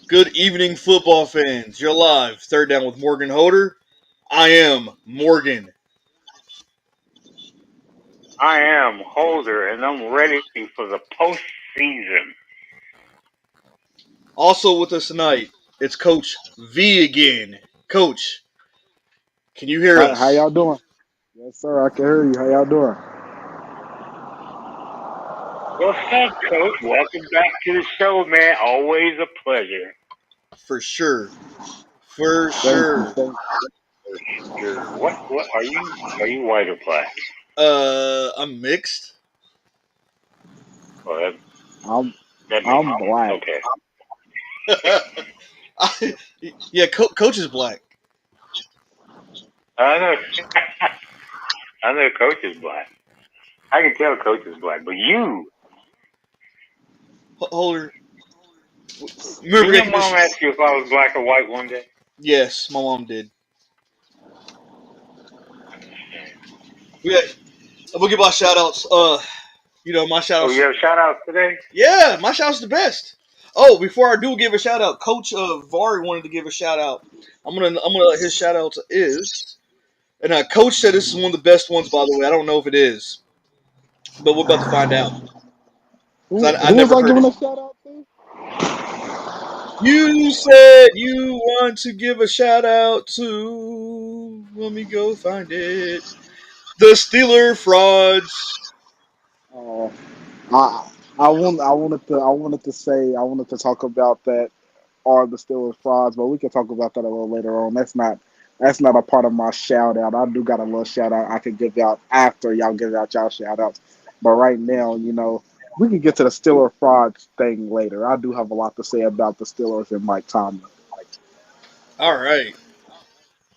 Good evening, football fans. You're live. Third down with Morgan Holder. I am Morgan. I am Holder, and I'm ready for the postseason. Also with us tonight, it's Coach V again. Coach, can you hear How us? y'all doing? Yes, sir. I can hear you. How y'all doing? What's up, Coach? Welcome back to the show, man. Always a pleasure. For sure. For Thank you. sure. Thank Sure. What are you? Are you white or black? I'm mixed. Well, you. I'm that makes I'm black. okay. Yeah, Coach is black. I know. I know, Coach is black. I can tell Coach is black, but you Holder, remember didn't your making mom this? ask you if I was black or white one day? Yes, my mom did. Yeah, I'm gonna give my shout outs. My shout Oh, you outs. have shout outs today? Yeah, my shout out's the best. Oh, before I do give a shout out, Coach Vari wanted to give a shout out. I'm gonna let his shout out is, and Coach said this is one of the best ones. By the way, I don't know if it is, but we're about to find out Who because I who was never I heard giving it. a shout out to? You said you want to give a shout out to. Let me go find it. The Steeler frauds. Uh, I wanted to talk about that or the Steelers frauds, but we can talk about that a little later on. That's not a part of my shout out. I do got a little shout out I could give out after y'all give out y'all shout outs. But right now, we can get to the Steelers frauds thing later. I do have a lot to say about the Steelers and Mike Tomlin. All right.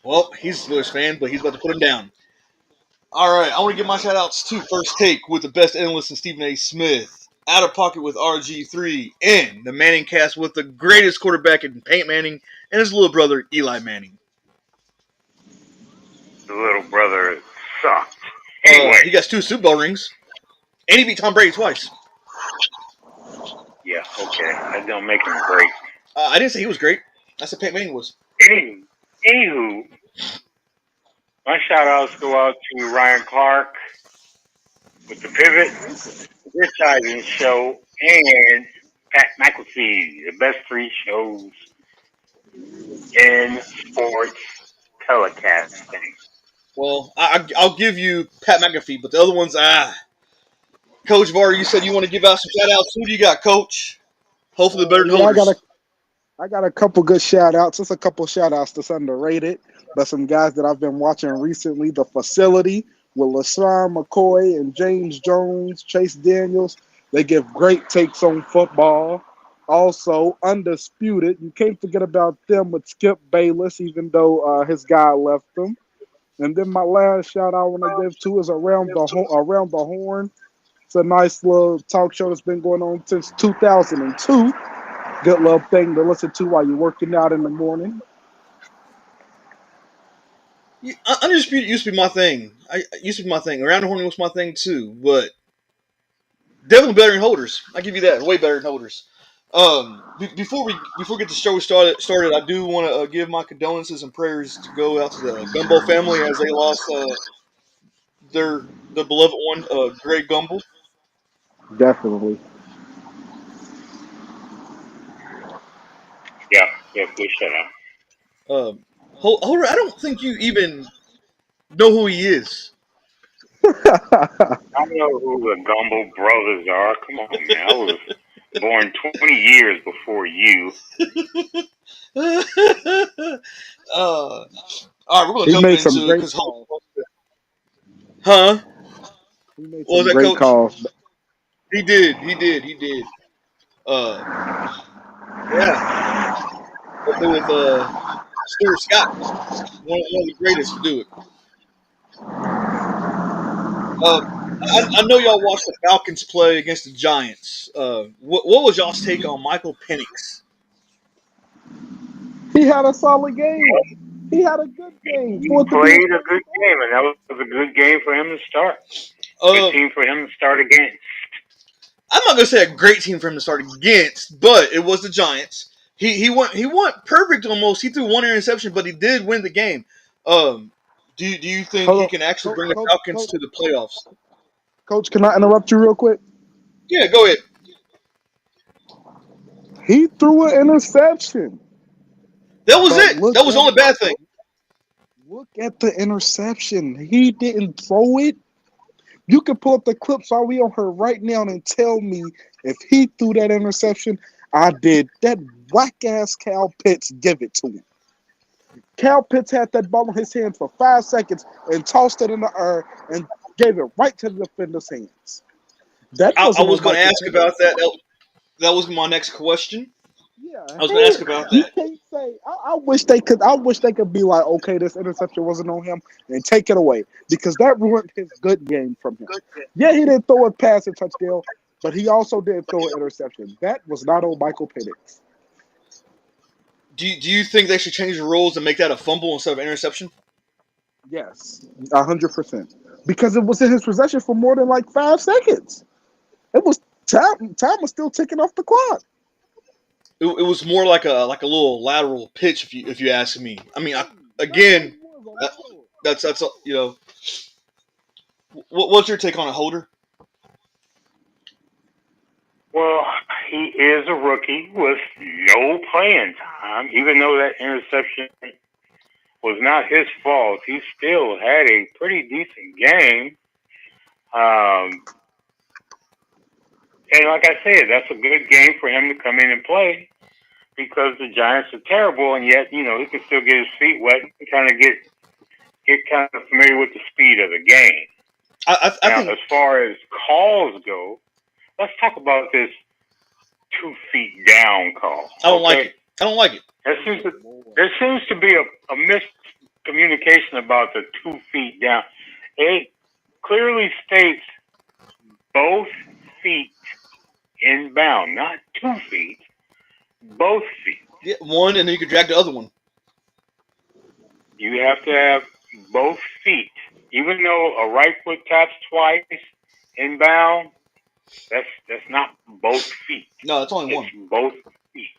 Well, he's a Steelers fan, but he's about to put him down. All right, I want to give my shout outs to First Take with the best analyst in Stephen A. Smith, Out of Pocket with RG3, and the Manning Cast with the greatest quarterback in Peyton Manning and his little brother, Eli Manning. The little brother sucked. Anyway, He got 2 Super Bowl rings, and he beat Tom Brady twice. yeah, okay. That don't make him great. I didn't say he was great. I said Peyton Manning was. Anywho, my shout outs go out to Ryan Clark with the pivot, the Rich Eisen show, and Pat McAfee, the best 3 shows in sports telecasting. Well, I'll give you Pat McAfee, but the other ones, Coach Var, you said you want to give out some shout outs. Who do you got, Coach? Hopefully better than Yeah, Holders. I got a couple good shout outs. Just a couple shout outs that's underrated, but some guys that I've been watching recently. The Facility with LaShawn McCoy and James Jones, Chase Daniels. They give great takes on football. Also, Undisputed. You can't forget about them with Skip Bayless, even though his guy left them. And then my last shout I want to give to is Around the Horn. It's a nice little talk show that's been going on since 2002. Good little thing to listen to while you're working out in the morning. Undisputed used to be my thing. I used to be my thing. Around the Horn was my thing too, but definitely better than Holders. I give you that. Way better than Holders. Before we get the show started, I do want to give my condolences and prayers to go out to the Gumbel family as they lost their beloved one, Greg Gumbel. Definitely. Yeah, yeah, good shout out. Holder, I don't think you even know who he is. I know who the Gumble brothers are. Come on, man. I was born 20 years before you. All right, we're gonna He jump made some into it great because calls. huh? He made What was some that, great Coach? calls. He did. He did. He did. Uh, yeah. With Stuart Scott, one of the greatest to do it. I know y'all watched the Falcons play against the Giants. What was y'all's take on Michael Penix? He had a solid game. He had a good game He for it to be his played a first good start. game, and that was a good game for him to start. Good Uh, team for him to start against. I'm not gonna say a great team for him to start against, but it was the Giants. He went perfect almost. He threw one interception, but he did win the game. Do you think he Hold can actually on, bring the Falcons to the playoffs? Coach, can I interrupt you real quick? Yeah, go ahead. He threw an interception. That was But it. That was the only bad thing. Look at the interception. He didn't throw it. You can pull up the clips while we on her right now and tell me if he threw that interception. I did. That whack ass Cal Pitts give it to him. Cal Pitts had that ball in his hands for 5 seconds and tossed it in the air and gave it right to the defender's hands. That I wasn't was on going to Michael ask Penix. about that. That was my next question. Yeah, I was going to ask about you that. can't say. I wish they could. I wish they could be like, okay, this interception wasn't on him, and take it away because that ruined his good game from him. Yeah, he didn't throw a pass and touchdown, but he also did throw an interception. That was not on Michael Penix. Do you think they should change the rules and make that a fumble instead of interception? Yes, 100%. Because it was in his possession for more than like 5 seconds. It was time. Time was still ticking off the clock. It was more like a little lateral pitch, if you ask me. I mean, again, that's you know. What's your take on it, Holder? Well, he is a rookie with no playing time. Even though that interception was not his fault, he still had a pretty decent game. And like I said, that's a good game for him to come in and play because the Giants are terrible, and yet he can still get his feet wet and kind of get kind of familiar with the speed of the game. I now, think as far as calls go, let's talk about this 2 feet down call. I don't like it. I don't like it. There seems to be a miscommunication about the 2 feet down. It clearly states both feet inbound, not 2 feet, both feet. Yeah, one, and then you could drag the other one. You have to have both feet. Even though a right foot taps twice inbound, that's not both feet. No, that's only one. It's both feet.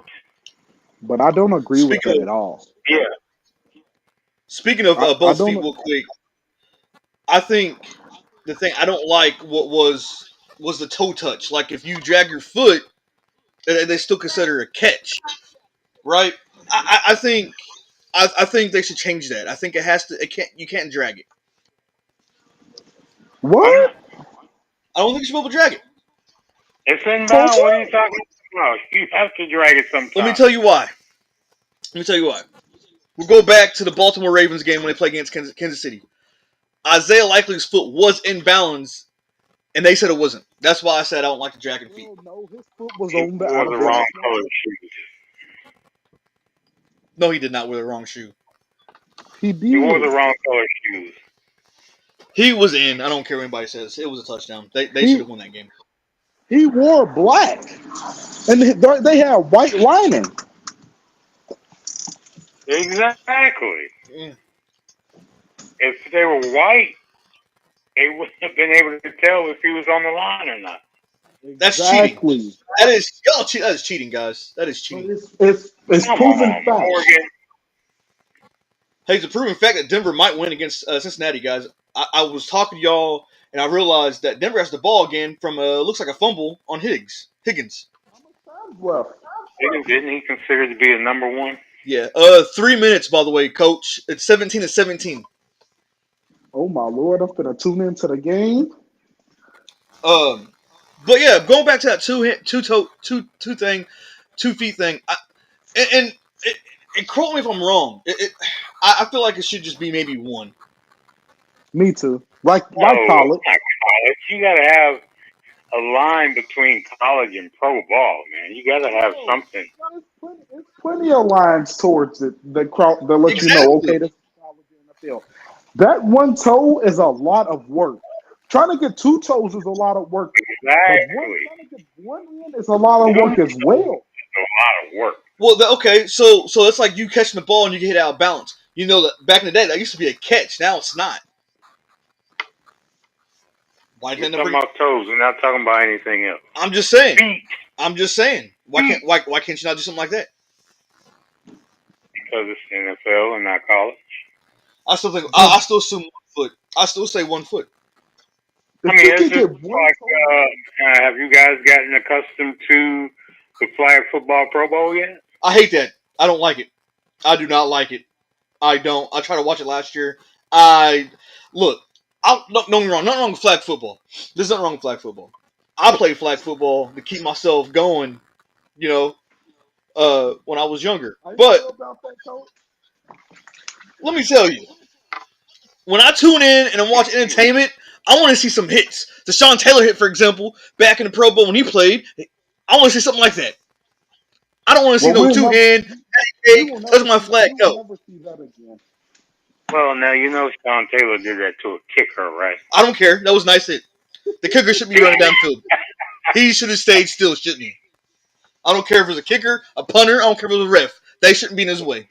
But I don't agree with that at all. Yeah. Speaking of both feet, real quick, I think the thing I don't like was the toe touch. Like if you drag your foot, they still consider a catch, right? I think they should change that. I think it has to. You can't drag it. What? I don't think you should be able to drag it. It's inbound. What are you talking about? You have to drag it sometime. Let me tell you why. We'll go back to the Baltimore Ravens game when they played against Kansas City. Isaiah Likely's foot was in balance, and they said it wasn't. That's why I said I don't like the dragging feet. No, his foot was on the wrong color shoes. No, he did not wear the wrong shoe. He did. He wore the wrong color shoes. He was in. I don't care what anybody says. It was a touchdown. They should have won that game. He wore black, and they had white lining. Exactly. Mm. If they were white, they wouldn't have been able to tell if he was on the line or not. That's cheating. That is cheating, guys. That is cheating. It's proven fact. Morgan. Hey, it's a proven fact that Denver might win against Cincinnati, guys. I was talking to y'all, and I realized that Denver has the ball again from looks like a fumble on Higgins. Well, didn't he consider to be a number one? Yeah. 3 minutes, by the way, Coach. It's 17-17. Oh my Lord! I'm gonna tune into the game. But yeah, going back to that 2 feet thing, and quote me if I'm wrong. I feel like it should just be maybe one. Me too. Like college. You gotta have a line between college and pro ball, man. You gotta have something. There's plenty of lines towards it that let you know, okay, this is college and NFL. That one toe is a lot of work. Trying to get 2 toes is a lot of work. Exactly. But trying to get one in is a lot of work as well. It's a lot of work. Well, okay, so it's like you catching the ball and you get hit out of balance. You know that back in the day that used to be a catch. Now it's not. Why you're talking about toes? We're not talking about anything else. I'm just saying. Feet. I'm just saying. Why can't you not do something like that? because it's NFL and not college. I still think I still assume 1 foot. I still say 1 foot. The I mean, kid it's can just get one. like, have you guys gotten accustomed to the flag football Pro Bowl yet? I hate that. I don't like it. I do not like it. I don't. I tried to watch it last year. Look. Don't get me wrong. Nothing wrong with flag football. There's nothing wrong with flag football. I played flag football to keep myself going. You know, when I was younger. Are you But sure about that, Coach? let me tell you, when I tune in and I watch entertainment, I want to see some hits. The Sean Taylor hit, for example, back in the Pro Bowl when he played. I want to see something like that. I don't want to see Well, no we'll never, two-hand, we cake, will touch never my see, flag. we will No, never see that again. Well, now you know Sean Taylor did that to a kicker, right? I don't care. That was a nice hit. The kicker should be running downfield. He should have stayed still, shouldn't he? I don't care if it was a kicker, a punter. I don't care if it was a ref. They shouldn't be in his way.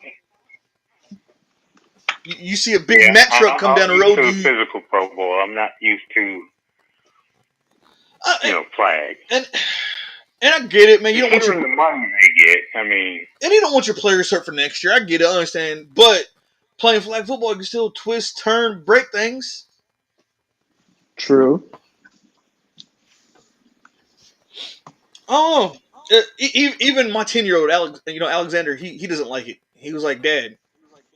You see a big Yeah, Mack truck come down I'm the used road. to the physical Pro Bowl. I'm not used to flag. And I get it, man. You don't want Considering the money they get, I mean, and you don't want your players hurt for next year. I get it, I understand. But playing flag football, you can still twist, turn, break things. True. I don't know. Even my 10-year-old Alexander, he doesn't like it. He was like, "Dad,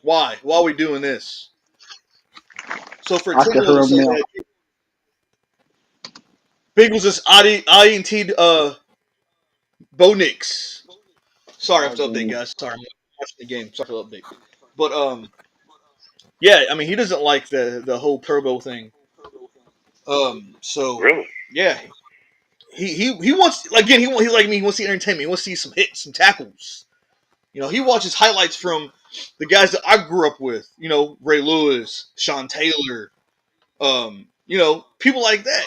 why? Why are we doing this?" So for a I can 10-year-old hear to him say now. that, Bengals just INT'd Bo Nix. Sorry, I have to update, guys. Sorry, I'm watching the game. Sorry for the update. But yeah, I mean, he doesn't like the whole Pro Bowl thing. So really. yeah, he wants again. He's like me. He wants to see entertainment. He wants to see some hits, some tackles. You know, he watches highlights from the guys that I grew up with. You know, Ray Lewis, Sean Taylor. People like that.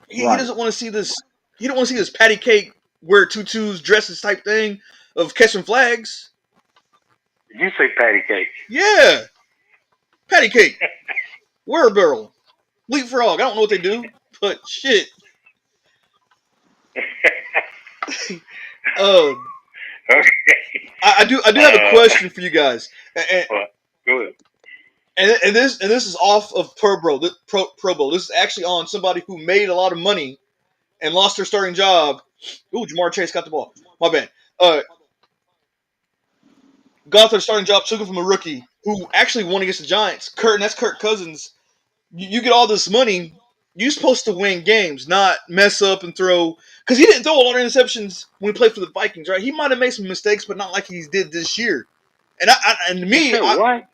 He Right. doesn't want to see this. He don't want to see this patty cake wear tutus, dresses type thing of catching flags. Did you say patty cake? Yeah, patty cake, wear a barrel, leapfrog. I don't know what they do, but shit. Uh, Okay. I do have a question for you guys, Good. and this is off of Pro Bowl. Pro Bowl. This is actually on somebody who made a lot of money and lost their starting job. Ooh, Jamar Chase got the ball. My bad. Got their starting job, took it from a rookie who actually won against the Giants. That's Kirk Cousins. You get all this money. You're supposed to win games, not mess up and throw. Because he didn't throw a lot of interceptions when he played for the Vikings, right? He might have made some mistakes, but not like he did this year. And What?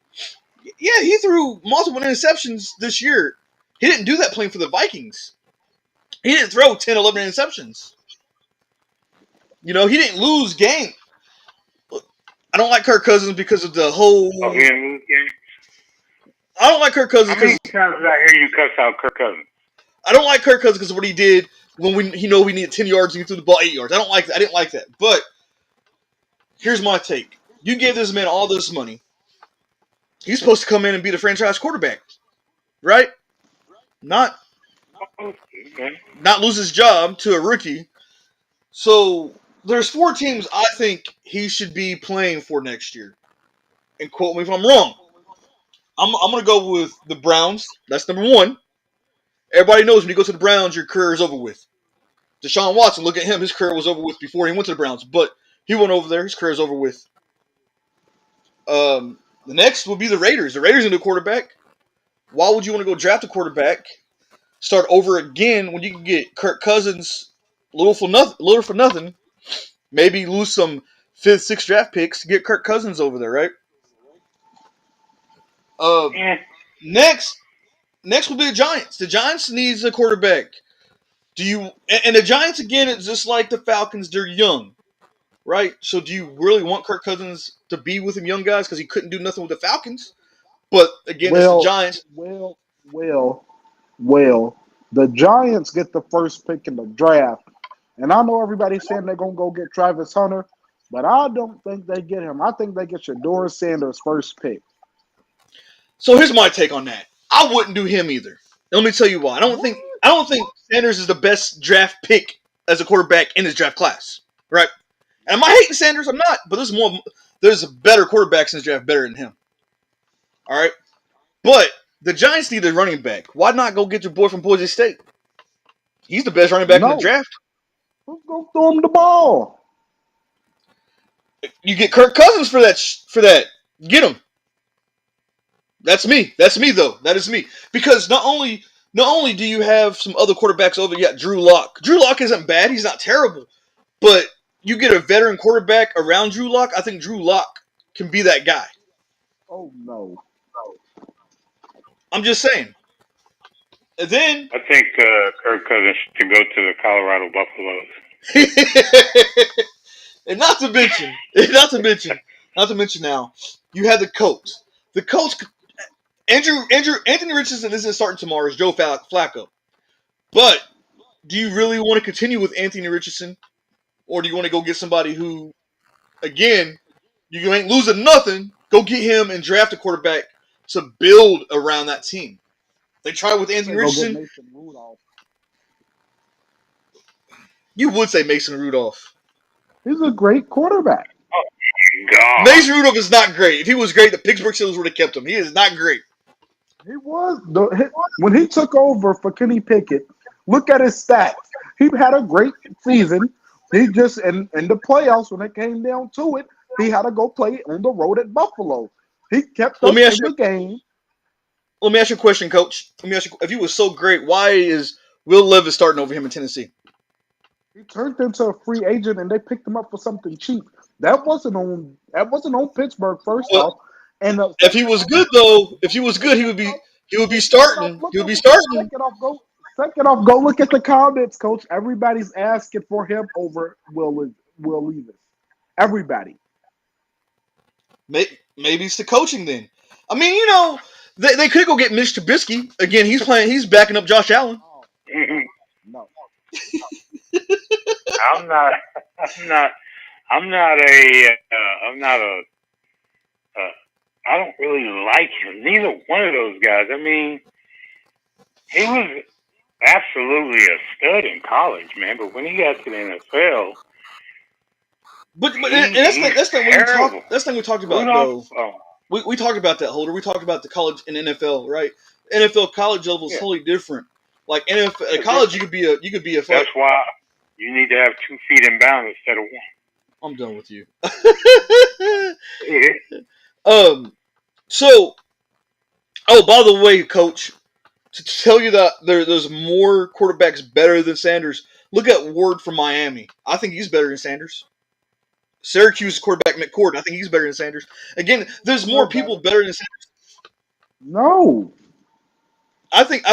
Yeah, he threw multiple interceptions this year. He didn't do that playing for the Vikings. He didn't throw 10, 11 interceptions. You know, he didn't lose game. I don't like Kirk Cousins because of the whole. Oh, he didn't lose game? I don't like Kirk Cousins How many because times did I hear you cuss out Kirk Cousins? I don't like Kirk Cousins because of what he did when we needed 10 yards and he threw the ball 8 yards. I don't like that. I didn't like that. But here's my take. You gave this man all this money. He's supposed to come in and be the franchise quarterback, right? Not Okay. lose his job to a rookie. So there's 4 teams I think he should be playing for next year. And quote me if I'm wrong. I'm going to go with the Browns. That's number 1. Everybody knows when you go to the Browns, your career is over with. Deshaun Watson, look at him. His career was over with before he went to the Browns. But he went over there. His career is over with. The next will be the Raiders. The Raiders need a quarterback. Why would you want to go draft a quarterback, start over again when you can get Kirk Cousins little for nothing, maybe lose some 5th, 6th draft picks to get Kirk Cousins over there, right? Yeah. Next will be the Giants. The Giants needs a quarterback. And the Giants again? It's just like the Falcons. They're young, right? So do you really want Kirk Cousins to be with them young guys because he couldn't do nothing with the Falcons? But again, it's the Giants. Well. The Giants get the first pick in the draft, and I know everybody's saying they're gonna go get Travis Hunter, but I don't think they get him. I think they get Shedeur Sanders first pick. So here's my take on that. I wouldn't do him either. Let me tell you why. I don't think Sanders is the best draft pick as a quarterback in his draft class, right? And am I hating Sanders? I'm not. But there's better quarterbacks in this draft better than him. All right, but the Giants need a running back. Why not go get your boy from Boise State? He's the best running back in the No. draft. Who's gonna throw him the ball? You get Kirk Cousins for that. For that, get him. That's me. That's me though. That is me. Because not only do you have some other quarterbacks over, you got Drew Lock. Drew Lock isn't bad. He's not terrible. But you get a veteran quarterback around Drew Lock. I think Drew Lock can be that guy. Oh no. I'm just saying. And then I think Kirk Cousins should go to the Colorado Buffaloes. and not to mention now, you have the coach. The coach Anthony Richardson isn't starting tomorrow. It's Joe Flacco. But do you really want to continue with Anthony Richardson, or do you want to go get somebody who, again, you ain't losing nothing? Go get him and draft a quarterback to build around that team. They tried with Anthony Richardson. Mason Rudolph. You would say Mason Rudolph. He's a great quarterback. God. Mason Rudolph is not great. If he was great, the Pittsburgh Steelers would have kept him. He is not great. He was when he took over for Kenny Pickett. Look at his stats. He had a great season. He just in the playoffs when it came down to it, he had to go play on the road at Buffalo. He kept us in the game. Let me ask you a question, Coach. Let me ask you: if he was so great, why is Will Levis starting over him in Tennessee? He turned into a free agent, and they picked him up for something cheap. That wasn't on Pittsburgh first off. And if he was good, though, he would be starting. He would be starting. Second off, go look at the comments, Coach. Everybody's asking for him over Will Levis. Everybody. Maybe it's the coaching then. I mean, they could go get Mitch Trubisky again. He's backing up Josh Allen. No. I'm not I don't really like him. Neither one of those guys. I mean, he was absolutely a stud in college, man. But when he got to the NFL, that's the thing we talked about though. We talked about that, Holder. We talked about the college and NFL, right? NFL college level is totally different. Like NFL college, you could be a. That's why you need to have 2 feet in bounds instead of 1. I'm done with you. Yeah. So, by the way, Coach, to tell you that there's more quarterbacks better than Sanders, look at Ward from Miami. I think he's better than Sanders. Syracuse quarterback McCord, I think he's better than Sanders. Again, there's more people better than Sanders. No. I think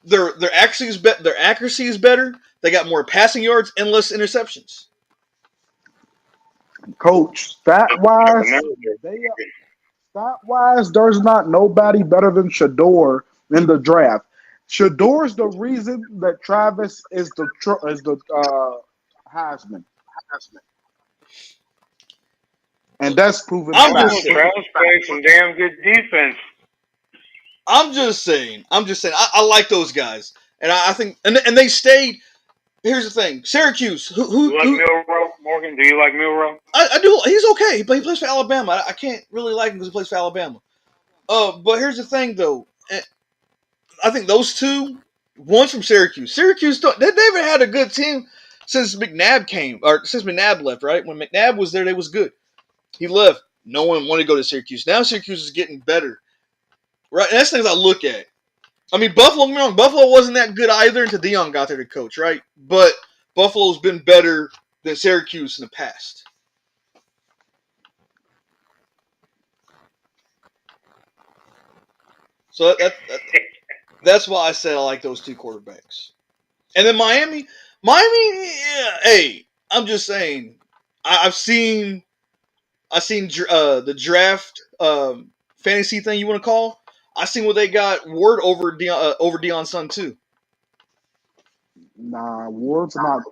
their accuracy is better. They got more passing yards and less interceptions. Coach, stat-wise, there's not nobody better than Shador in the draft. Shador's the reason that Travis is the Heisman. And that's proven. Travis played some damn good defense. I'm just saying. I like those guys, and I think, and they stayed. Here's the thing: Syracuse. Who you like Milroe, Morgan? Do you like Milroe? I do. He's okay, but he plays for Alabama. I can't really like him because he plays for Alabama. But here's the thing, though. I think those two. One's from Syracuse. Syracuse, they never had a good team since McNabb came, or since McNabb left. Right when McNabb was there, they was good. He left. No one wanted to go to Syracuse. Now Syracuse is getting better. Right, and that's things I look at. I mean, Buffalo wasn't that good either until Deion got there to coach, right? But Buffalo's been better than Syracuse in the past. So that's why I said I like those two quarterbacks. And then Miami, yeah, hey, I'm just saying, I've seen the draft fantasy thing you want to call. I seen what they got Ward over Deion's son too. Nah, Ward's not.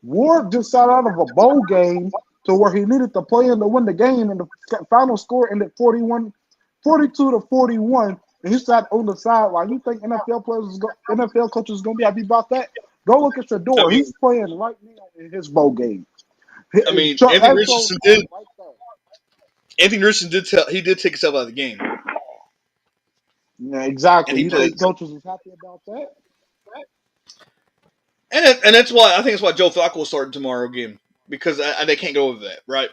Ward just sat out of a bowl game to where he needed to play in to win the game, and the final score ended 42 to 41. And he sat on the sideline. You think NFL coaches is gonna be happy about that? Go look at Shador. He's playing right now in his bowl game. I mean, Anthony Richardson did. Anthony Richardson did take himself out of the game, Yeah, and exactly. he You played. think coaches was happy about that? And that's why I think that's why Joe Flacco will start tomorrow game because they can't go over that, right?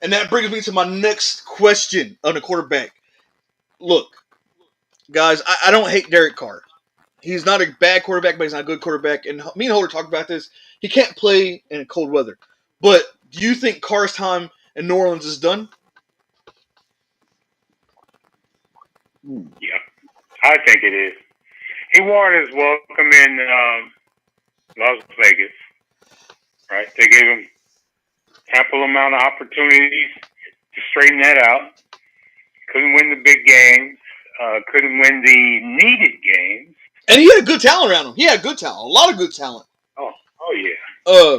And that brings me to my next question on the quarterback. Look, guys, I don't hate Derek Carr. He's not a bad quarterback, but he's not a good quarterback. And me and Holder talked about this. He can't play in cold weather. But do you think Carr's time in New Orleans is done? Yeah, I think it is. He wanted his welcome in Las Vegas, right? They gave him ample amount of opportunities to straighten that out. Couldn't win the big games. Couldn't win the needed games. And he had good talent around him. He had good talent, a lot of good talent. Oh yeah.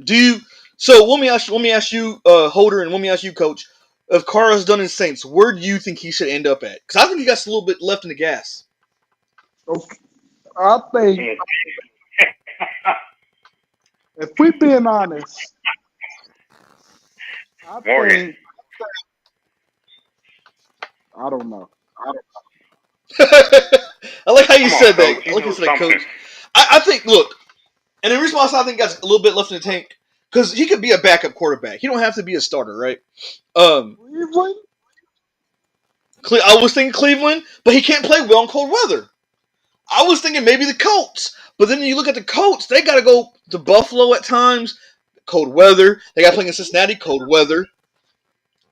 Do you? So let me ask you, Holder, and let me ask you, Coach. If Carr is done in Saints, where do you think he should end up at? Because I think he got a little bit left in the gas. Okay. I think if we're being honest, I Morgan. think I don't know. I like how you Come on, said Coach. that. I You like know you said that, something. Coach. I think, look, and the reason why I think he got a little bit left in the tank, because he could be a backup quarterback. He don't have to be a starter, right? Cleveland? I was thinking Cleveland, but he can't play well in cold weather. I was thinking maybe the Colts, but then you look at the Colts, they got to go to Buffalo at times, cold weather. They got to play in Cincinnati, cold weather.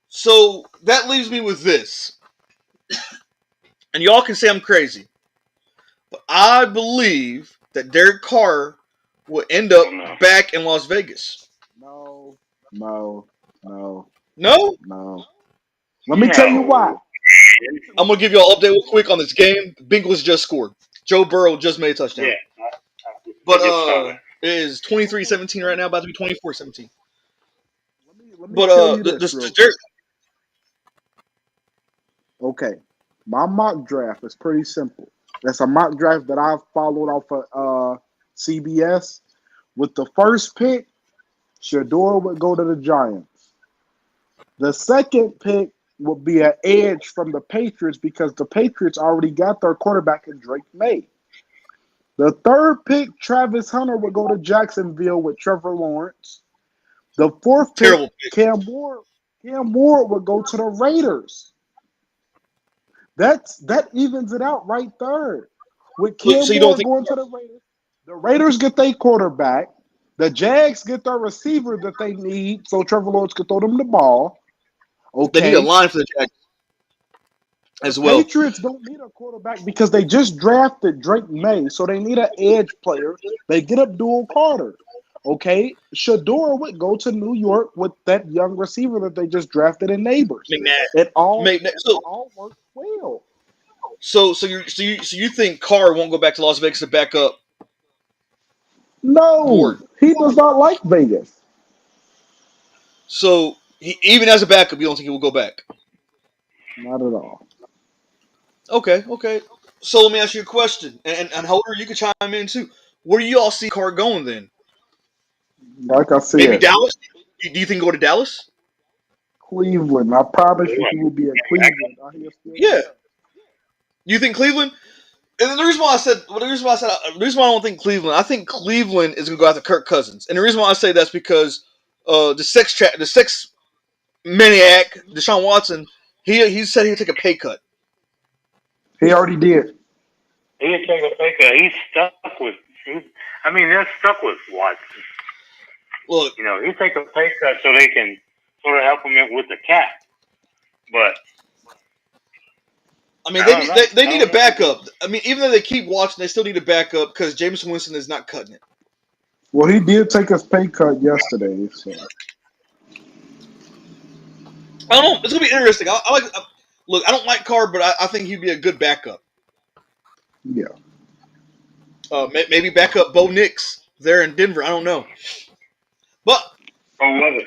So that leaves me with this, and y'all can say I'm crazy, but I believe that Derek Carr will end up back in Las Vegas. No. No? Let me tell you why. I'm going to give y'all an update real quick on this game. Bengals just scored. Joe Burrow just made a touchdown. Yeah. But it is 23-17 right now, about to be 24-17. Let me But tell you this real quick. Derek. Okay. My mock draft is pretty simple. That's a mock draft that I've followed off of CBS. With the first pick, Shador would go to the Giants. The second pick would be an edge from the Patriots because the Patriots already got their quarterback in Drake May. The third pick, Travis Hunter, would go to Jacksonville with Trevor Lawrence. The fourth pick, Cam Ward would go to the Raiders. That evens it out right there. With Cam Ward going to the Raiders get their quarterback. The Jags get their receiver that they need, so Trevor Lawrence can throw them the ball. Okay. They need a line for the Jags as well. The Patriots don't need a quarterback because they just drafted Drake May, so they need an edge player. They get Abdul Carter. Okay, Shador would go to New York with that young receiver that they just drafted in Neighbors. It all worked well. So you think Carr won't go back to Las Vegas to back up? No, Ward. He does not like Vegas. So even as a backup, you don't think he will go back? Not at all. Okay. So let me ask you a question, and Holder, you can chime in too. Where do you all see Carr going then? Like I said, maybe Dallas. Do you think go to Dallas? Cleveland. I promise you, he will be at Cleveland. Yeah. You think Cleveland? And the reason why I don't think Cleveland. I think Cleveland is going to go after Kirk Cousins, and the reason why I say that's because the sex maniac Deshaun Watson, he said he'd take a pay cut. He already did. He'd take a pay cut. He's stuck with. They're stuck with Watson. Look, he take a pay cut so they can sort of help him with the cap. But they need a backup. Even though they keep Watson, they still need a backup because Jameis Winston is not cutting it. Well, he did take his pay cut yesterday. So. I don't know. It's gonna be interesting. Look, I don't like Carr, but I think he'd be a good backup. Yeah. Maybe back up Bo Nix there in Denver. I don't know. But cold weather.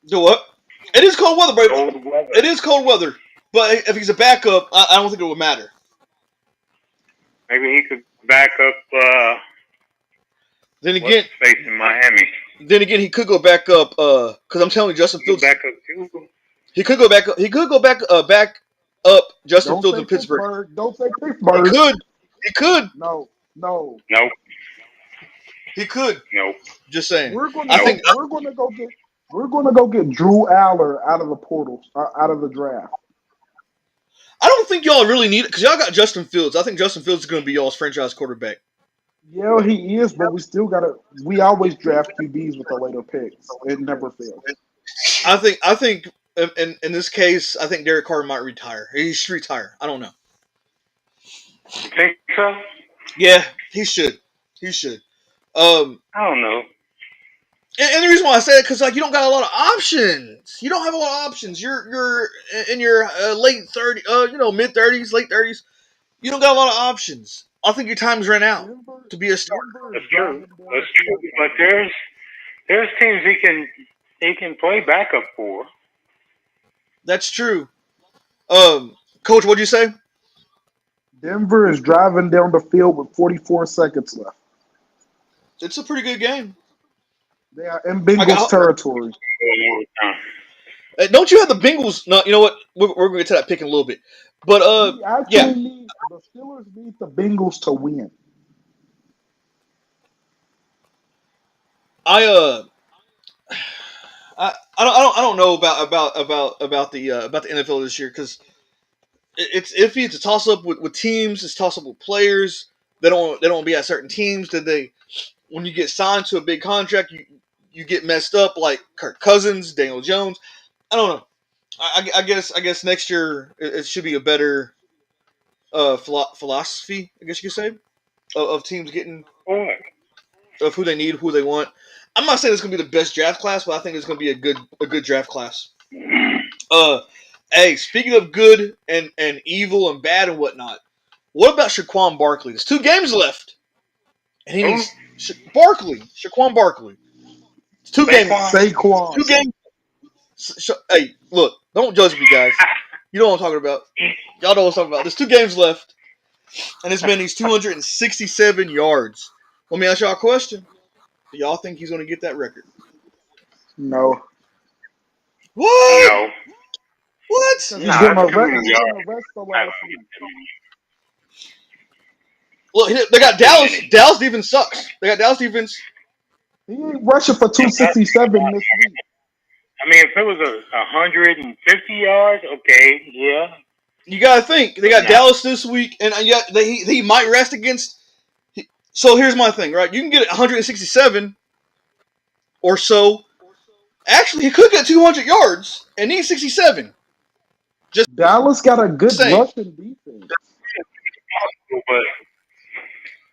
Do what? It is cold weather, bro. Cold weather. It is cold weather. But if he's a backup, I don't think it would matter. Maybe he could back up. Then again, facing Miami. Then again, he could go back up. Because I'm telling you, Justin Get Fields. back up too. He could go back up. He could go back up. Justin Don't Fields say in Pittsburgh. Pittsburgh. Don't say He Pittsburgh. could. He could. No. Nope. He could. Nope. Just saying. We're gonna I think. go get Drew Aller out of the portal, out of the draft. I don't think y'all really need it because y'all got Justin Fields. I think Justin Fields is going to be y'all's franchise quarterback. Yeah, he is, but we still gotta. We always draft QBs with the later picks. It never fails. I think in this case, I think Derek Carr might retire. He should retire. I don't know. You think so? Yeah, he should. He should. I don't know. And the reason why I say it because like you don't got a lot of options. You don't have a lot of options. You're in your late 30s, mid 30s, late 30s. You don't got a lot of options. I think your time's ran out to be a starter. That's true. That's true. But there's teams he can play backup for. That's true. Coach, what'd you say? Denver is driving down the field with 44 seconds left. It's a pretty good game. They are in Bengals territory. Don't you have the Bengals? No, you know what? We're going to get to that pick in a little bit. But The Steelers need the Bengals to win. I don't know about the NFL this year because it's iffy. It's a toss up with teams. It's toss up with players. They don't want to be at certain teams. When you get signed to a big contract, you get messed up like Kirk Cousins, Daniel Jones. I don't know. I guess next year it should be a better philosophy. I guess you could say of teams getting of who they need, who they want. I'm not saying it's gonna be the best draft class, but I think it's gonna be a good draft class. Hey, speaking of good and evil and bad and whatnot, what about Saquon Barkley? There's 2 games left, and he needs Saquon Barkley. It's 2 games. Saquon. 2 games. Hey, look, don't judge me, guys. You know what I'm talking about. Y'all know what I'm talking about. There's 2 games left, and it's been these 267 yards. Let me ask y'all a question. Do y'all think he's going to get that record? No. What? No. What? He's going to rest the last week. Look, they got Dallas. Dallas defense sucks. They got Dallas defense. He ain't rushing for 267 this week. I mean, if it was 150 yards, okay, yeah. You got to think. They got Dallas this week, and yet he might rest against. So here's my thing, right? You can get 167 or so. Actually, he could get 200 yards and need 67. Dallas got a good rushing defense.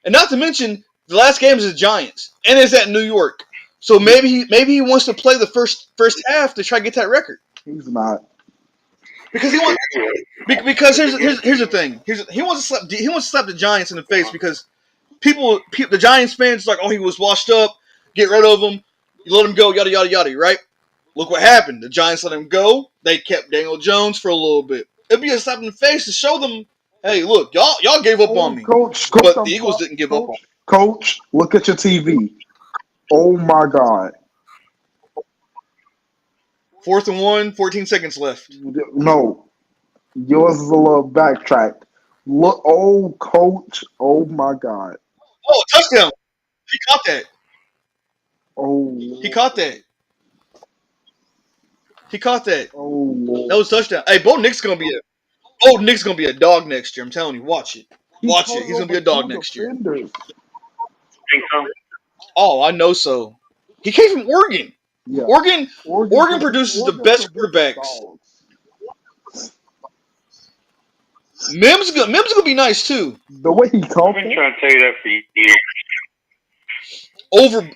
And not to mention, the last game is the Giants, and it's at New York. So maybe he wants to play the first half to try to get that record. He's not. Because here's the thing. He wants to slap the Giants in the face because the Giants fans like, oh, he was washed up, get rid of him, you let him go, yada yada yada, right? Look what happened. The Giants let him go. They kept Daniel Jones for a little bit. It'd be a slap in the face to show them, hey, look, y'all gave up on me, but the Eagles didn't give up on me. Coach, look at your TV. Oh my God. 4th and 1, 14 seconds left. No. Yours is a little backtracked. Look, Coach. Oh my God. Oh, touchdown. He caught that. Oh. He caught that. Oh Lord. That was a touchdown. Hey, Bo Nick's gonna be a dog next year. I'm telling you, watch it. Watch it. He's gonna be a dog next year. Think so? Oh, I know so. He came from Oregon. Yeah. Oregon produces the best quarterbacks. Mims gonna be nice too. The way he called I've been trying to tell you that for years.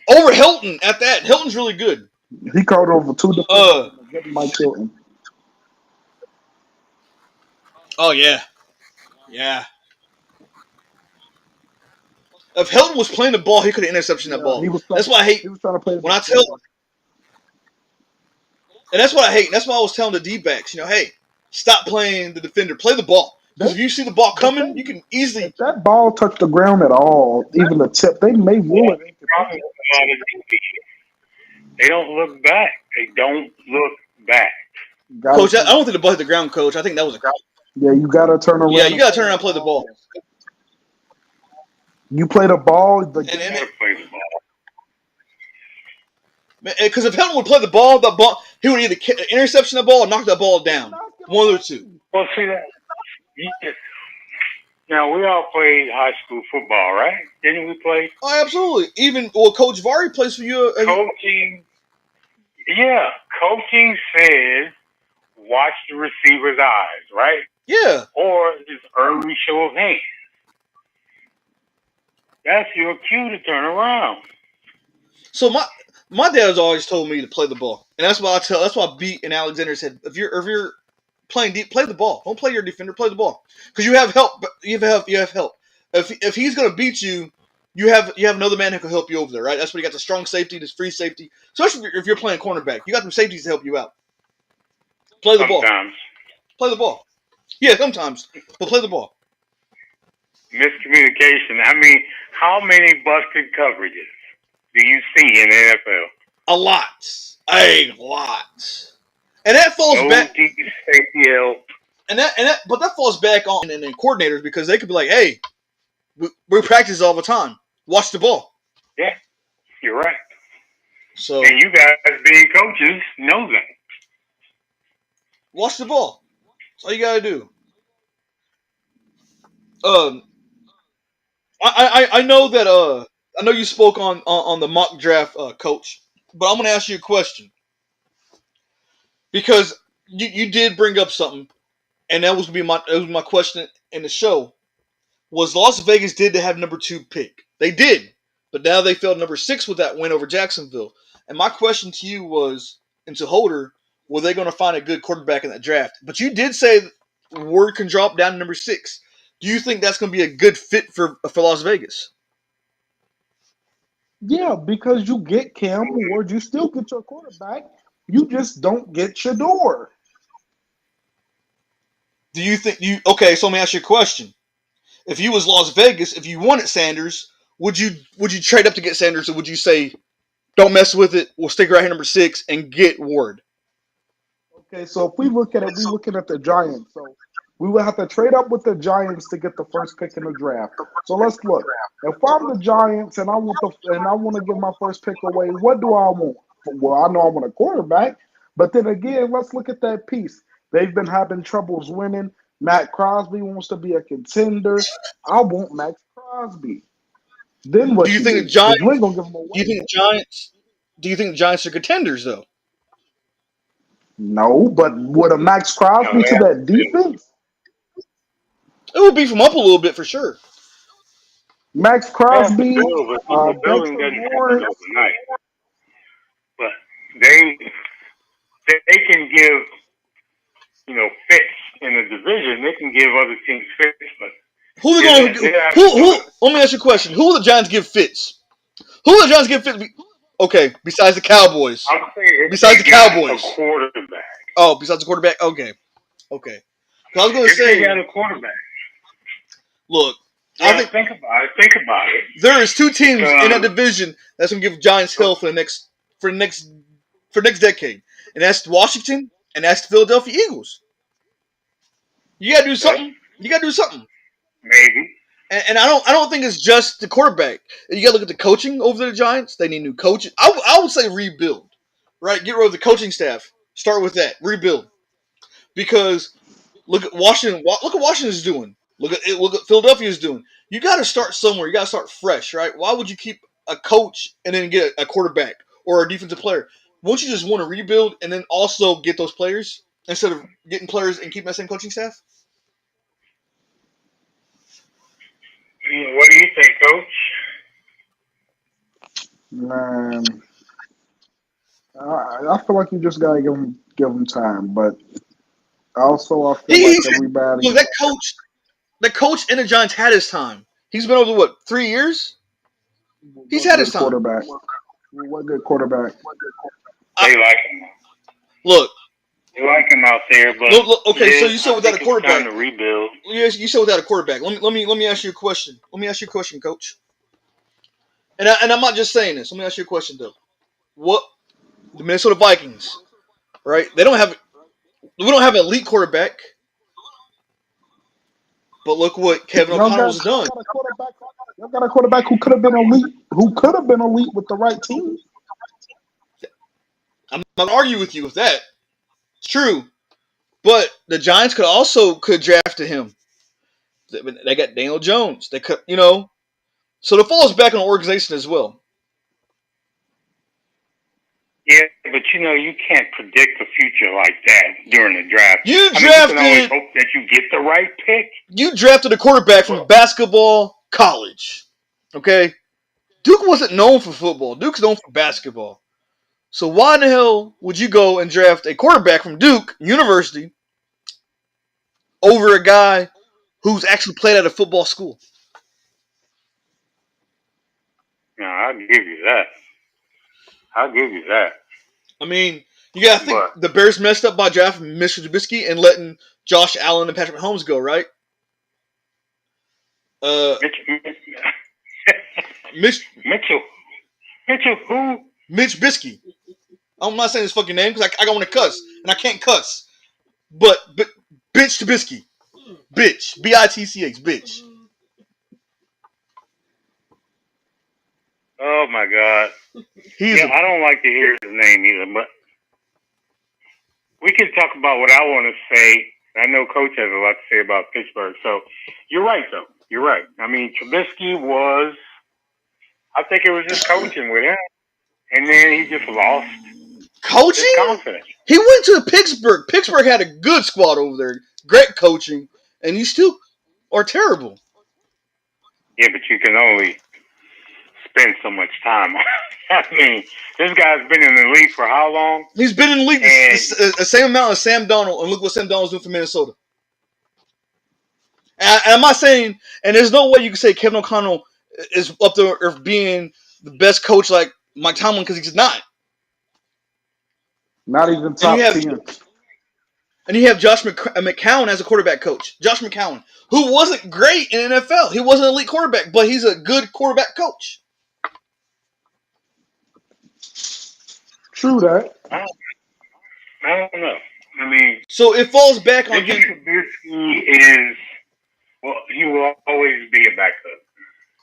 Over Hilton at that. Hilton's really good. He called over 2 defenders. Mike Hilton. Oh yeah. Yeah. If Hilton was playing the ball, he could have intercepted that ball. That's why I hate. He was trying to play when I tell. And that's what I hate. That's why I was telling the D-backs, hey, stop playing the defender. Play the ball. Because if you see the ball coming, you can easily. If that ball touched the ground at all, even the tip, they may rule it. They don't look back. They don't look back. Coach, I don't think the ball hit the ground, Coach. I think that was a. Yeah, you gotta turn around. Yeah, you gotta turn around and play the ball. You play the ball. You gotta play the ball. Because if Helton would play the ball, he would either interception the ball or knock that ball down. One of the two. Well, see that. Now we all played high school football, right? Didn't we play? Oh, absolutely. Even Coach Vari plays for you. Coaching. Yeah, coaching says watch the receiver's eyes, right? Yeah. Or his early show of hands. That's your cue to turn around. So my dad has always told me to play the ball, and that's why that's why Beat and Alexander said if you're playing deep, play the ball. Don't play your defender, play the ball because you have help. You have help. If he's gonna beat you, you have another man who can help you over there, right? That's why you got the strong safety, this free safety. Especially if you're playing cornerback, you got some safeties to help you out. Play the ball. Play the ball. Yeah, sometimes, but play the ball. Miscommunication. I mean, how many busted coverages do you see in the NFL? A lot. And that falls back. Safety help. But that falls back on and coordinators because they could be like, "Hey, we practice all the time. Watch the ball." Yeah, you're right. So and you guys being coaches know that. Watch the ball. That's all you gotta do. I know that I know you spoke on the mock draft, Coach, but I'm gonna ask you a question because you did bring up something, and that was my question in the show. Was Las Vegas did they have number 2 pick? They did, but now they failed number 6 with that win over Jacksonville. And my question to you was, and to Holder, were they going to find a good quarterback in that draft? But you did say word can drop down to number 6. Do you think that's going to be a good fit for Las Vegas? Yeah, because you get Cam Ward, you still get your quarterback. You just don't get Shador. Do you think you okay? So let me ask you a question. If you was Las Vegas, if you wanted Sanders, would you trade up to get Sanders, or would you say, don't mess with it, we'll stick right here number 6 and get Ward? Okay, so if we look at it, we're looking at the Giants. So we would have to trade up with the Giants to get the first pick in the draft. So let's look. If I'm the Giants and I want to give my first pick away, what do I want? Well, I know I want a quarterback, but then again, let's look at that piece. They've been having troubles winning. Matt Crosby wants to be a contender. I want Max Crosby. Then what? Do you think the Giants? You ain't gonna give him away. Do you think the Giants are contenders though? No, but would a Max Crosby to that defense? It would beef him up a little bit for sure. Max Crosby, the building doesn't happen overnight. But they can give, fits in the division. They can give other teams fits, but who are they going to? Let me ask you a question. Who will the Giants give fits? Who will the Giants give fits? Okay, besides the Cowboys. Besides the Cowboys. A quarterback. Oh, besides the quarterback. Okay. I was going to say. They got a quarterback. Look. Yeah, think about it. There is 2 teams in that division that's going to give Giants hell for next decade, and that's Washington and that's the Philadelphia Eagles. You got to do something. Maybe. And I don't think it's just the quarterback. You got to look at the coaching over the Giants. They need new coaches. I would say rebuild, right? Get rid of the coaching staff. Start with that. Rebuild, because look at Washington. Look at Washington's doing. Look at Philadelphia's doing. You got to start somewhere. You got to start fresh, right? Why would you keep a coach and then get a quarterback or a defensive player? Won't you just want to rebuild and then also get those players instead of getting players and keeping that same coaching staff? What do you think, Coach? Man, I feel like you just gotta give him time, but also I feel like everybody. Look, the coach in the Giants had his time. He's been over 3 years. He's had his time. Quarterback. What good quarterback? They like him. Look. They like him out there, but okay. So you said without a quarterback, time to rebuild. Yes, you said without a quarterback. Let me ask you a question. Coach. And I'm not just saying this. Let me ask you a question though. What the Minnesota Vikings, right? We don't have an elite quarterback, but look what Kevin Y'all O'Connell got, has done. y'all got a quarterback. Y'all got a quarterback who could have been elite. Who could have been elite with the right team. I'm not arguing with you with that. It's true, but the Giants could draft to him. They got Daniel Jones. They could, so the falls back on the organization as well. Yeah, but you can't predict the future like that during the draft. You you can always hope that you get the right pick. You drafted a quarterback from basketball college. Okay? Duke wasn't known for football. Duke's known for basketball. So why in the hell would you go and draft a quarterback from Duke University over a guy who's actually played at a football school? No, I'll give you that. I mean, you gotta think the Bears messed up by drafting Mr. Trubisky and letting Josh Allen and Patrick Mahomes go, right? Mitchell who? Mitch Trubisky. I'm not saying his fucking name because I don't want to cuss, and I can't cuss. But bitch Trubisky. Bitch. B-I-T-C-H. Bitch. Oh my God. I don't like to hear his name either, but we can talk about what I want to say. I know Coach has a lot to say about Pittsburgh. So you're right, though. You're right. I mean, Trubisky I think it was just coaching with him. And then he just lost his confidence. He went to Pittsburgh. Pittsburgh had a good squad over there. Great coaching. And you still are terrible. Yeah, but you can only spend so much time. I mean, this guy's been in the league for how long? He's been in the league the same amount as Sam Darnold, and look what Sam Darnold's doing for Minnesota. And I'm not saying, and there's no way you can say Kevin O'Connell is up there of being the best coach like Mike Tomlin because he's not. Not even top 10. And you have Josh McCown as a quarterback coach. Josh McCown, who wasn't great in NFL. He wasn't an elite quarterback, but he's a good quarterback coach. True that. I don't know. I mean, so it falls back on getting. Trubisky is, he will always be a backup,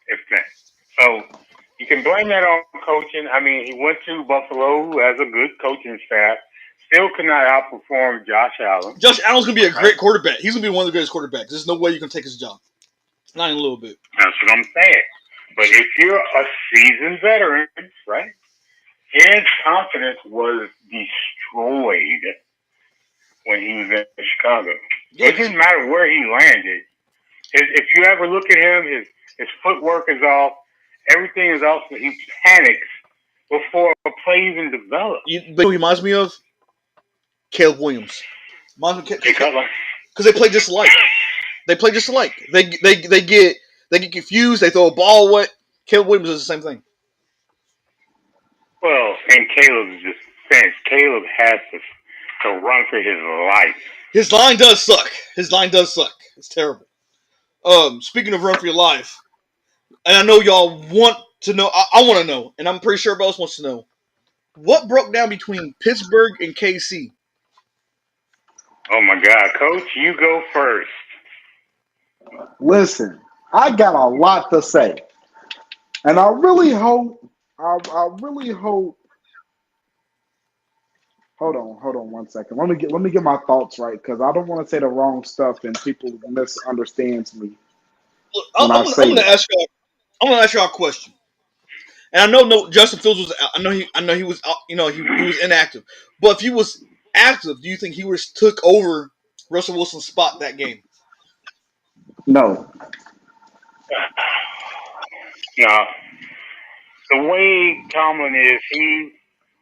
if that. So you can blame that on coaching. I mean, he went to Buffalo, who has a good coaching staff. Still could not outperform Josh Allen. Josh Allen's going to be a great quarterback. He's going to be one of the greatest quarterbacks. There's no way you can take his job. Not even a little bit. That's what I'm saying. But if you're a seasoned veteran, right, his confidence was destroyed when he was in Chicago. It didn't matter where he landed. If you ever look at him, his footwork is off. Everything is off. He panics before a play even develops. But he reminds me of Caleb Williams. Because they play just alike. They play just alike. They get confused. They throw a ball away. Caleb Williams does the same thing. Well, and Caleb's just saying Caleb has to run for his life. His line does suck. It's terrible. Speaking of run for your life, and I know y'all want to know. I want to know, and I'm pretty sure everybody else wants to know. What broke down between Pittsburgh and KC? Oh my God, Coach, you go first. Listen, I got a lot to say, and I really hope. Hold on 1 second. Let me get my thoughts right because I don't want to say the wrong stuff and people misunderstands me. Look, I'm gonna ask y'all a question. And I know Justin Fields was. I know he was. He was inactive. But if he was active, do you think he would have took over Russell Wilson's spot that game? No. No. The way Tomlin is, he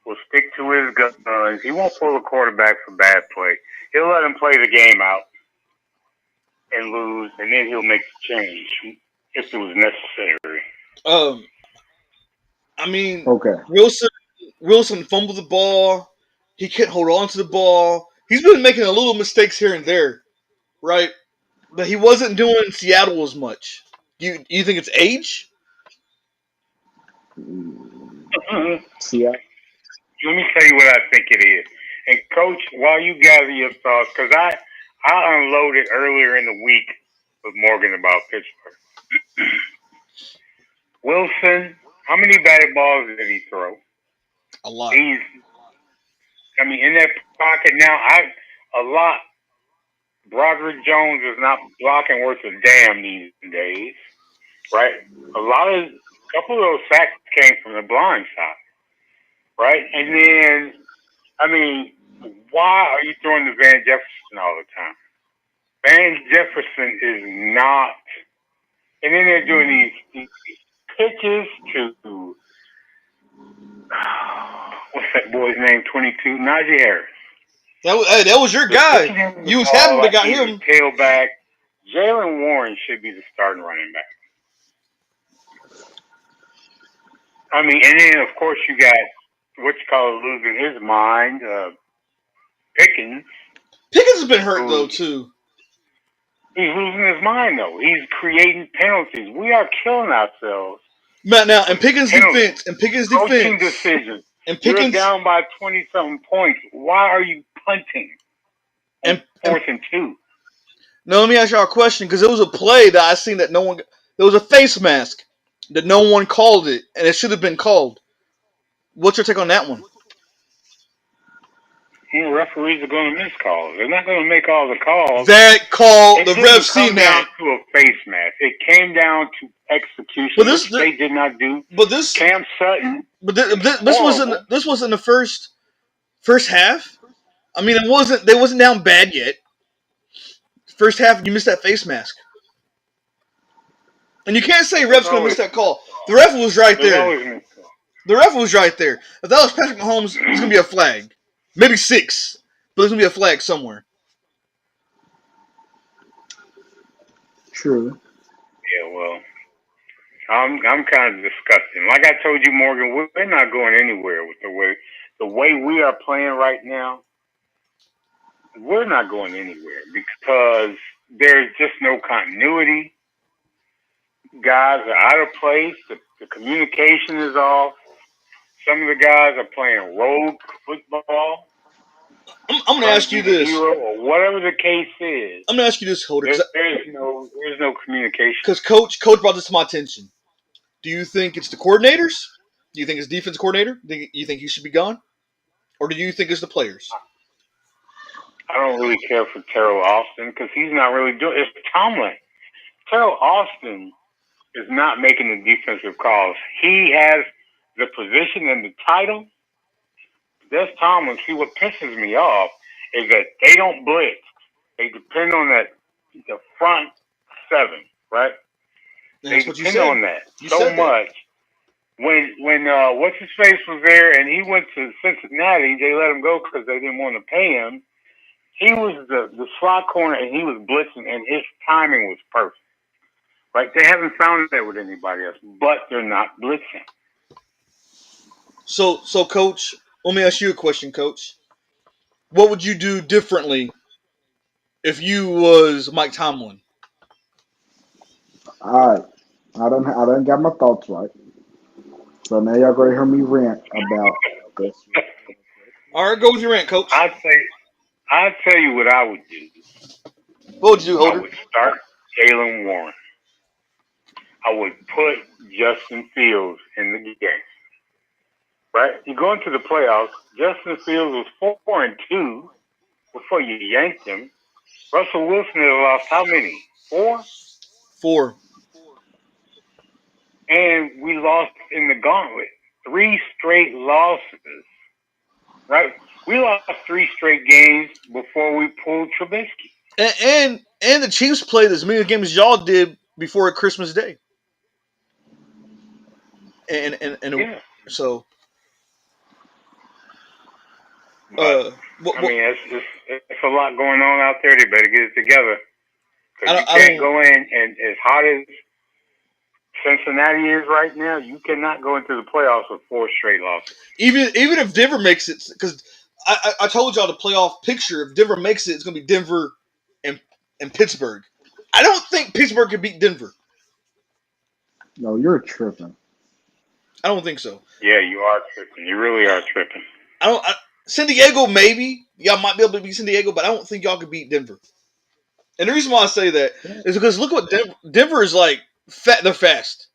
will stick to his guns. He won't pull a quarterback for bad play. He'll let him play the game out and lose, and then he'll make the change if it was necessary. I mean, okay. Wilson fumbled the ball. He couldn't hold on to the ball. He's been making a little mistakes here and there, right? But he wasn't doing Seattle as much. You think it's age? Seattle. let me tell you what I think it is. And Coach, while you gather your thoughts, because I unloaded earlier in the week with Morgan about Pittsburgh. Wilson, how many batted balls did he throw? A lot. In that pocket now, a lot. Broderick Jones is not blocking worth a damn these days, right? A couple of those sacks came from the blind side, right? And then, why are you throwing to Van Jefferson all the time? Van Jefferson is not. And then they're doing these pitches to what's that boy's name? 22, Najee Harris. That was your guy. You was happy we got him. Tailback. Jalen Warren should be the starting running back. And then of course you got what you call losing his mind, Pickens. Pickens has been hurt though too. He's losing his mind though. He's creating penalties. We are killing ourselves. Now, and Pickens' defense, coaching decisions. And Pickens, you're down by 20-something points. Why are you punting? And 4th and 2. Now let me ask y'all a question, because there was a play that I seen that there was a face mask that no one called it, and it should have been called. What's your take on that one? Referees are going to miss calls. They're not going to make all the calls. That call, the refs seen that. It came down to a face mask. It came down to execution, which they did not do. But this Cam Sutton. But this was in the first half. It wasn't. They wasn't down bad yet. First half, you missed that face mask, and you can't say ref's gonna miss that call. The ref was right there. The ref was right there. If that was Patrick Mahomes, it's gonna be a flag, maybe 6, but there's gonna be a flag somewhere. True. Yeah, well, I'm kind of disgusted. Like I told you, Morgan, we're not going anywhere with the way we are playing right now. We're not going anywhere because there's just no continuity. Guys are out of place. The communication is off. Some of the guys are playing rogue football. I'm going to ask you this. Or whatever the case is. I'm going to ask you this, Holder. There's no communication. Because Coach brought this to my attention. Do you think it's the coordinators? Do you think it's defense coordinator? Do you think he should be gone? Or do you think it's the players? I don't really care for Terrell Austin because he's not really doing it. It's Tomlin. Terrell Austin is not making the defensive calls. He has the position and the title. That's Tomlin. See, what pisses me off is that they don't blitz. They depend on the front 7, right? That's they depend on that so much. When what's his face was there and he went to Cincinnati, they let him go because they didn't want to pay him. He was the slot corner, and he was blitzing, and his timing was perfect. Right? They haven't found that with anybody else, but they're not blitzing. So, Coach, let me ask you a question, Coach. What would you do differently if you was Mike Tomlin? All right, I done got my thoughts right. So now y'all gonna hear me rant about this. All right, go with your rant, Coach. I'll tell you what I would do. What would you do, Holder? I would start Jalen Warren. I would put Justin Fields in the game. Right? You go into the playoffs, Justin Fields was 4-2 before you yanked him. Russell Wilson has lost how many? 4? 4. And we lost in the gauntlet. 3 straight losses. Right? We lost 3 straight games before we pulled Trubisky. And the Chiefs played as many games as y'all did before Christmas Day. And yeah. So. But, it's a lot going on out there. They better get it together. Because you can't go in and as hot as Cincinnati is right now, you cannot go into the playoffs with 4 straight losses. Even if Denver makes it, because I told y'all the playoff picture. If Denver makes it, it's going to be Denver and Pittsburgh. I don't think Pittsburgh can beat Denver. No, you're tripping. I don't think so. Yeah, you are tripping. You really are tripping. San Diego maybe y'all might be able to beat San Diego, but I don't think y'all could beat Denver. And the reason why I say that is because look what Denver is like. They're fast,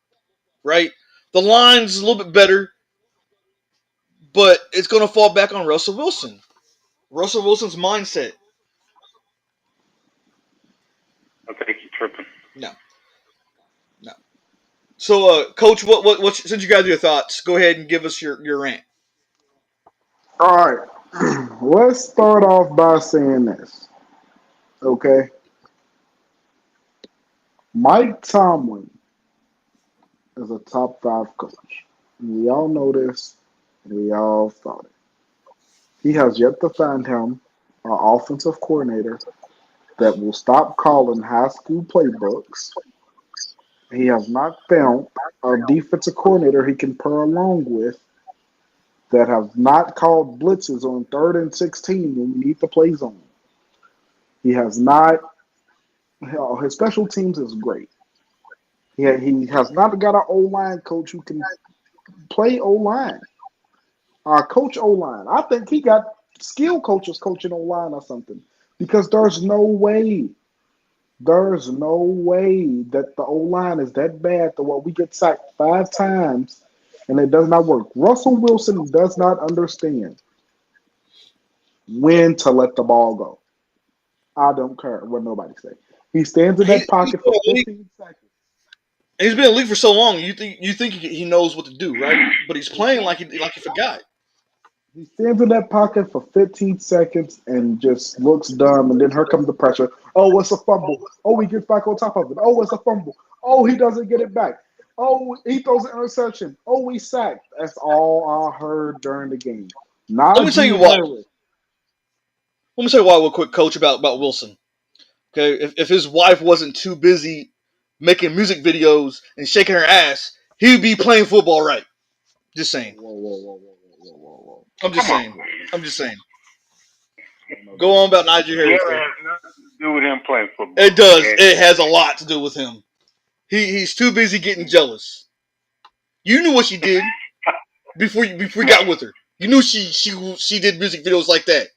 right? The line's a little bit better, but it's going to fall back on Russell Wilson. Russell Wilson's mindset. I think you're tripping. No. So, Coach, what? Since you guys have your thoughts, go ahead and give us your rant. All right. Let's start off by saying this. Okay. Mike Tomlin is a top 5 coach. And we all know this, and we all thought it. He has yet to find him an offensive coordinator that will stop calling high school playbooks. He has not found a defensive coordinator he can pair along with that has not called blitzes on 3rd and 16 when we need the play zone. He has not. His special teams is great. He has not got an O-line coach who can play O-line. Coach O-line. I think he got skill coaches coaching O-line or something because there's no way that the O-line is that bad to where we get sacked 5 times and it does not work. Russell Wilson does not understand when to let the ball go. I don't care what nobody say. He stands in that pocket for 15 seconds. He's been in the league for so long. You think he knows what to do, right? But he's playing like he forgot. He stands in that pocket for 15 seconds and just looks dumb, and then here comes the pressure. Oh, it's a fumble. Oh, he gets back on top of it. Oh, it's a fumble. Oh, he doesn't get it back. Oh, he throws an interception. Oh, he's sacked. That's all I heard during the game. Let me tell you why. Let me tell you why real quick, Coach, about Wilson. Okay, if his wife wasn't too busy making music videos and shaking her ass, he'd be playing football right. Just saying. Whoa. I'm just saying. Go on about Najee Harris. It has nothing to do with him playing football. It does. It has a lot to do with him. He's too busy getting jealous. You knew what she did before you got with her. You knew she did music videos like that.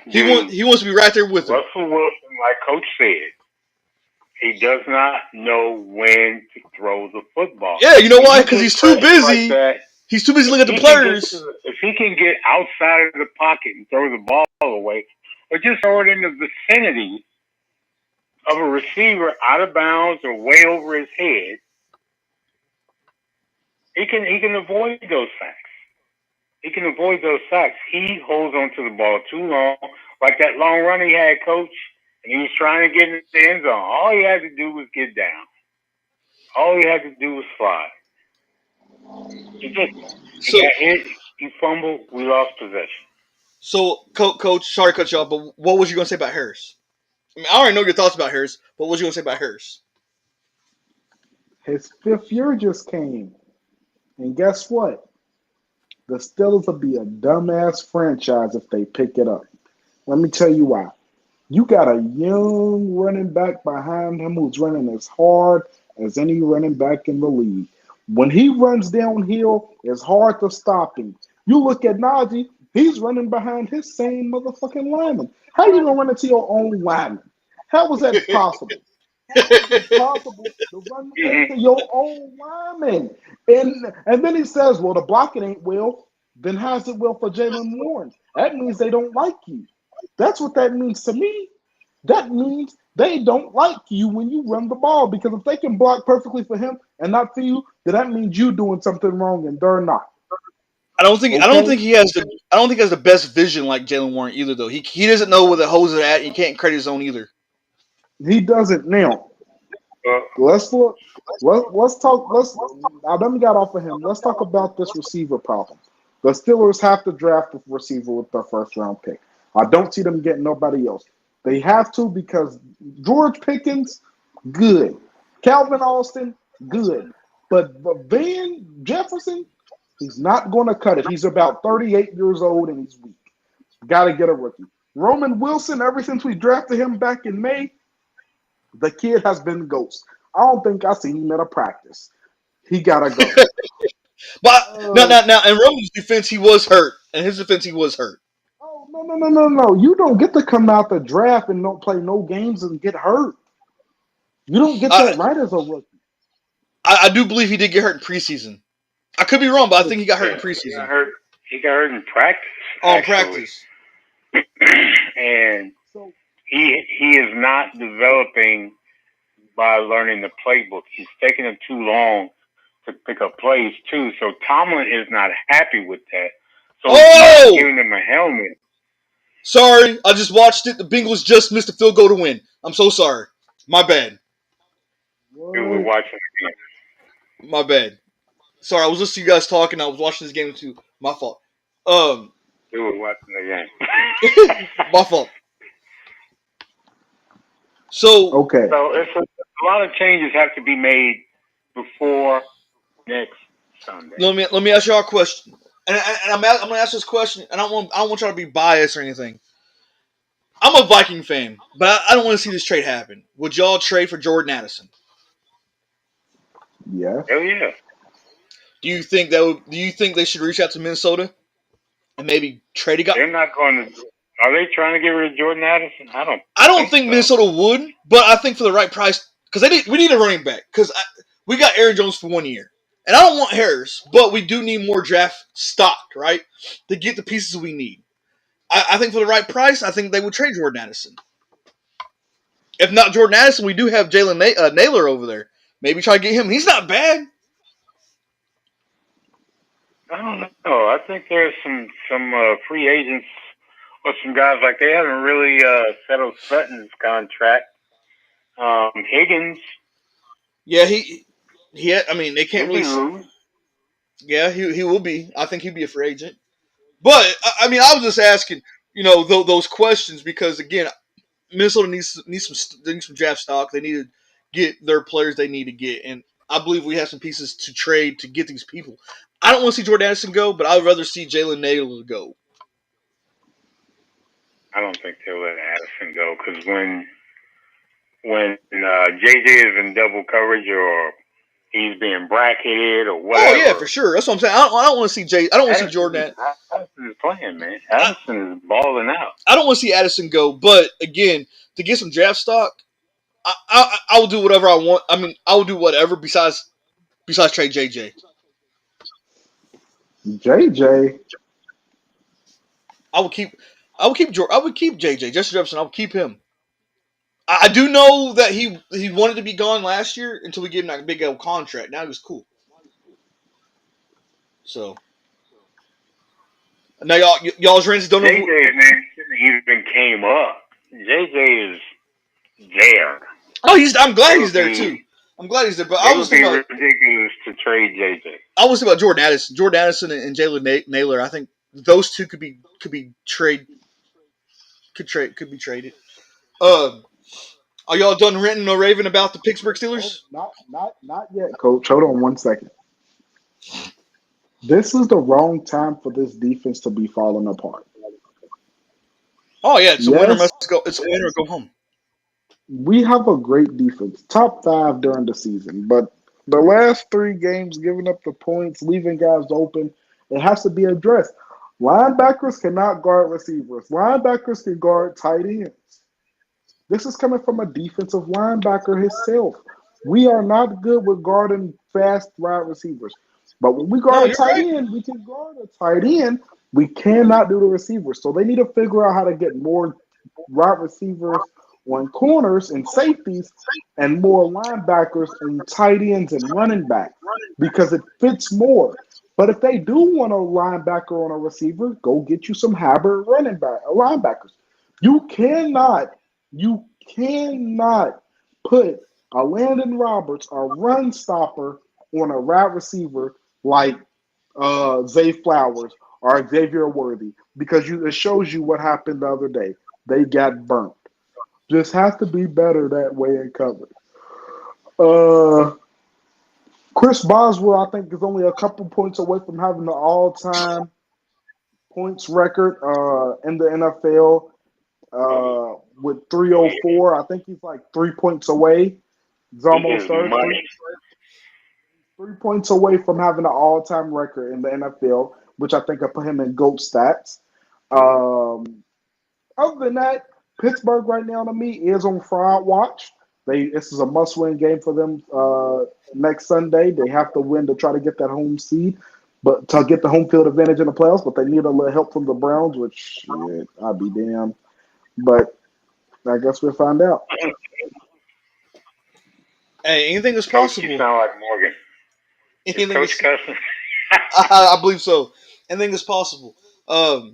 He wants to be right there with her. Russell Wilson, like Coach said, he does not know when to throw the football. Yeah, you know why? Because he's too busy. Like he's too busy looking at the players. If he can get outside of the pocket and throw the ball away, or just throw it in the vicinity of a receiver out of bounds or way over his head, he can avoid those sacks. He can avoid those sacks. He holds on to the ball too long, like that long run he had, Coach, and he was trying to get in the end zone. All he had to do was get down. All he had to do was fly. He didn't. He got hit. He fumbled. We lost possession. So, Coach, sorry to cut you off, but what was you going to say about Harris? I mean, I already know your thoughts about Harris, but what was you going to say about Harris? His 5th year just came. And guess what? The Steelers will be a dumbass franchise if they pick it up. Let me tell you why. You got a young running back behind him who's running as hard as any running back in the league. When he runs downhill, it's hard to stop him. You look at Najee, he's running behind his same motherfucking lineman. How you gonna run into your own lineman? How was that possible? How is it possible to run into your own lineman? And then he says, well, the blocking ain't well. Then how's it well for Jaylen Warren? That means they don't like you. That's what that means to me. That means they don't like you when you run the ball, because if they can block perfectly for him and not for you, then that means you doing something wrong and they're not. I don't think he has the best vision like Jaylen Warren either, though. He doesn't know where the holes are at. He can't credit his own either. He doesn't now. Let's look. Let's talk. Let me get off of him. Let's talk about this receiver problem. The Steelers have to draft a receiver with their 1st round pick. I don't see them getting nobody else. They have to, because George Pickens, good. Calvin Austin, good. But Van Jefferson, he's not going to cut it. He's about 38 years old and he's weak. Got to get a rookie. Roman Wilson, ever since we drafted him back in May, the kid has been ghost. I don't think I seen him at a practice. He got to go. But Uh, now, in Roman's defense, he was hurt. In his defense, he was hurt. oh no! You don't get to come out the draft and don't play no games and get hurt. You don't get that I, right as a rookie. I do believe he did get hurt in preseason. I could be wrong, but I think he got hurt in He got preseason. hurt. He got hurt in practice, On actually, practice. and So he is not developing by learning the playbook. He's taking him too long to pick up plays too. So Tomlin is not happy with that. So he's not giving him a helmet. Sorry, I just watched it. The Bengals just missed a field goal to win. I'm so sorry. My bad. We were watching the game. My bad. Sorry, I was listening to you guys talking. I was watching this game too. My fault. We were watching the game. My fault. So okay. So a lot of changes have to be made before next Sunday. let me ask y'all a question, and I'm gonna ask this question, and I don't want y'all to be biased or anything. I'm a Viking fan, but I don't want to see this trade happen. Would y'all trade for Jordan Addison? Yeah. Hell yeah. Do you think they should reach out to Minnesota and maybe trade a guy? They're not going to. Are they trying to get rid of Jordan Addison? I don't think Minnesota would, but I think for the right price, because we need a running back, because we got Aaron Jones for 1 year, and I don't want Harris, but we do need more draft stock, right, to get the pieces we need. I think for the right price, I think they would trade Jordan Addison. If not Jordan Addison, we do have Jalen Naylor over there. Maybe try to get him. He's not bad. I don't know. I think there's some free agents or some guys like they haven't really settled Sutton's contract. Higgins. Yeah, I mean, they can't really. Lose. Yeah, he will be. I think he'd be a free agent. But I mean, I was just asking, those questions because again, Minnesota needs some draft stock. They need to get their players they need to get, and I believe we have some pieces to trade to get these people. I don't want to see Jordan Addison go, but I would rather see Jalen Naylor go. I don't think they'll let Addison go because when JJ is in double coverage or he's being bracketed or whatever. Oh yeah, for sure. That's what I'm saying. I don't want to see I don't want to see Jordan. Addison is playing, man. Addison is balling out. I don't want to see Addison go, but again, to get some draft stock, I will do whatever I want. I mean, I will do whatever besides trade JJ. JJ. I would keep JJ. Justin Jefferson. I would keep him. I do know that he wanted to be gone last year until we gave him that big old contract. Now he was cool. So now y'all's rents don't know. JJ man shouldn't even came up. JJ is there. Oh, I'm glad he's there too. I'm glad he's there. But I was thinking about ridiculous to trade JJ. I was thinking about Jordan Addison. Jordan Addison and Jalen Naylor. I think those two could be traded. Could be traded. Are y'all done ranting or raving about the Pittsburgh Steelers? Not yet, Coach. Hold on 1 second. This is the wrong time for this defense to be falling apart. Oh yeah, it's a winner must go. It's a winner or go home. We have a great defense, top 5 during the season, but the last 3 games, giving up the points, leaving guys open, it has to be addressed. Linebackers cannot guard receivers. Linebackers can guard tight ends. This is coming from a defensive linebacker himself. We are not good with guarding fast wide receivers. But when we guard a tight end, we can guard a tight end. We cannot do the receivers. So they need to figure out how to get more wide receivers on corners and safeties and more linebackers and tight ends and running back because it fits more. But if they do want a linebacker on a receiver, go get you some hybrid linebackers. You cannot put a Landon Roberts, a run stopper, on a wide receiver like Zay Flowers or Xavier Worthy because it shows you what happened the other day. They got burnt. Just has to be better that way in coverage. Chris Boswell, I think, is only a couple points away from having the all-time points record in the NFL with 304. I think he's like 3 points away. He's almost 30. 3 points away from having an all-time record in the NFL, which I think I put him in GOAT stats. Um, Other than that, Pittsburgh right now to me is on fraud watch. This is a must-win game for them next Sunday. They have to win to try to get that home seed, but to get the home field advantage in the playoffs. But they need a little help from the Browns, which shit, I'd be damned. But I guess we'll find out. Hey, anything is Coach, you possible. sound like Morgan. Is Anything Coach is, cussing? I believe so. Anything is possible. To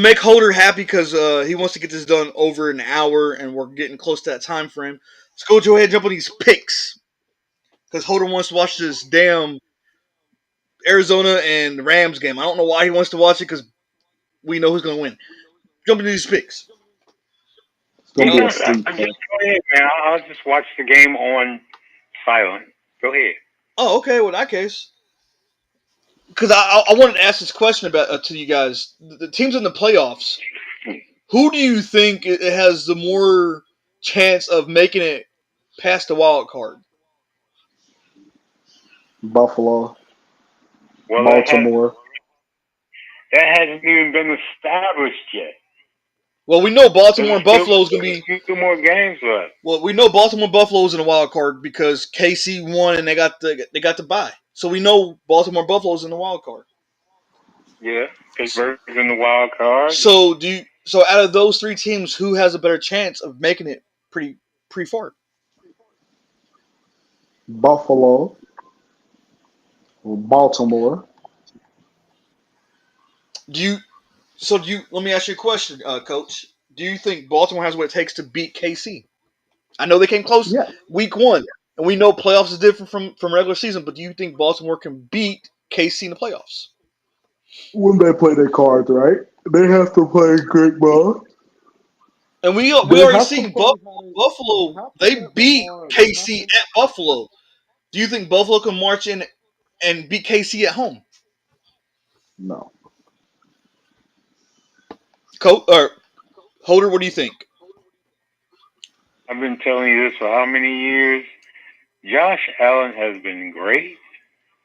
make Holder happy because he wants to get this done over an hour, and we're getting close to that time frame. Let's go ahead and jump on these picks because Holder wants to watch this damn Arizona and Rams game. I don't know why he wants to watch it because we know who's going to win. Jump into these picks. It's gonna be a Just sleep. go ahead, man. I'll just watch the game on silent. Go ahead. Oh, okay. Well, in that case, because I wanted to ask this question about to you guys. The teams in the playoffs. Who do you think it has the more chance of making it past the wild card? Buffalo, Well, Baltimore. that hasn't even been established yet. Well, we know Baltimore There's and Buffalo is going to be. a few more games left. Well, we know Baltimore and Buffalo is in the wild card because KC won and they got the bye. So we know Baltimore and Buffalo is in the wild card. Yeah, Pittsburgh's in the wild card. So out of those three teams, who has a better chance of making it pretty far? Buffalo, or Baltimore. Let me ask you a question, Coach. Do you think Baltimore has what it takes to beat KC? I know they came close Yeah, week one, and we know playoffs is different from regular season, but do you think Baltimore can beat KC in the playoffs? when they play their cards right, they have to play great ball. And we They already have to seen play how they Buffalo. have to They play beat hard. KC at Buffalo. Do you think Buffalo can march in and beat KC at home? No. Holder, what do you think? I've been telling you this for how many years? Josh Allen has been great,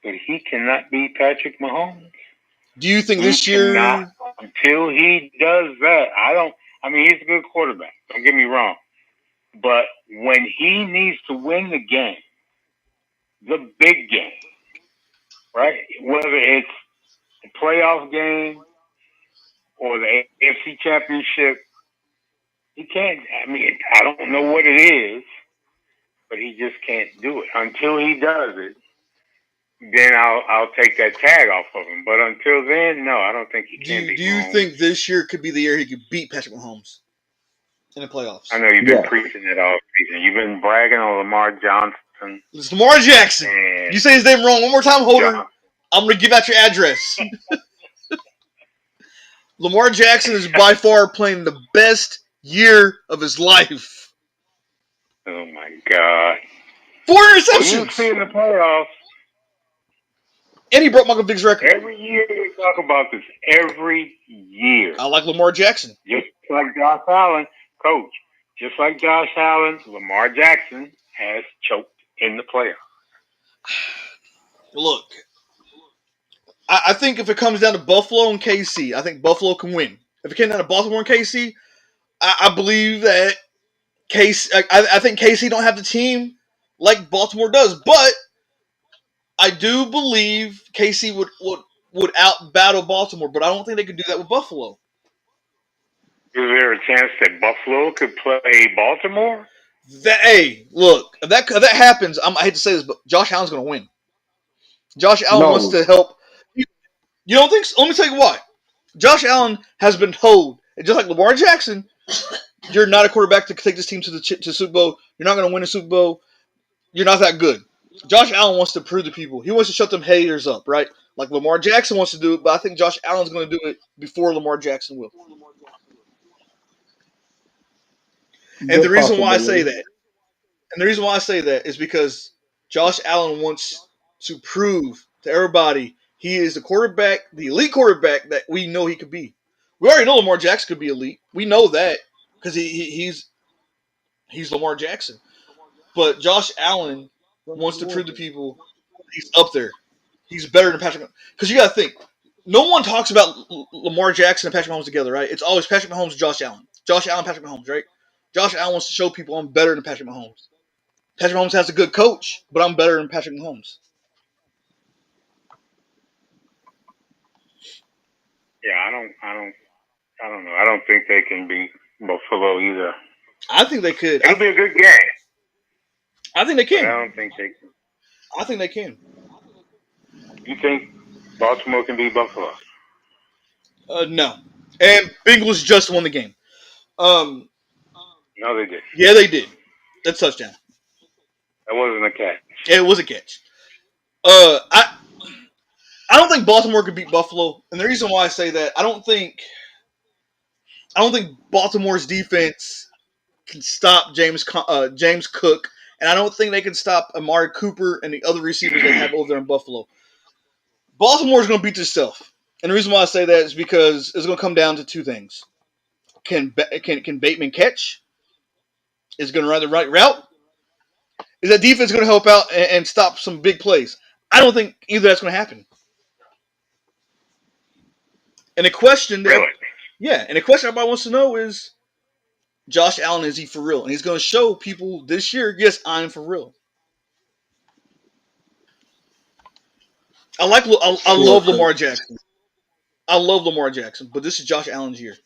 but he cannot beat Patrick Mahomes. Do you think He this year? cannot. Until he does that, I mean, he's a good quarterback. Don't get me wrong. But when he needs to win the game, the big game, right? Whether it's a playoff game or the AFC Championship, he can't. I mean, I don't know what it is, but he just can't do it. Until he does it, then I'll take that tag off of him. But until then, no, I don't think he can beat Do you Mahomes. think this year could be the year he could beat Patrick Mahomes in the playoffs? I know you've been Yeah. preaching it all season. You've been bragging on Lamar Johnson. It's Lamar Jackson. And You say his name wrong one more time, Holder. John. I'm going to give out your address. Lamar Jackson is by far playing the best year of his life. Oh my God! 4 Well, you'll interceptions. see in the playoffs. And he broke Michael Vick's record. Every year we talk about this. Every year, I like Lamar Jackson. just like Josh Allen, coach. Just like Josh Allen, Lamar Jackson has choked in the playoffs. Look, I think if it comes down to Buffalo and KC, I think Buffalo can win. If it came down to Baltimore and KC, I believe that KC. I think KC don't have the team like Baltimore does, but I do believe KC would out battle Baltimore, but I don't think they could do that with Buffalo. Is there a chance that Buffalo could play Baltimore? Hey, look, if that happens, I hate to say this, but Josh Allen's going to win. Josh Allen wants to help. You don't think so? Let me tell you why. Josh Allen has been told, just like Lamar Jackson, you're not a quarterback to take this team to the Super Bowl. You're not going to win a Super Bowl. You're not that good. Josh Allen wants to prove to people. He wants to shut them haters up, right? Like Lamar Jackson wants to do it, but I think Josh Allen's going to do it before Lamar Jackson will. And the reason why I say that is because Josh Allen wants to prove to everybody he is the elite quarterback that we know he could be. We already know Lamar Jackson could be elite. We know that because he's Lamar Jackson. But Josh Allen wants to prove to people he's up there. He's better than Patrick. Because you got to think, no one talks about Lamar Jackson and Patrick Mahomes together, right? It's always Patrick Mahomes and Josh Allen. Josh Allen, Patrick Mahomes, right? Josh Allen wants to show people I'm better than Patrick Mahomes. Patrick Mahomes has a good coach, but I'm better than Patrick Mahomes. Yeah, I don't know. I don't think they can beat Buffalo either. I think they could. It'll be a good game. I think they can. But I don't think they can. I think they can. You think Baltimore can beat Buffalo? No. And Bengals just won the game. No, they did. Yeah, they did. That's touchdown. That wasn't a catch. Yeah, it was a catch. I don't think Baltimore could beat Buffalo, and the reason why I say that, I don't think Baltimore's defense can stop James Cook, and I don't think they can stop Amari Cooper and the other receivers they have over there in Buffalo. Baltimore's going to beat themselves, and the reason why I say that is because it's going to come down to two things: can Bateman catch? Is it going to run the right route? Is that defense going to help out and stop some big plays? I don't think either that's going to happen. And the question that, and the question everybody wants to know is, Josh Allen, is he for real? And he's going to show people this year, yes, I'm for real. I love Lamar Jackson. I love Lamar Jackson, but this is Josh Allen's year.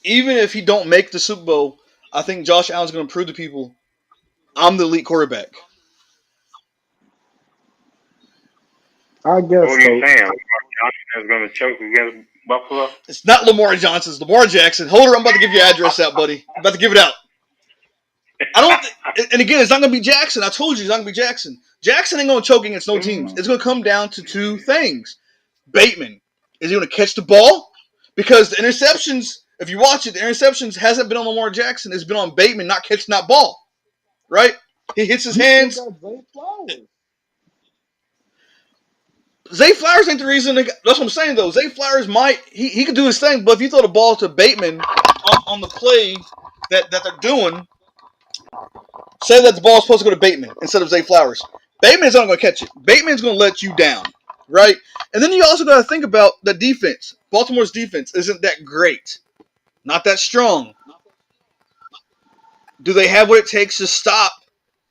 Even if he don't make the Super Bowl, I think Josh Allen's going to prove to people, I'm the elite quarterback. I guess. What are you saying? Lamar Johnson is going to choke against Buffalo? It's not Lamar Johnson. It's Lamar Jackson. Hold on, I'm about to give your address out, buddy. I'm about to give it out. And again, it's not going to be Jackson. I told you it's not going to be Jackson. Jackson ain't going to choke against no teams. It's going to come down to two things. Bateman, is he going to catch the ball? Because the interceptions, if you watch it, the interceptions hasn't been on Lamar Jackson. It's been on Bateman not catching that ball. Right? He hits his hands. Zay Flowers ain't the reason. That's what I'm saying, though. Zay Flowers he could do his thing, but if you throw the ball to Bateman on the play that they're doing, say that the ball's supposed to go to Bateman instead of Zay Flowers. Bateman's not going to catch it. Bateman's going to let you down, right? And then you also got to think about the defense. Baltimore's defense isn't that great. Not that strong. Do they have what it takes to stop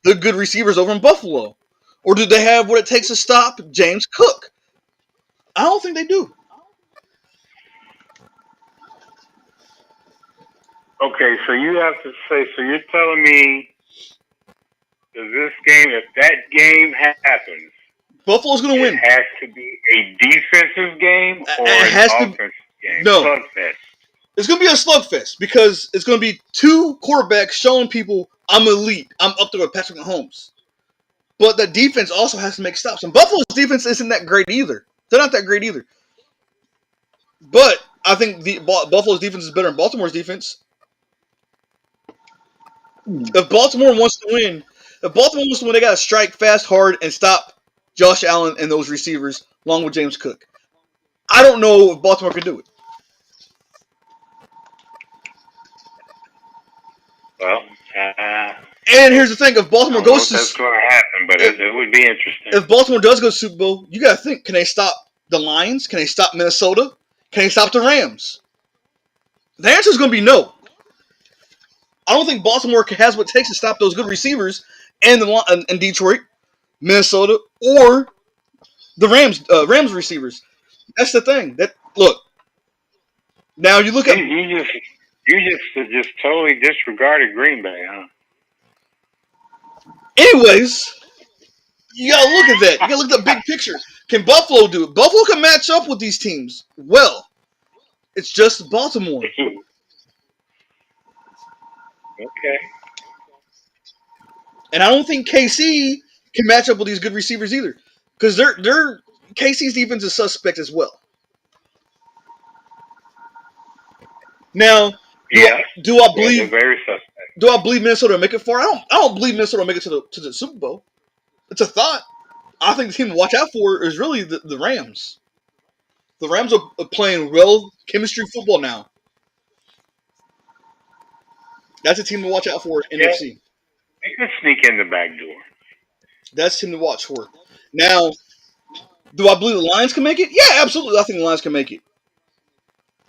the good receivers over in Buffalo? Or do they have what it takes to stop James Cook? I don't think they do. Okay, so you have to say, so you're telling me, does this game, if that game happens, Buffalo's going to win. It has to be a defensive game or an offensive game? No. Slugfest. It's going to be a slugfest because it's going to be two quarterbacks showing people I'm elite. I'm up there with Patrick Mahomes. But the defense also has to make stops. And Buffalo's defense isn't that great either. They're not that great either. But I think Buffalo's defense is better than Baltimore's defense. If Baltimore wants to win, they got to strike fast, hard, and stop Josh Allen and those receivers along with James Cook. I don't know if Baltimore can do it. Well, and here's the thing: if Baltimore goes to, that's going to happen, but it would be interesting. If Baltimore does go to Super Bowl, you got to think: can they stop the Lions? Can they stop Minnesota? Can they stop the Rams? The answer is going to be no. I don't think Baltimore has what it takes to stop those good receivers and Detroit, Minnesota, or the Rams receivers. That's the thing. Look. Now you look at you just totally disregarded Green Bay, huh? Anyways, you gotta look at that. You gotta look at the big picture. Can Buffalo do it? Buffalo can match up with these teams. Well, it's just Baltimore. Okay. And I don't think KC can match up with these good receivers either, because their KC's defense is suspect as well. Now, do I believe very suspect? Do I believe Minnesota will make it far? I don't believe Minnesota will make it to the Super Bowl. It's a thought. I think the team to watch out for is really the Rams. The Rams are playing real chemistry football now. That's a team to watch out for in NFC. They could sneak in the back door. That's him to watch for. Now, do I believe the Lions can make it? Yeah, absolutely. I think the Lions can make it.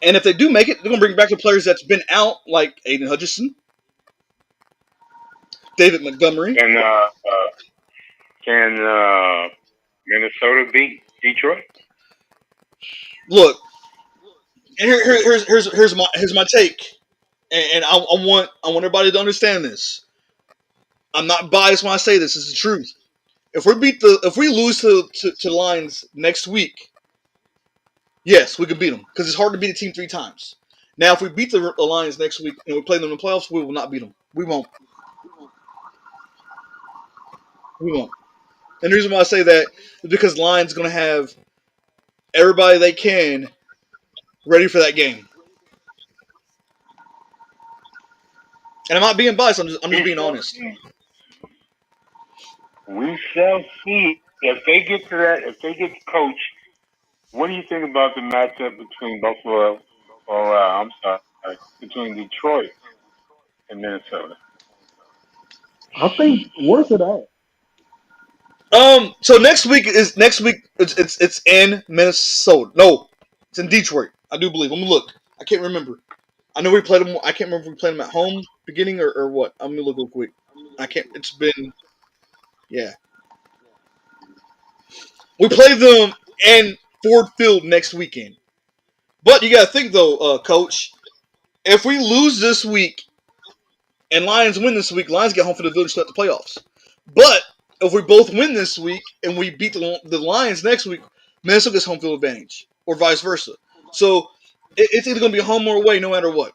And if they do make it, they're going to bring back the players that's been out, like Aiden Hutchinson, David Montgomery. Can Minnesota beat Detroit? Look, and here's my take, and I want everybody to understand this. I'm not biased when I say this. It's the truth. If we lose to Lions next week, yes, we can beat them because it's hard to beat a team 3 times. Now, if we beat the Lions next week and we play them in the playoffs, we will not beat them. We won't. We won't. And the reason why I say that is because Lions going to have everybody they can ready for that game. And I'm not being biased. I'm just being honest. We shall see if they get to that. If they get to coach, what do you think about the matchup between between Detroit and Minnesota? I think where's it at? So next week it's in Minnesota. No, it's in Detroit. I do believe. Let me look. I can't remember. I know we played them. I can't remember if we played them at home beginning or what. I'm gonna look real quick. I can't. It's been. Yeah. We play them in Ford Field next weekend. But you got to think, though, Coach, if we lose this week and Lions win this week, Lions get home for the village to start the playoffs. But if we both win this week and we beat the Lions next week, Minnesota gets home field advantage, or vice versa. So it's either going to be home or away, no matter what.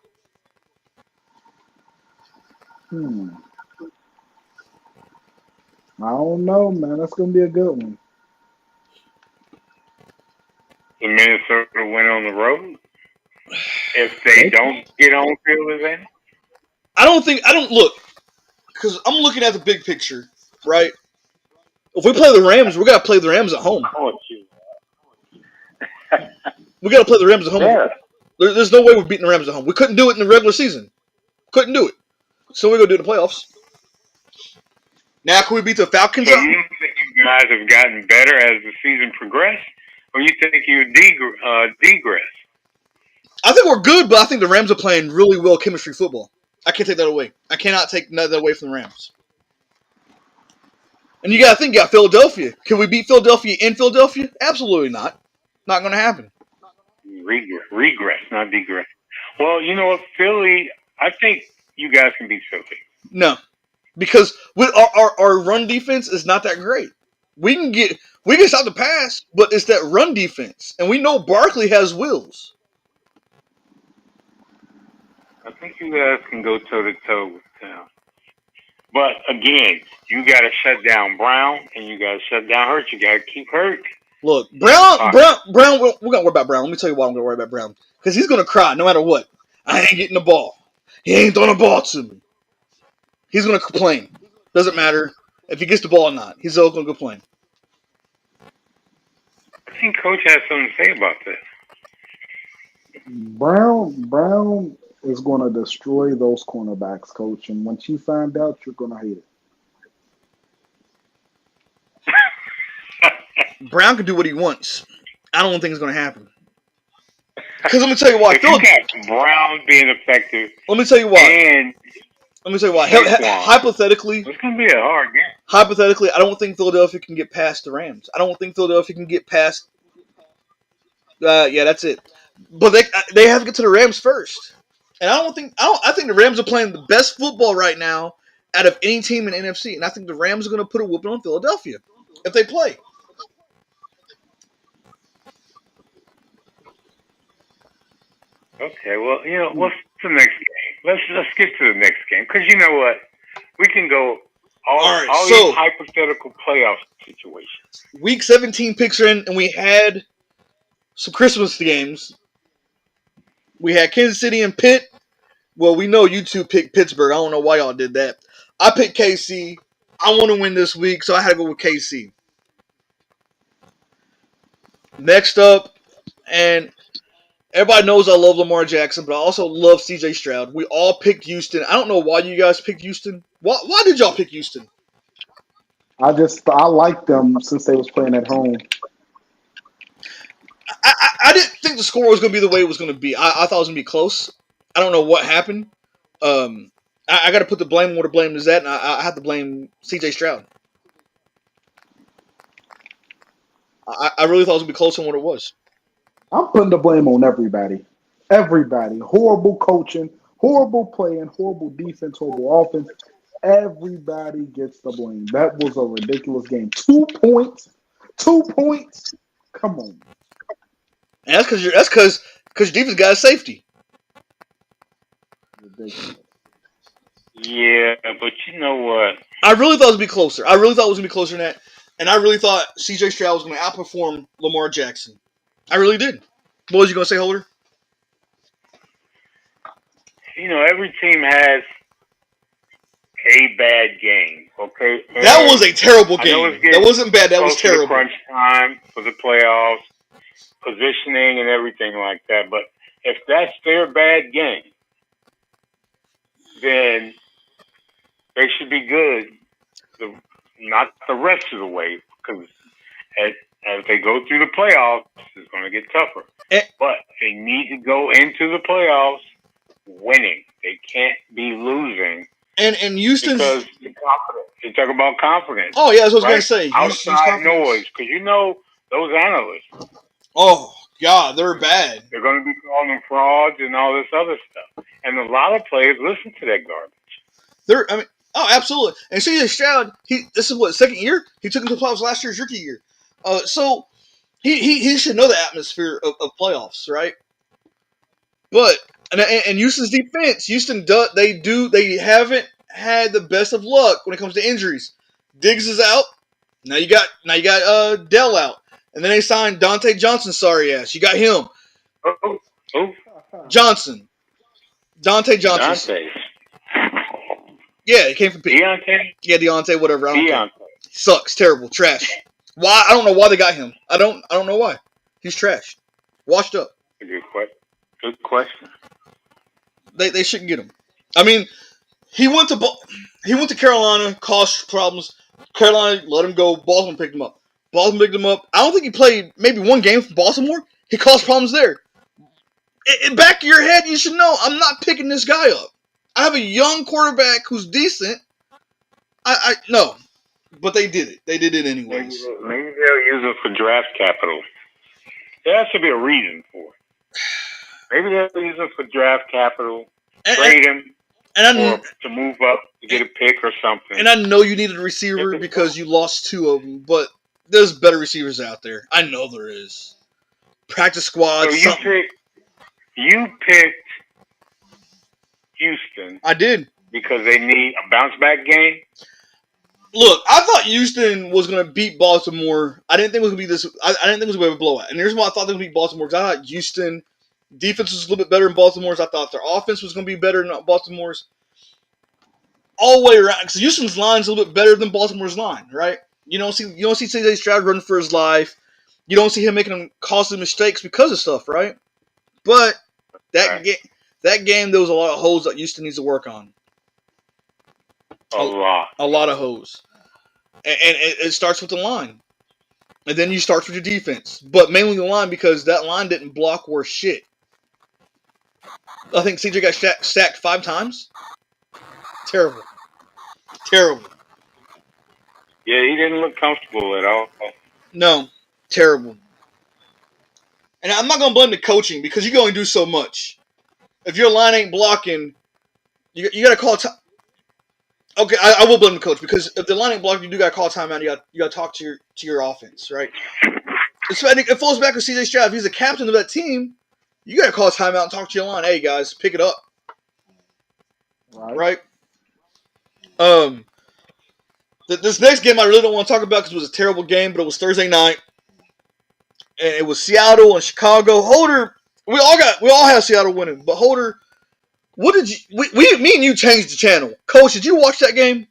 I don't know, man. That's gonna be a good one. The Minnesota win on the road if they don't get home field advantage. I don't look, because I'm looking at the big picture, right? If we play the Rams, we got to play the Rams at home. We got to play the Rams at home. Yeah. There's no way we're beating the Rams at home. We couldn't do it in the regular season. Couldn't do it. So we're going to do it in the playoffs. Now, can we beat the Falcons? So you think you guys have gotten better as the season progressed, or you think you degress? I think we're good, but I think the Rams are playing really well chemistry football. I can't take that away. I cannot take that away from the Rams. And you got to think, you got Philadelphia. Can we beat Philadelphia in Philadelphia? Absolutely not. Not going to happen. Regress, not degress. Well, you know what, Philly, I think you guys can beat Philly. No. Because with our run defense is not that great. We can stop the pass, but it's that run defense. And we know Barkley has wheels. I think you guys can go toe to toe with them. But again, you got to shut down Brown and you got to shut down Hurt. You got to keep Hurt. Look, Brown. We're gonna worry about Brown. Let me tell you why I'm gonna worry about Brown. Because he's gonna cry no matter what. I ain't getting the ball. He ain't throwing the ball to me. He's gonna complain. Doesn't matter if he gets the ball or not. He's still gonna complain. I think Coach has something to say about that. Brown is going to destroy those cornerbacks, Coach. And once you find out, you're going to hate it. Brown can do what he wants. I don't think it's going to happen. Because let me tell you why. If you got Brown being effective. Let me tell you why. And let me tell you why. Hypothetically, it's going to be a hard game. Hypothetically, I don't think Philadelphia can get past the Rams. I don't think Philadelphia can get past. Yeah, that's it. But they have to get to the Rams first. And I think the Rams are playing the best football right now out of any team in the NFC. And I think the Rams are going to put a whooping on Philadelphia if they play. Okay, well, what's the next game? Let's get to the next game, because you know what, we can go all these hypothetical playoff situations. Week 17 picks are in, and we had some Christmas games. We had Kansas City and Pitt. Well, we know you two picked Pittsburgh. I don't know why y'all did that. I picked KC. I want to win this week, so I had to go with KC. Next up, and Everybody knows I love Lamar Jackson, but I also love C.J. Stroud. We all picked Houston. I don't know why you guys picked Houston. Why did y'all pick Houston? I liked them since they was playing at home. I didn't think the score was going to be the way it was going to be. I thought it was going to be close. I don't know what happened. I got to put the blame where the blame is at, and I have to blame C.J. Stroud. I really thought it was going to be closer than what it was. I'm putting the blame on everybody. Everybody. Horrible coaching, horrible playing, horrible defense, horrible offense. Everybody gets the blame. That was a ridiculous game. 2 points. 2 points. Come on. And that's because your defense got a safety. Ridiculous. Yeah, but you know what? I really thought it was going to be closer. I really thought it was going to be closer than that. And I really thought C.J. Stroud was going to outperform Lamar Jackson. I really did. What was you going to say, Holder? You know, every team has a bad game. Okay, That was a terrible I know game. it's getting That wasn't bad. That was close to the terrible. crunch time for the playoffs, positioning and everything like that. But if that's their bad game, then they should be good. Not the rest of the way, because as they go through the playoffs, it's going to get tougher. But they need to go into the playoffs winning. They can't be losing. And Houston's because the confidence. You talk about confidence. Oh yeah, that's what I was right? going to say. Houston's Outside confidence. noise, because you know those analysts. Oh God, they're bad. They're going to be calling them frauds and all this other stuff. And a lot of players listen to that garbage. Oh, absolutely. And C.J. Stroud, this is what, second year? He took him to the playoffs last year's rookie year. So he should know the atmosphere of playoffs, right? But and Houston's defense, they haven't had the best of luck when it comes to injuries. Diggs is out. Now you got Dell out, and then they signed Dante Johnson. Sorry ass, you got him. Oh. Johnson. Dante Johnson. Dante. Yeah, he came from Deontay? Yeah, Deontay, whatever. I don't Deontay. care. Sucks. Terrible. Trash. Why? I don't know why they got him. I don't know why. He's trash. Washed up. Good question. They shouldn't get him. I mean, he went to Carolina, caused problems. Carolina let him go. Baltimore picked him up. I don't think he played maybe one game for Baltimore. He caused problems there. In back of your head, you should know I'm not picking this guy up. I have a young quarterback who's decent. No, but they did it. They did it anyways. Maybe they'll use it for draft capital. There has to be a reason for it. Maybe they'll use it for draft capital, trade him, or to move up to get a pick or something. And I know you needed a receiver because you lost two of them, but there's better receivers out there. I know there is. Practice squad. So you picked Houston. I did. Because they need a bounce back game? Look, I thought Houston was going to beat Baltimore. I didn't think it was going to be this. I didn't think it was going to be a blowout. And here's why I thought they were going to beat Baltimore. Because I thought Houston defense was a little bit better than Baltimore's. I thought their offense was going to be better than Baltimore's. All the way around. Because Houston's line is a little bit better than Baltimore's line, right? You don't see C.J. Stroud running for his life. You don't see him making costly mistakes because of stuff, right? But that game, there was a lot of holes that Houston needs to work on. A lot of hoes. And it starts with the line. And then you start with your defense. But mainly the line because that line didn't block worth shit. I think CJ got sacked 5 times. Terrible. Yeah, he didn't look comfortable at all. No. Terrible. And I'm not going to blame the coaching because you can only do so much. If your line ain't blocking, you got to call time. Okay, I will blame the coach because if the line ain't blocking, you do got to call timeout. You got to talk to your offense, right? It falls back with CJ Stroud. If he's the captain of that team, you got to call timeout and talk to your line. Hey guys, pick it up. Right? This next game I really don't want to talk about because it was a terrible game, but it was Thursday night, and it was Seattle and Chicago. Holder, we all have Seattle winning, but Holder. What did you? Me and you changed the channel. Coach, did you watch that game?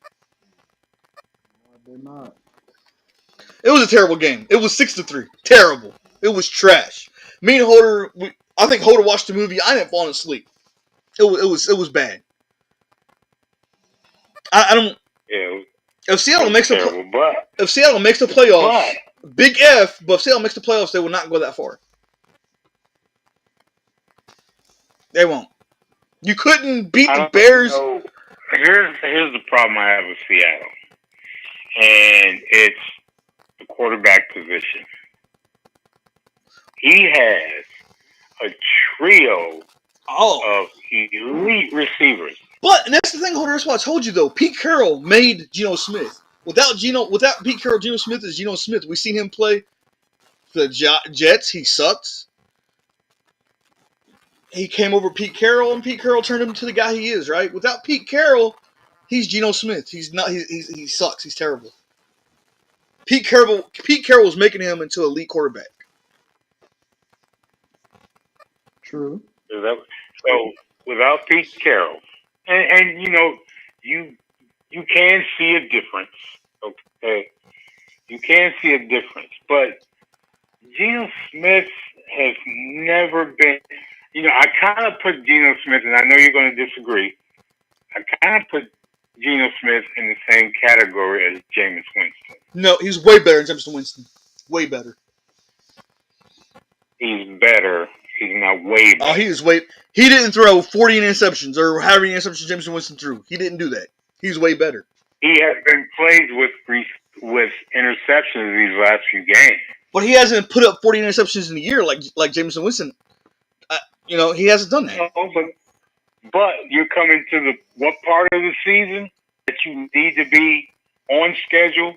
I did not. It was a terrible game. It was 6-3. Terrible. It was trash. Me and Holder, I think Holder watched the movie. I didn't fall asleep. It was bad. I don't. Yeah, If Seattle it makes was the terrible. But if Seattle makes the playoffs, big F. But if Seattle makes the playoffs, they will not go that far. They won't. You couldn't beat I the don't Bears. know. Here's the problem I have with Seattle, and it's the quarterback position. He has a trio of elite receivers. But and that's the thing, Holder. That's what I told you though. Pete Carroll made Geno Smith. Without Pete Carroll, Geno Smith is Geno Smith. We've seen him play the Jets. He sucks. He came over Pete Carroll, and Pete Carroll turned him into the guy he is. Right? Without Pete Carroll, he's Geno Smith. He's not. He sucks. He's terrible. Pete Carroll was making him into an elite quarterback. True. So without Pete Carroll, and you can see a difference. Okay, you can see a difference, but Geno Smith has never been. I kind of put Geno Smith, and I know you're going to disagree. I kind of put Geno Smith in the same category as Jameis Winston. No, he's way better than Jameis Winston. Way better. He's better. He's not way better. Oh, he is way. He didn't throw 40 interceptions or however many interceptions Jameis Winston threw. He didn't do that. He's way better. He has been plagued with interceptions these last few games. But he hasn't put up 40 interceptions in a year like Jameis Winston. He hasn't done that. No, but you're coming to what part of the season that you need to be on schedule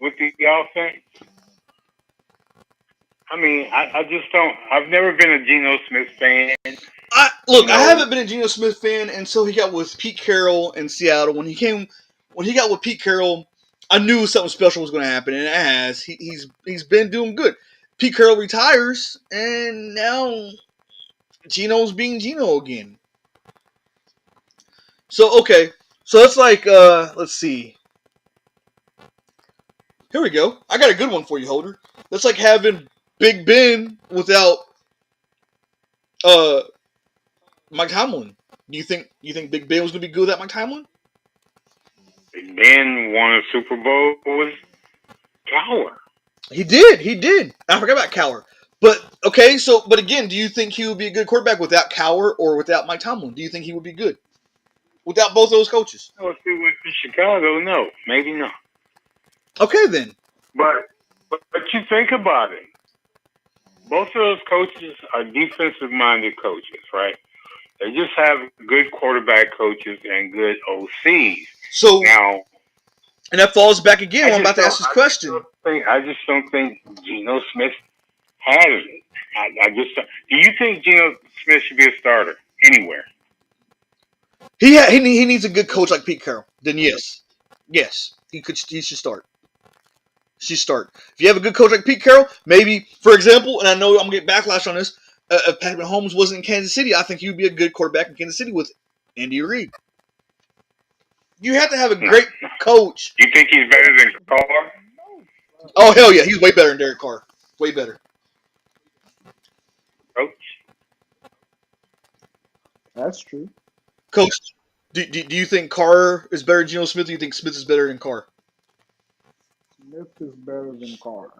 with the offense? I mean, I just don't. I've never been a Geno Smith fan. I haven't been a Geno Smith fan until he got with Pete Carroll in Seattle. When he got with Pete Carroll, I knew something special was going to happen, and it has. He's been doing good. Pete Carroll retires, and now Geno's being Geno again. So it's like let's see. Here we go. I got a good one for you, Holder. That's like having Big Ben without Mike Tomlin. Do you think Big Ben was going to be good without Mike Tomlin? Big Ben won a Super Bowl with Cowher. He did. I forgot about Cowher. But again, do you think he would be a good quarterback without Cowher or without Mike Tomlin? Do you think he would be good without both those coaches? Well, if he went to Chicago, no, maybe not. Okay, then. But you think about it. Both of those coaches are defensive-minded coaches, right? They just have good quarterback coaches and good OCs. So now, and that falls back again. I'm about to ask this question. I just don't think Geno Smith has it. I just don't. Do you think Geno Smith should be a starter anywhere? He needs a good coach like Pete Carroll. Then yes, he should start. If you have a good coach like Pete Carroll, maybe, for example, and I know I'm going to get backlash on this, if Patrick Mahomes wasn't in Kansas City, I think he would be a good quarterback in Kansas City with Andy Reid. You have to have a great coach. You think he's better than Carr? Oh, hell yeah. He's way better than Derek Carr. Way better. Coach? That's true. Coach, do you think Carr is better than Geno Smith, or do you think Smith is better than Carr? Smith is better than Carr.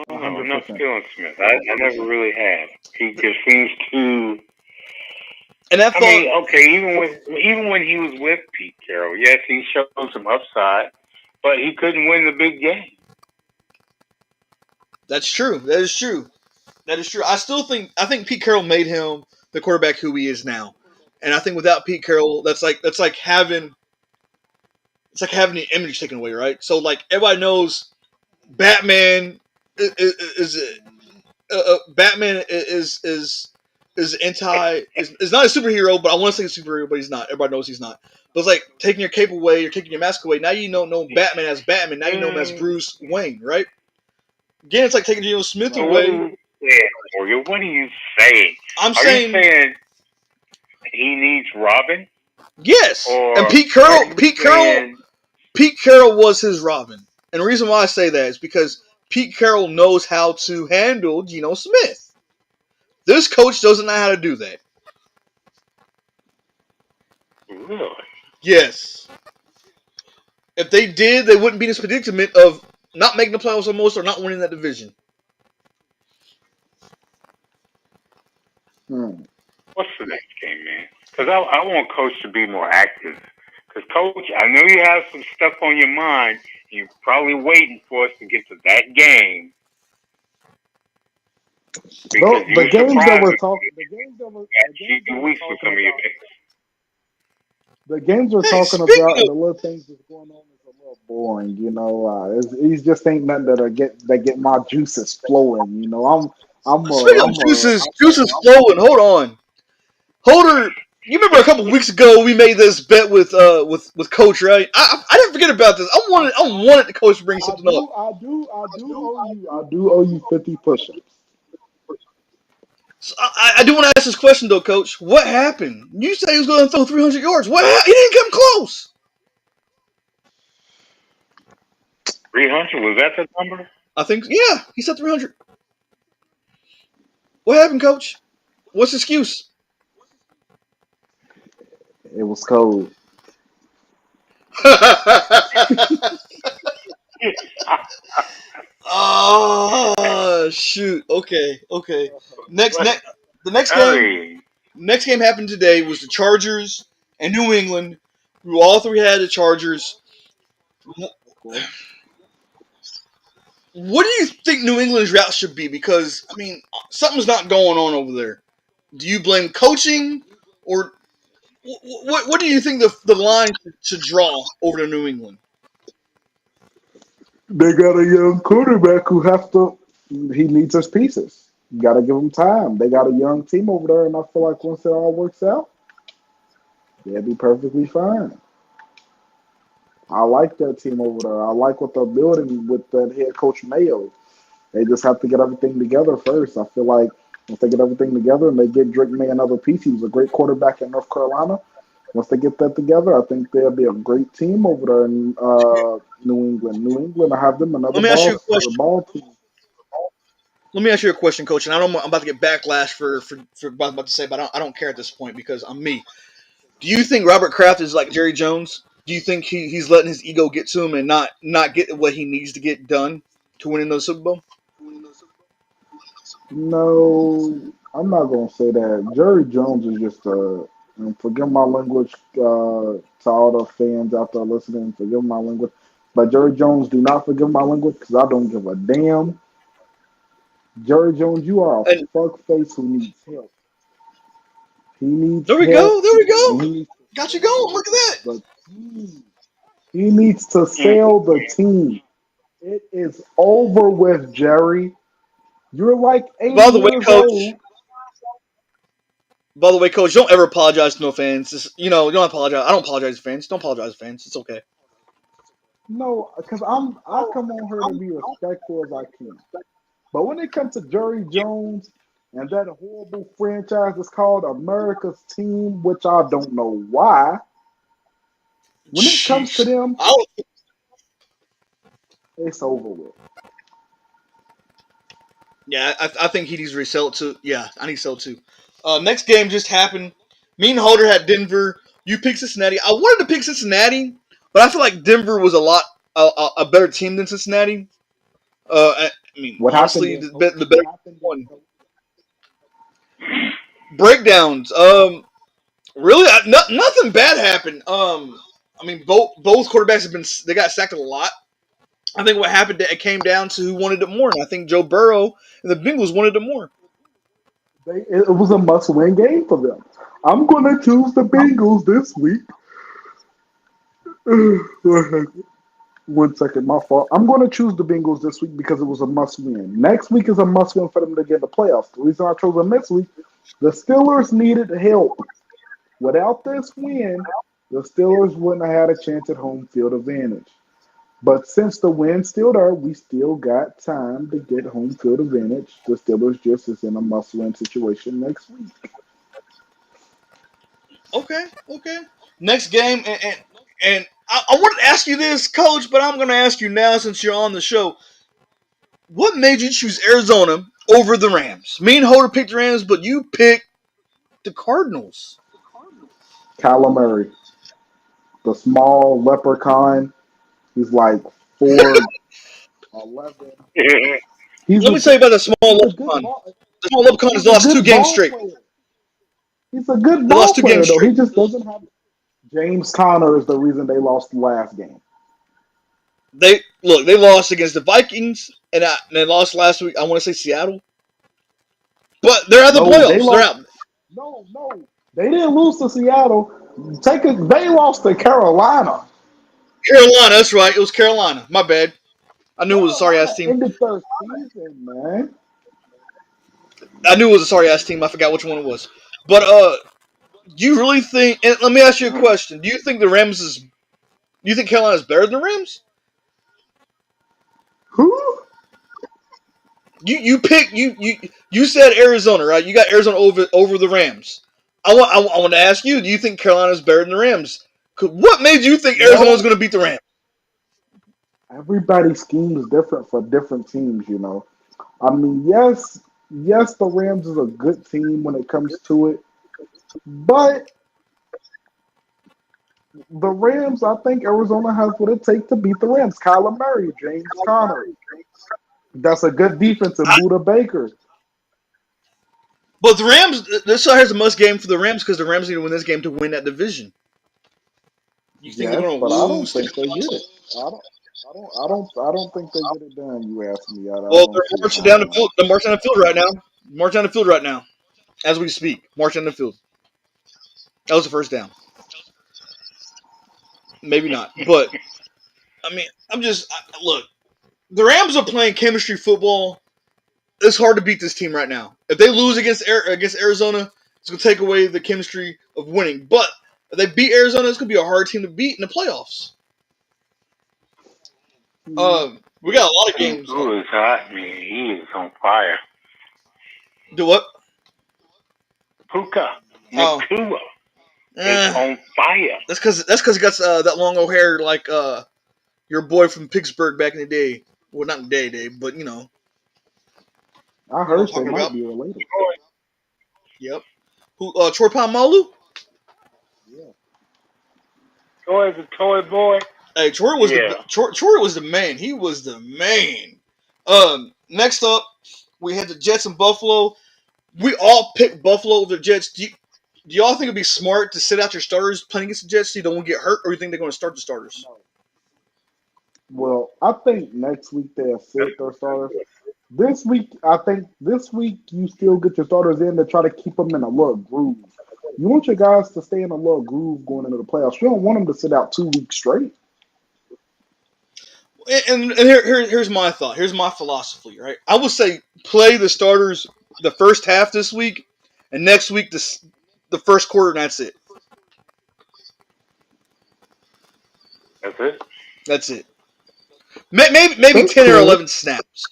I'm not feeling Smith. I never really have. He just seems to. And even when he was with Pete Carroll, yes, he showed some upside, but he couldn't win the big game. That's true. That is true. I think Pete Carroll made him the quarterback who he is now. And I think without Pete Carroll, that's like having the image taken away, right? So like everybody knows Batman is not a superhero, but I want to say a superhero, but he's not. Everybody knows he's not. But it's like taking your cape away, you're taking your mask away. Now you don't know Batman as Batman. Now you know him as Bruce Wayne, right? Again, it's like taking Geno Smith away. What are you saying? Are you saying he needs Robin? Yes. And Pete Carroll was his Robin. And the reason why I say that is because Pete Carroll knows how to handle Geno Smith. This coach doesn't know how to do that. Really? Yes. If they did, they wouldn't be in this predicament of not making the playoffs almost or not winning that division. What's the next game, man? Because I want Coach to be more active. Because, Coach, I know you have some stuff on your mind. You're probably waiting for us to get to that game. Because The you games that surprised we're me talking, a few weeks with some of your picks. the games we're Hey, talking speaking about, of and the little things that's going on is a little boring. These just ain't nothing that get my juices flowing. juices flowing. Hold on, Holder. You remember a couple weeks ago we made this bet with Coach, right? I didn't forget about this. I wanted the coach to bring something up. I do owe you 50 push-ups. So I do want to ask this question though, Coach. What happened? You said he was going to throw 300 yards. What? He didn't come close. 300, was that the number? I think, yeah, he said 300. What happened, Coach? What's the excuse? It was cold. Oh shoot. Okay. Next, What? next, the next game. Hey, Next game happened today was the Chargers and New England. We all three had the Chargers. What do you think New England's route should be? Because I mean, something's not going on over there. Do you blame coaching, or what do you think the line should draw over to New England? They got a young quarterback who he needs his pieces. You got to give him time. They got a young team over there, and I feel like once it all works out, they'll be perfectly fine. I like that team over there. I like what they're building with that head coach Mayo. They just have to get everything together first. I feel like once they get everything together and they get Drake May another piece, he was a great quarterback in North Carolina. Once they get that together, I think they'll be a great team over there in New England. New England, I have them another Let me ask you a question. ball team. Let me ask you a question, Coach. And I'm about to get backlash for what I'm about to say, but I don't care at this point because I'm me. Do you think Robert Kraft is like Jerry Jones? Do you think he's letting his ego get to him and not get what he needs to get done to win in the Super Bowl? No, I'm not gonna say that. Jerry Jones is just and forgive my language to all the fans out there listening. Forgive my language, but Jerry Jones, do not forgive my language because I don't give a damn. Jerry Jones, you are a And fuck face who needs help. He needs there we help, go. There we and go. he needs to Got you sell going. Look at that. the team. He needs to sell the team. It is over with, Jerry. You're like 80 By the way, years Coach. old. By the way, Coach, don't ever apologize to no fans. Just, you don't apologize. I don't apologize to fans. Don't apologize to fans. It's okay. No, because I come on here to be respectful as I can. But when it comes to Jerry Jones and that horrible franchise that's called America's Team, which I don't know why, when it comes to Jeez. them, it's over with. Yeah, I think he needs to resell it too. Yeah, I need to sell it too. Next game just happened. Me and Holder had Denver. You picked Cincinnati. I wanted to pick Cincinnati, but I feel like Denver was a better team than Cincinnati. I mean, What happened honestly, then, Coach? the better What happened then, one. Coach? Breakdowns. Really, nothing bad happened. I mean, both quarterbacks they got sacked a lot. I think what happened, it came down to who wanted it more, and I think Joe Burrow and the Bengals wanted it more. It was a must-win game for them. I'm going to choose the Bengals this week. 1 second, my fault. I'm going to choose the Bengals this week because it was a must-win. Next week is a must-win for them to get in the playoffs. The reason I chose them next week, the Steelers needed help. Without this win, the Steelers wouldn't have had a chance at home field advantage. But since the win's still there, we still got time to get home field advantage. The Steelers just is in a must-win situation next week. Okay. Next game, and And I wanted to ask you this, Coach, but I'm going to ask you now since you're on the show. What made you choose Arizona over the Rams? Me and Holder picked the Rams, but you picked the Cardinals. Kyler Murray, the small leprechaun. He's like 4'11". He's Let a me tell you about the small he's a good leprechaun. ball. The small leprechaun has He's a lost 2 good games ball straight. player. He's a good They lost ball 2 player games though. He straight. just doesn't have. James Conner is the reason they lost the last game. They lost against the Vikings, and they lost last week. I want to say Seattle, but they're out of the No, they playoffs. They're lost. out. No, they didn't lose to Seattle. They lost to Carolina. Carolina, that's right. It was Carolina. My bad. I knew it was a sorry ass Carolina team. ended their season, man. I knew it was a sorry ass team. I forgot which one it was. But do you really think? And let me ask you a question. Do you think the Rams is? Do you think Carolina's better than the Rams? Who? You said Arizona, right? You got Arizona over the Rams. I want to ask you. Do you think Carolina's better than the Rams? What made you think Arizona was No. going to beat the Rams? Everybody's scheme is different for different teams, you know. I mean, yes, the Rams is a good team when it comes to it, but the Rams, I think Arizona has what it takes to beat the Rams. Kyler Murray, James Conner. That's a good defense in Buda Baker. But the Rams, this has a must game for the Rams because the Rams need to win this game to win that division. You think they're Yes, going to but I don't lose to think they get it. Cardinals? I don't think they get it done. You ask me. I Well, don't they're see it marching down the happening. field. They're marching down the field right now. Marching down the field right now, as we speak. Marching down the field. That was the first down. Maybe not, but I mean, look. The Rams are playing chemistry football. It's hard to beat this team right now. If they lose against Arizona, it's going to take away the chemistry of winning. But if they beat Arizona, it's going to be a hard team to beat in the playoffs. We got a lot of games. Who is hot, man? He is on fire. Do what? Puka Oh, Nakua is on fire. that's because he got that long old hair like your boy from Pittsburgh back in the day. Well, not in the day, but you know I what I'm heard they talking might about. be related. Yep. Who? Troy Polamalu? Yeah. Troy's a toy boy. Hey, Troy was the man. He was the man. Next up, we had the Jets and Buffalo. We all picked Buffalo over the Jets. Do y'all think it'd be smart to sit out your starters playing against the Jets so you don't get hurt, or you think they're going to start the starters? Well, I think next week they'll sit their starters. I think this week you still get your starters in to try to keep them in a little groove. You want your guys to stay in a little groove going into the playoffs. You don't want them to sit out 2 weeks straight. And here's my thought. Here's my philosophy. Right, I would say play the starters the first half this week, and next week the first quarter, and that's it. That's it. That's it. Maybe That's 10 or cool. 11 snaps.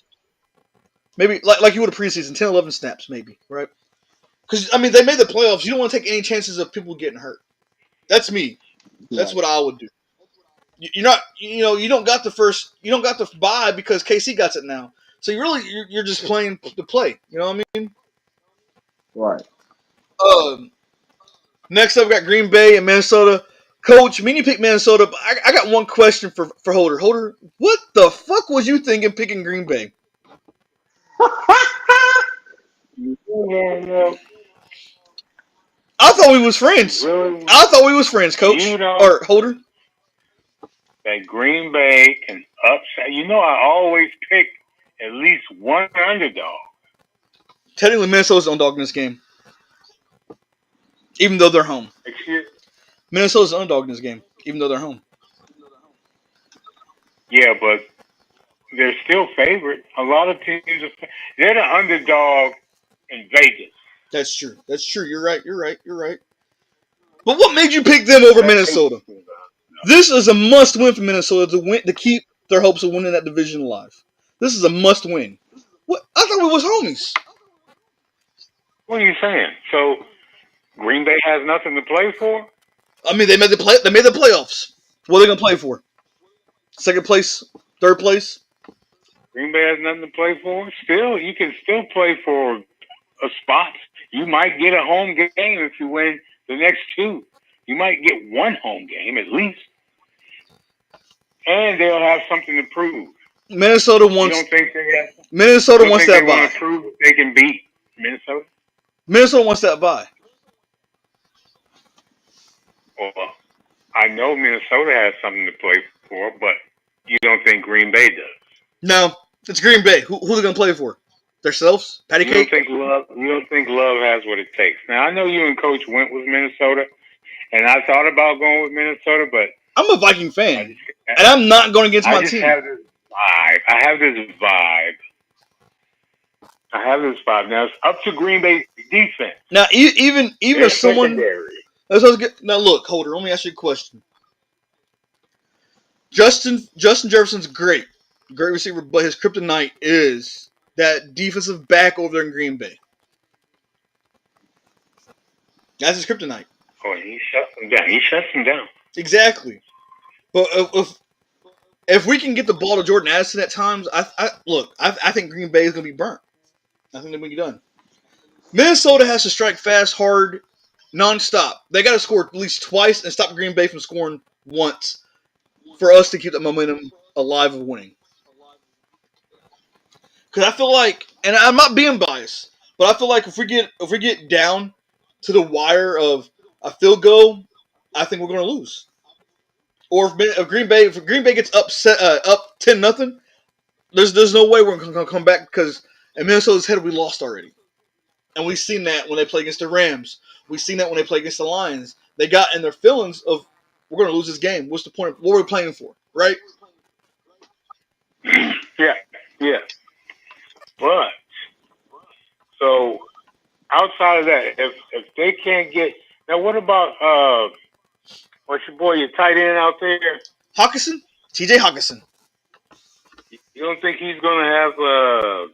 Maybe like you would a preseason, 10, 11 snaps, maybe, right? Because I mean, they made the playoffs. You don't want to take any chances of people getting hurt. That's me. That's Right. what I would do. You're not, you don't got the bye because KC got it now. So you're just playing the play. You know what I mean? Right. Next up, we got Green Bay and Minnesota. Coach, you picked Minnesota, but I got one question for Holder. Holder, what the fuck was you thinking picking Green Bay? I thought we was friends. Really? I thought we was friends, Coach. You know Or Holder. that Green Bay can upset. You know, I always pick at least one underdog. Technically, Minnesota's the underdog in this game. Even though they're home. Minnesota's the underdog in this game. Even though they're home. Yeah, but they're still favorite. A lot of teams they're the underdog in Vegas. That's true. That's true. You're right. But what made you pick them over Minnesota? This is a must-win for Minnesota to keep their hopes of winning that division alive. This is a must-win. What? I thought we was homies. What are you saying? So Green Bay has nothing to play for? I mean, they made the playoffs. What are they gonna play for? Second place, third place. Green Bay has nothing to play for. Still, you can still play for a spot. You might get a home game if you win the next two. You might get one home game at least, and they'll have something to prove. Minnesota You wants. don't think they have? Minnesota You don't wants think they that want bye. to prove that they can beat Minnesota? Minnesota wants that bye. Well, I know Minnesota has something to play for, but you don't think Green Bay does? No, it's Green Bay. Who are they gonna play for? Themselves? Patty You don't cake? think Love? You don't think Love has what it takes? Now I know you and Coach went with Minnesota, and I thought about going with Minnesota, but I'm a Viking I fan, just, and I'm not going against I my just team. have this vibe. I have this vibe. I have this vibe. Now it's up to Green Bay's defense. Now, even Their if someone. secondary. Now look, Holder. Let me ask you a question. Justin Jefferson's great receiver, but his kryptonite is that defensive back over there in Green Bay. That's his kryptonite. Oh, he shuts them down. He shuts them down. Exactly. But if we can get the ball to Jordan Addison at times, I think Green Bay is going to be burnt. I think they're going to be done. Minnesota has to strike fast, hard, nonstop. They got to score at least twice and stop Green Bay from scoring once for us to keep the momentum alive of winning. Because I feel like, and I'm not being biased, but I feel like if we get down to the wire of a field goal, I think we're going to lose. Or if Green Bay gets up 10-0, there's no way we're going to come back because in Minnesota's head we lost already, and we've seen that when they play against the Rams. We've seen that when they play against the Lions. They got in their feelings of we're going to lose this game. What's the point of what we're playing for, right? Yeah. But so outside of that, if they can't get now, what about what's your boy, your tight end out there? Hawkinson, T.J. Hawkinson. You don't think he's going to have a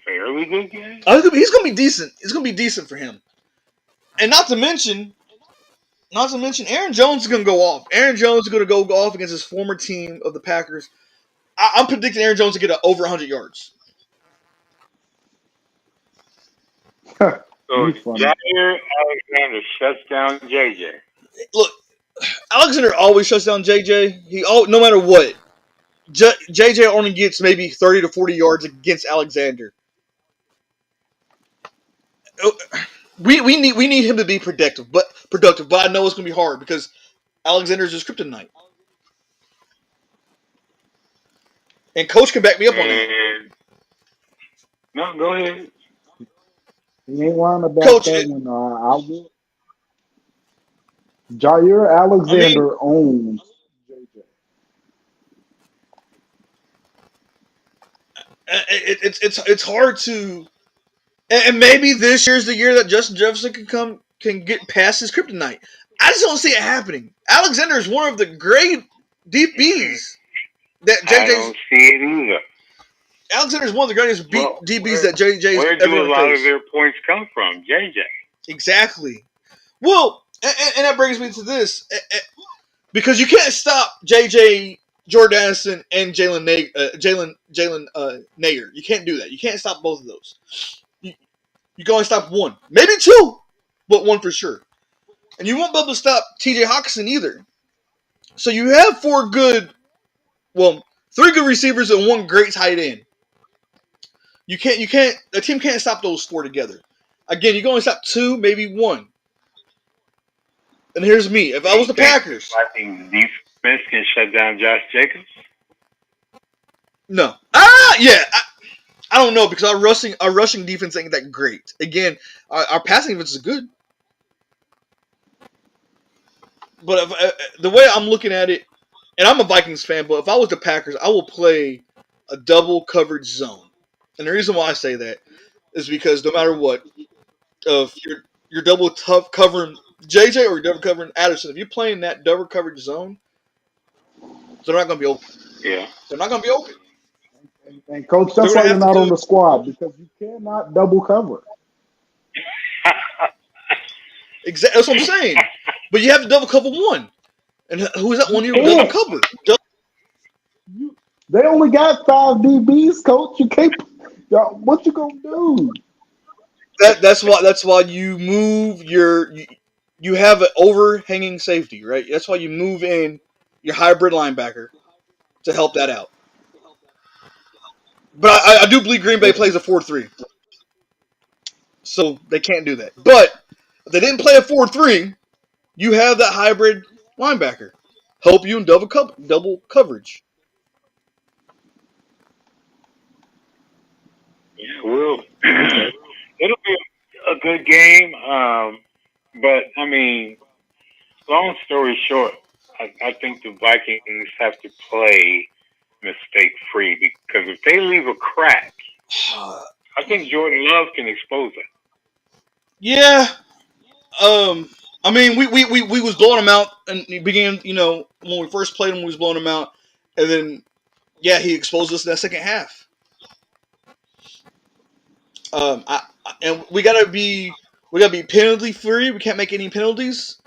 fairly good game? He's going to be decent. It's going to be decent for him, and not to mention, Aaron Jones is going to go off. Aaron Jones is going to go off against his former team of the Packers. I'm predicting Aaron Jones to get over 100 yards. So Jair Alexander shuts down JJ. Look, Alexander always shuts down JJ. No matter what, JJ only gets maybe 30 to 40 yards against Alexander. We need him to be productive, but I know it's going to be hard because Alexander's his kryptonite. And Coach can back me up on that. No, go ahead. He ain't lying about Coach, that one. I will. Jair Alexander owns JJ. It's hard to, and maybe this year's the year that Justin Jefferson can get past his kryptonite. I just don't see it happening. Alexander is one of the great DBs that JJ's. I don't see it either. Alexander is one of the greatest DBs that JJ's where ever do a lot faced. of their points come from? JJ. Exactly. Well, and that brings me to this. Because you can't stop JJ, Jordan Addison, and Jalen Nair. You can't do that. You can't stop both of those. You can only stop one. Maybe two, but one for sure. And you won't be able to stop TJ Hawkinson either. So you have three good receivers and one great tight end. The team can't stop those four together. Again, you can only stop two, maybe one. And here's me. If I was the Packers. I think defense can shut down Josh Jacobs. No. Yeah. I don't know because our rushing defense ain't that great. Again, our passing defense is good. But the way I'm looking at it, and I'm a Vikings fan, but if I was the Packers, I will play a double coverage zone. And the reason why I say that is because no matter what, if you're double tough covering JJ or you're double covering Addison, if you're playing that double coverage zone, they're not going to be open. Yeah. They're not going to be open. And Coach, that's why you're not on the squad, because you cannot double cover. Exactly. That's what I'm saying. But you have to double cover one. And who was that one year with Devin can't. Cupboard? They only got 5 DBs, coach. You can't. Y'all, what you gonna do? That's why you move you have an overhanging safety, right? That's why you move in your hybrid linebacker to help that out. But I do believe Green Bay plays a 4-3, so they can't do that. But if they didn't play a 4-3, you have that hybrid linebacker help you in double coverage. Yeah, well, it'll be a good game. But I mean, long story short, I think the Vikings have to play mistake free because if they leave a crack, I think Jordan Love can expose it. Yeah. I mean, we was blowing them out, and he began, when we first played him, we was blowing him out, and then, yeah, he exposed us in that second half. And we gotta be penalty free. We can't make any penalties,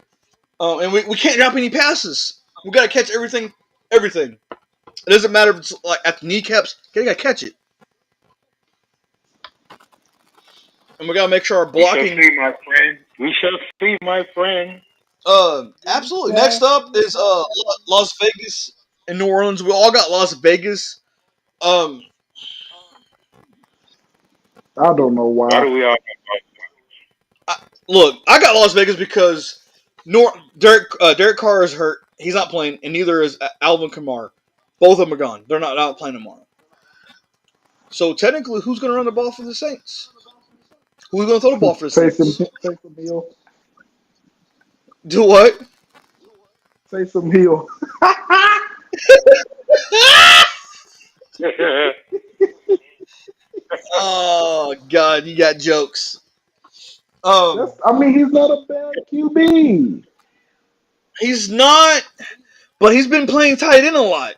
and we can't drop any passes. We gotta catch everything. Everything. It doesn't matter if it's like at the kneecaps. You gotta catch it, and we gotta make sure our We shall blocking. see, my friend. We shall see, my friend. Absolutely. Next up is Las Vegas and New Orleans. We all got Las Vegas. Um, I don't know Why why. do we all? Look, I got Las Vegas because Derek Carr is hurt. He's not playing, and neither is Alvin Kamara. Both of them are gone. They're not playing tomorrow. So technically, who's going to run the ball for the Saints? Who's going to throw the ball for the Saints? Taysom Hill. Do what? Taysom Hill. Oh God, you got jokes. I mean, he's not a bad QB. He's not, but he's been playing tight end a lot.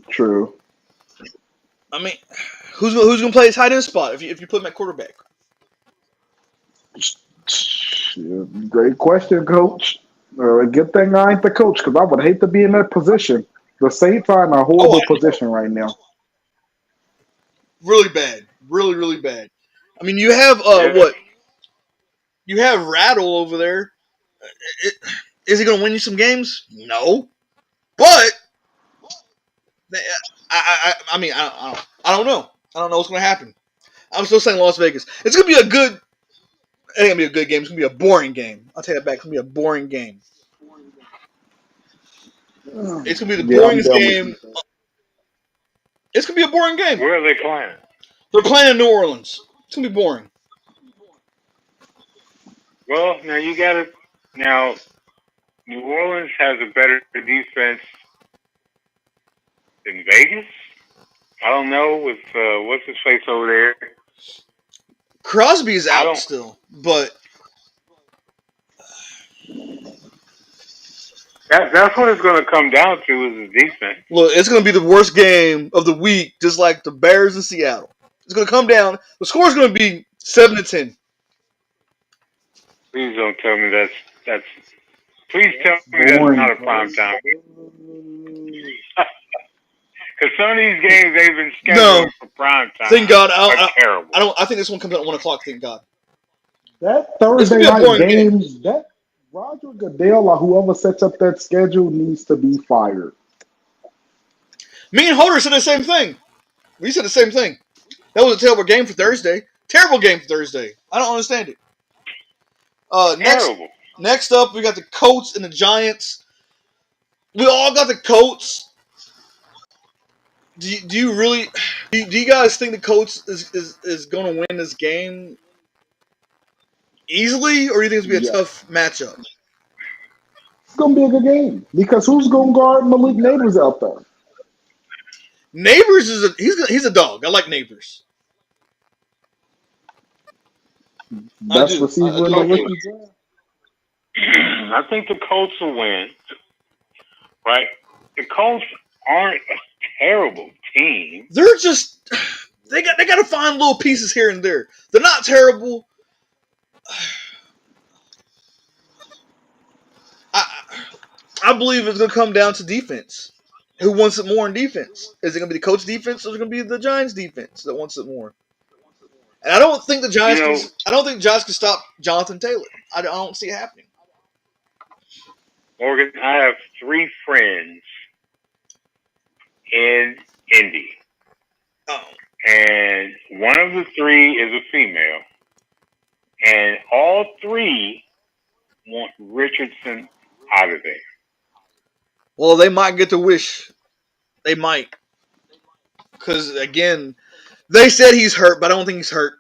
True. I mean, who's going to play a tight end spot if you put him at quarterback? Great question, coach. Good thing I ain't the coach because I would hate to be in that position. The Saints are in a horrible position right now. Really bad, really bad. I mean, you have Yeah. You have Rattle over there. Is he going to win you some games? No, but I mean, I don't know. I don't know what's going to happen. I'm still saying Las Vegas. It's going to be a good. It ain't gonna be a good game. It's gonna be a boring game. I'll take that back. It's gonna be a boring game. It's gonna be the Yeah, I'm boringest done with game. you. It's gonna be a boring game. Where are they playing? They're playing in New Orleans. It's gonna be boring. Well, now you got to. Now, New Orleans has a better defense than Vegas. I don't know with what's his face over there. Crosby's I out don't. still, but That's what it's going to come down to is the defense. look, it's gonna be the worst game of the week, just like the Bears in Seattle. It's gonna come down. The score is gonna be 7-10. Please don't tell me that's. Please tell me that's Boring. not a prime time. Because some of these games they've been No, scheduled for prime time thank God. are terrible. I don't. I think this one comes out at 1 o'clock. Thank God. That It's Thursday gonna be a night boring game. game, that Roger Goodell or whoever sets up that schedule needs to be fired. Me and Holder said the same thing. We said the same thing. That was a terrible game for Thursday. Terrible game for Thursday. I don't understand it. Next Terrible. Next up, we got the Colts and the Giants. We all got the Colts. Do you really? Do you guys think the Colts is going to win this game easily, or do you think it's going to be a Yes. tough matchup? It's going to be a good game because who's going to guard Malik Neighbors out there? Neighbors he's a dog. I like Neighbors. I Best do. I receiver in do the like rookie Neighbors. draft. I think the Colts will win. Right? The Colts aren't a terrible team. They're just they got to find little pieces here and there. They're not terrible. I believe it's going to come down to defense. Who wants it more in defense? Is it going to be the coach defense, or is it going to be the Giants defense that wants it more? And I don't think the Giants You know, can. I don't think Giants can stop Jonathan Taylor. I don't see it happening. Morgan, I have 3 friends in Indy. Oh. And one of the 3 is a female. And all 3 want Richardson out of there. Well, they might get the wish. They might. Because, again, they said he's hurt, but I don't think he's hurt.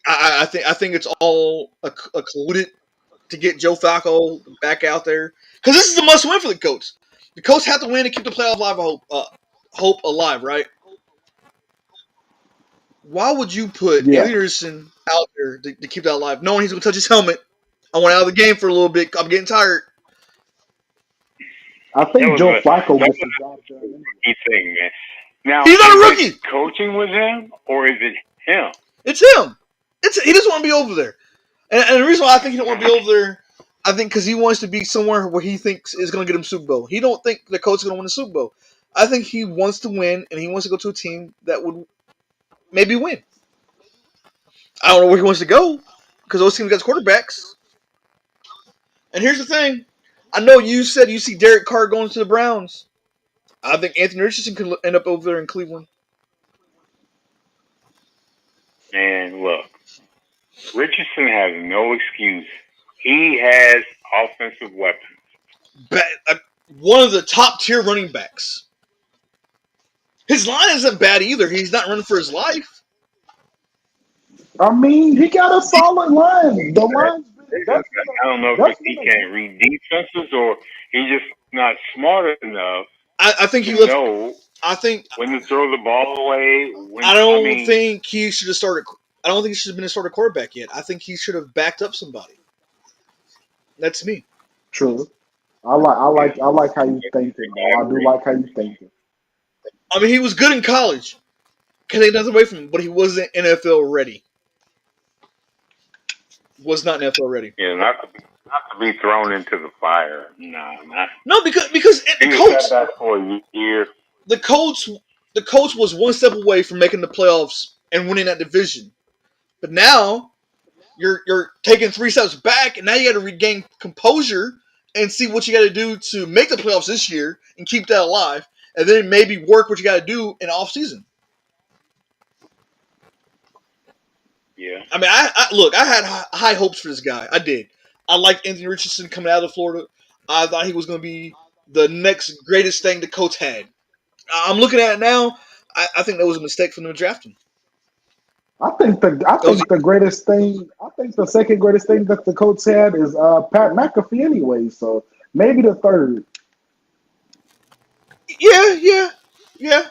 I think it's all colluded to get Joe Flacco back out there. Because this is a must-win for the Colts. The Colts have to win to keep the playoff hope alive, right? Why would you put Anthony Richardson out there to keep that alive, knowing he's going to touch his helmet? I went out of the game for a little bit. I'm getting tired. I think Joe Flacco gets the job done. Thing, man. Now, he's not a rookie. Coaching with him, or is it him? It's him. He doesn't want to be over there. And the reason why I think he don't want to be over there, I think because he wants to be somewhere where he thinks is going to get him Super Bowl. He don't think the coach is going to win the Super Bowl. I think he wants to win, and he wants to go to a team that would maybe win. I don't know where he wants to go because those teams got quarterbacks. And here's the thing. I know you said you see Derek Carr going to the Browns. I think Anthony Richardson could end up over there in Cleveland. And look, Richardson has no excuse. He has offensive weapons. One of the top tier running backs. His line isn't bad either. He's not running for his life. I mean, he got a solid line. The line. I don't know if he can't read defenses or he's just not smart enough. I think he know. I think when to throw the ball away. I don't think he should have started. I don't think he should have been a starter quarterback yet. I think he should have backed up somebody. That's me. True. I like how you thinking. I do like how you thinking. I mean, he was good in college. Can't take nothing away from him, but he wasn't NFL ready. Was not NFL ready. Yeah, not to be thrown into the fire. No, because the Colts that for a year. The Colts was one step away from making the playoffs and winning that division. But now you're taking 3 steps back, and now you got to regain composure and see what you got to do to make the playoffs this year and keep that alive, and then maybe work what you got to do in off season. Yeah. I mean, I had high hopes for this guy. I did. I liked Anthony Richardson coming out of Florida. I thought he was going to be the next greatest thing the Colts had. I'm looking at it now. I think that was a mistake for them to draft him. I think the greatest thing. I think the second greatest thing that the Colts had is Pat McAfee anyway. So maybe the third. Yeah.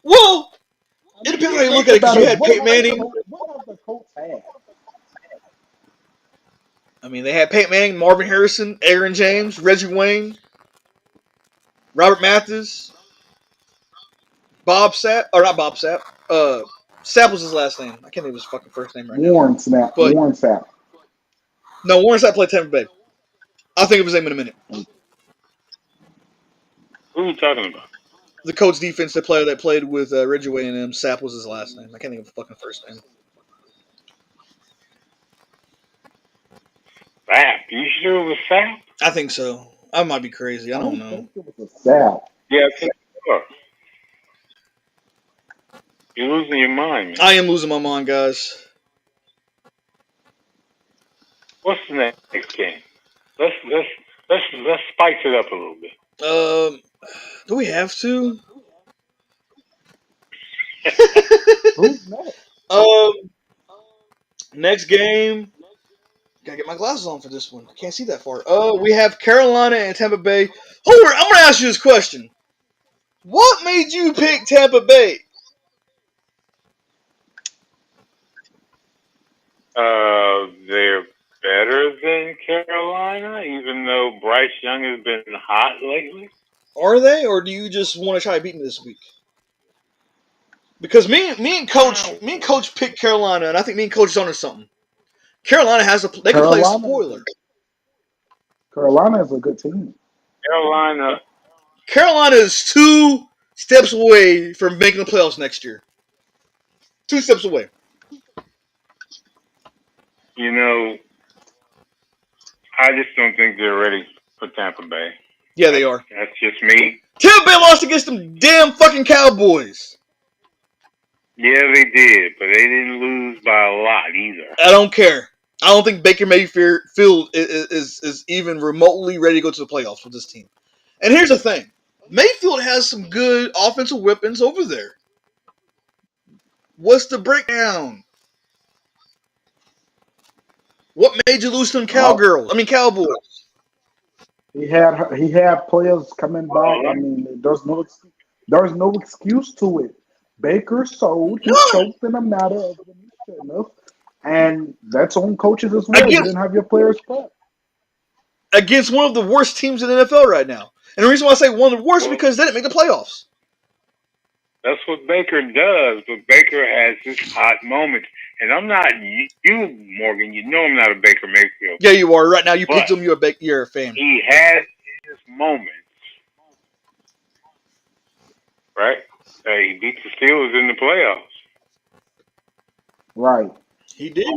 Well, it depends on how you look at it. Because you had Peyton Manning. What have the Colts had? I mean, they had Peyton Manning, Marvin Harrison, Aaron James, Reggie Wayne, Robert Mathis, Bob Sapp, or not Bob Sapp. Sapp was his last name. I can't think of his fucking first name right now. Warren Sapp. No, Warren Sapp played Tampa Bay. I'll think of his name in a minute. Who are you talking about? The Colts defense, the player that played with Reggie Wayne and him, Sapp was his last name. I can't think of his fucking first name. Sapp? You sure it was Sapp? I think so. I might be crazy. I don't know. Think it was a Sapp. Yeah, I think so. You're losing your mind, man. I am losing my mind, guys. What's the next game? Let's spice it up a little bit. Do we have to? Who's next? Next game. Gotta get my glasses on for this one. I can't see that far. We have Carolina and Tampa Bay. Hoover, I'm gonna ask you this question. What made you pick Tampa Bay? They're better than Carolina, even though Bryce Young has been hot lately. Are they, or do you just want to try to beat me this week? Because me and Coach picked Carolina, and I think me and Coach is onto something. Carolina they can play spoiler. Carolina is a good team. Carolina is 2 steps away from making the playoffs next year. 2 steps away. You know, I just don't think they're ready for Tampa Bay. Yeah, they are. That's just me. Tampa Bay lost against them damn fucking Cowboys. Yeah, they did, but they didn't lose by a lot either. I don't care. I don't think Baker Mayfield is even remotely ready to go to the playoffs with this team. And here's the thing. Mayfield has some good offensive weapons over there. What's the breakdown? What made you lose to them Cowboys? He had players coming back. I mean, there's no excuse to it. Baker sold. He choked in a matter of when he shouldn't have, and that's on coaches as well. You didn't have your players back against one of the worst teams in the NFL right now. And the reason why I say one of the worst is because they didn't make the playoffs. That's what Baker does, but Baker has his hot moments. And I'm not you, Morgan. You know I'm not a Baker Mayfield. Yeah, you are. Right now, you picked him. You're a fan. He has his moments. Right? He beat the Steelers in the playoffs. Right. He did.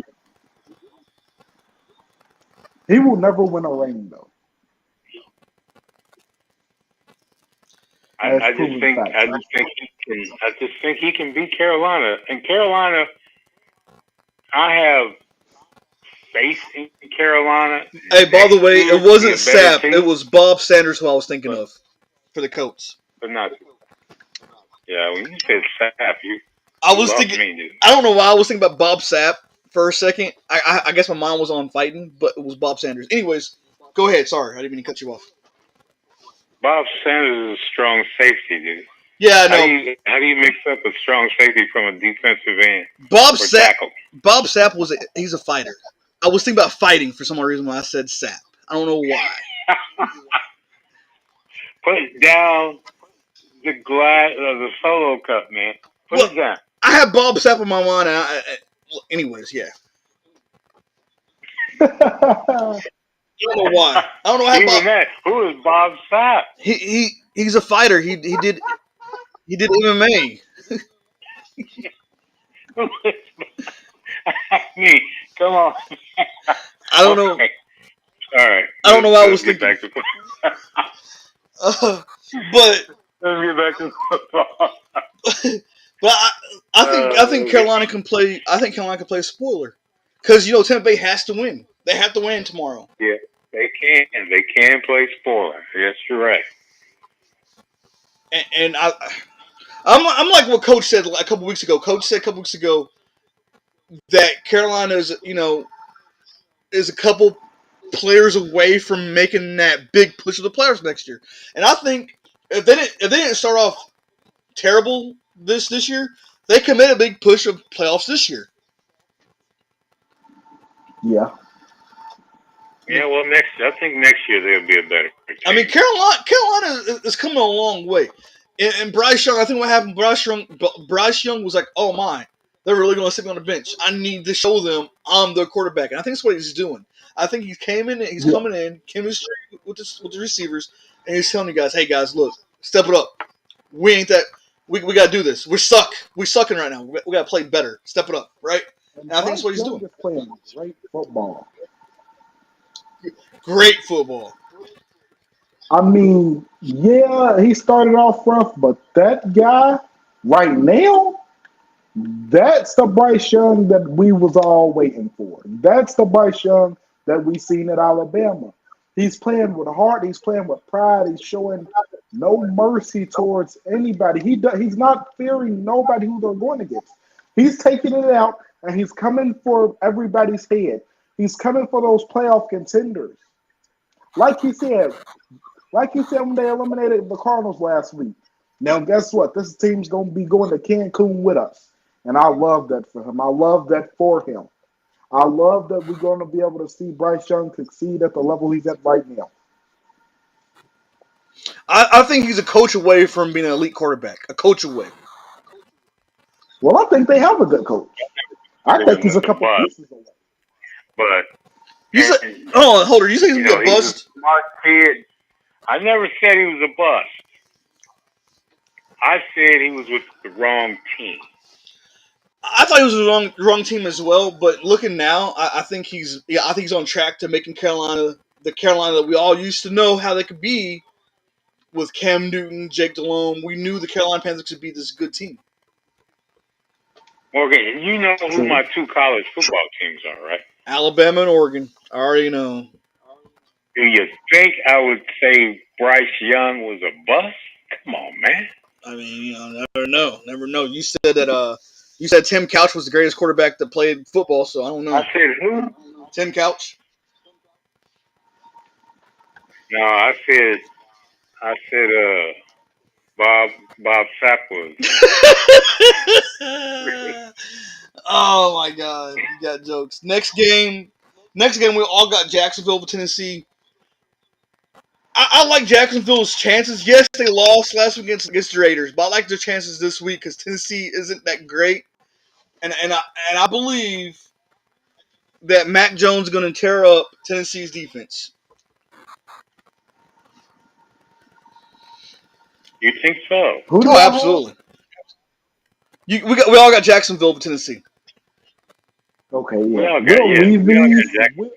He will never win a ring, though. I just think he can beat Carolina. And Carolina, I have faith in Carolina. Hey, by the way, it wasn't Sapp. It was Bob Sanders who I was thinking of for the Colts. But not. Yeah, when you said Sapp, I was thinking. I don't know why I was thinking about Bob Sapp for a second. I guess my mind was on fighting, but it was Bob Sanders. Anyways, go ahead. Sorry, I didn't mean to cut you off. Bob Sanders is a strong safety, dude. Yeah, I know. How do you mix up a strong safety from a defensive end? Bob Sapp he's a fighter. I was thinking about fighting for some reason when I said Sapp. I don't know why. Put down the glass of the solo cup, man. Put it down. I have Bob Sapp in my mind. Anyways, yeah. I don't know why. I don't know how Who is Bob Sapp? He's a fighter. He did MMA. I mean, come on. I don't know. All right. I don't know why I was thinking. But let's get back to football. But I think Carolina can play. I think Carolina can play a spoiler because Tampa Bay has to win. They have to win tomorrow. Yeah, they can. They can play spoiler. Yes, you're right. And I'm like what Coach said a couple weeks ago. Coach said a couple weeks ago that Carolina is a couple players away from making that big push of the playoffs next year. And I think if they didn't start off terrible this year, they can make a big push of playoffs this year. Yeah. Yeah, well, I think next year they'll be a better team. I mean, Carolina is coming a long way. And Bryce Young, I think what happened, Bryce Young was like, oh my, they're really going to sit me on the bench. I need to show them I'm the quarterback. And I think that's what he's doing. I think he came in, he's coming in, chemistry with the receivers, and he's telling you guys, hey guys, look, step it up. We ain't that. We got to do this. We're sucking right now. We got to play better. Step it up, right? And I think that's what he's doing. Playing great football. Great football. I mean, yeah, he started off rough, but that guy right now, that's the Bryce Young that we was all waiting for. That's the Bryce Young that we seen at Alabama. He's playing with heart. He's playing with pride. He's showing no mercy towards anybody. He's not fearing nobody who they're going against. He's taking it out, and he's coming for everybody's head. He's coming for those playoff contenders. Like he said when they eliminated the Cardinals last week. Now, guess what? This team's going to be going to Cancun with us. And I love that for him. I love that for him. I love that we're going to be able to see Bryce Young succeed at the level he's at right now. I think he's a coach away from being an elite quarterback. A coach away. Well, I think they have a good coach. I think he's a couple pieces away. But you said, hold on. You say he's going to be a bust? He's a smart kid. I never said he was a bust. I said he was with the wrong team. I thought he was the wrong team as well, but looking now, I think he's on track to making Carolina the Carolina that we all used to know how they could be with Cam Newton, Jake Delhomme. We knew the Carolina Panthers could be this good team. Morgan, you know who my two college football teams are, right? Alabama and Oregon. I already know. Do you think I would say Bryce Young was a bust? Come on, man. I mean, never know. You said that you said Tim Couch was the greatest quarterback that played football, so I don't know. I said who? Tim Couch. No, I said Bob Sapp was. Oh my God, you got jokes. Next game, we all got Jacksonville over Tennessee. I like Jacksonville's chances. Yes, they lost last week against the Raiders, but I like their chances this week because Tennessee isn't that great, and I believe that Mac Jones is going to tear up Tennessee's defense. You think so? Oh, absolutely. We all got Jacksonville over Tennessee. Okay, yeah. We all got Jacksonville.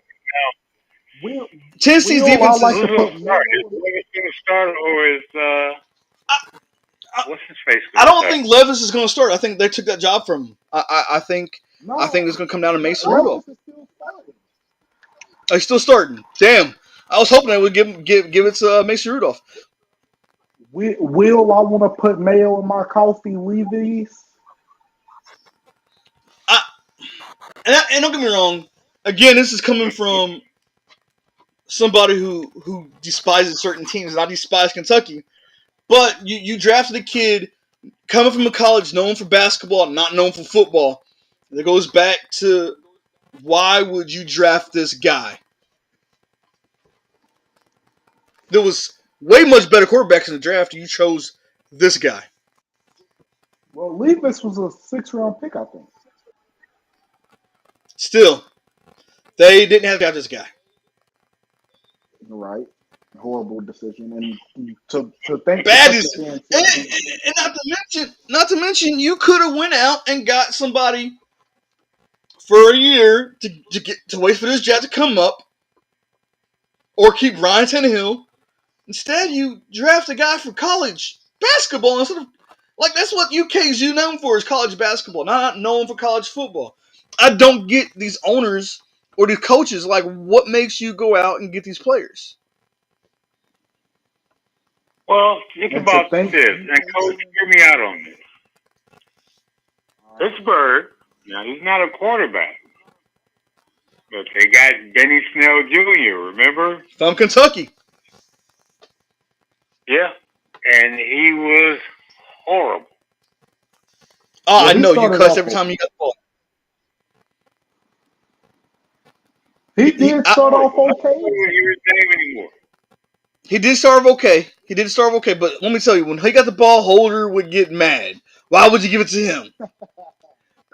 Tennessee's defense is. Who's going to start? Is Levis going to start, or is what's his face? I don't think Levis is going to start. I think they took that job from him. I think it's going to come down to Mason Rudolph. He's still starting. Damn, I was hoping they would give it to Mason Rudolph. Will I want to put mayo in my coffee? Levy's. And don't get me wrong. Again, this is coming from somebody who despises certain teams, and I despise Kentucky. But you drafted a kid coming from a college known for basketball, not known for football. And it goes back to why would you draft this guy? There was way much better quarterbacks in the draft, and you chose this guy. Well, Levis was a 6th-round pick, I think. Still, they didn't have to have this guy. Right. Horrible decision. And to think bad is and not to mention you could have went out and got somebody for a year to wait for this draft to come up, or keep Ryan Tannehill. Instead, you draft a guy for college basketball instead of that's what UK's known for is college basketball, not known for college football. I don't get these owners or these coaches what makes you go out and get these players. Well, think about this, and Coach, hear me out on this. Pittsburgh, now he's not a quarterback, but they got Benny Snell Jr., remember? From Kentucky. Yeah, and he was horrible. Oh, I know, you cussed every time you got the ball. He did start off okay. He did start off okay, but let me tell you, when he got the ball, Holder would get mad. Why would you give it to him?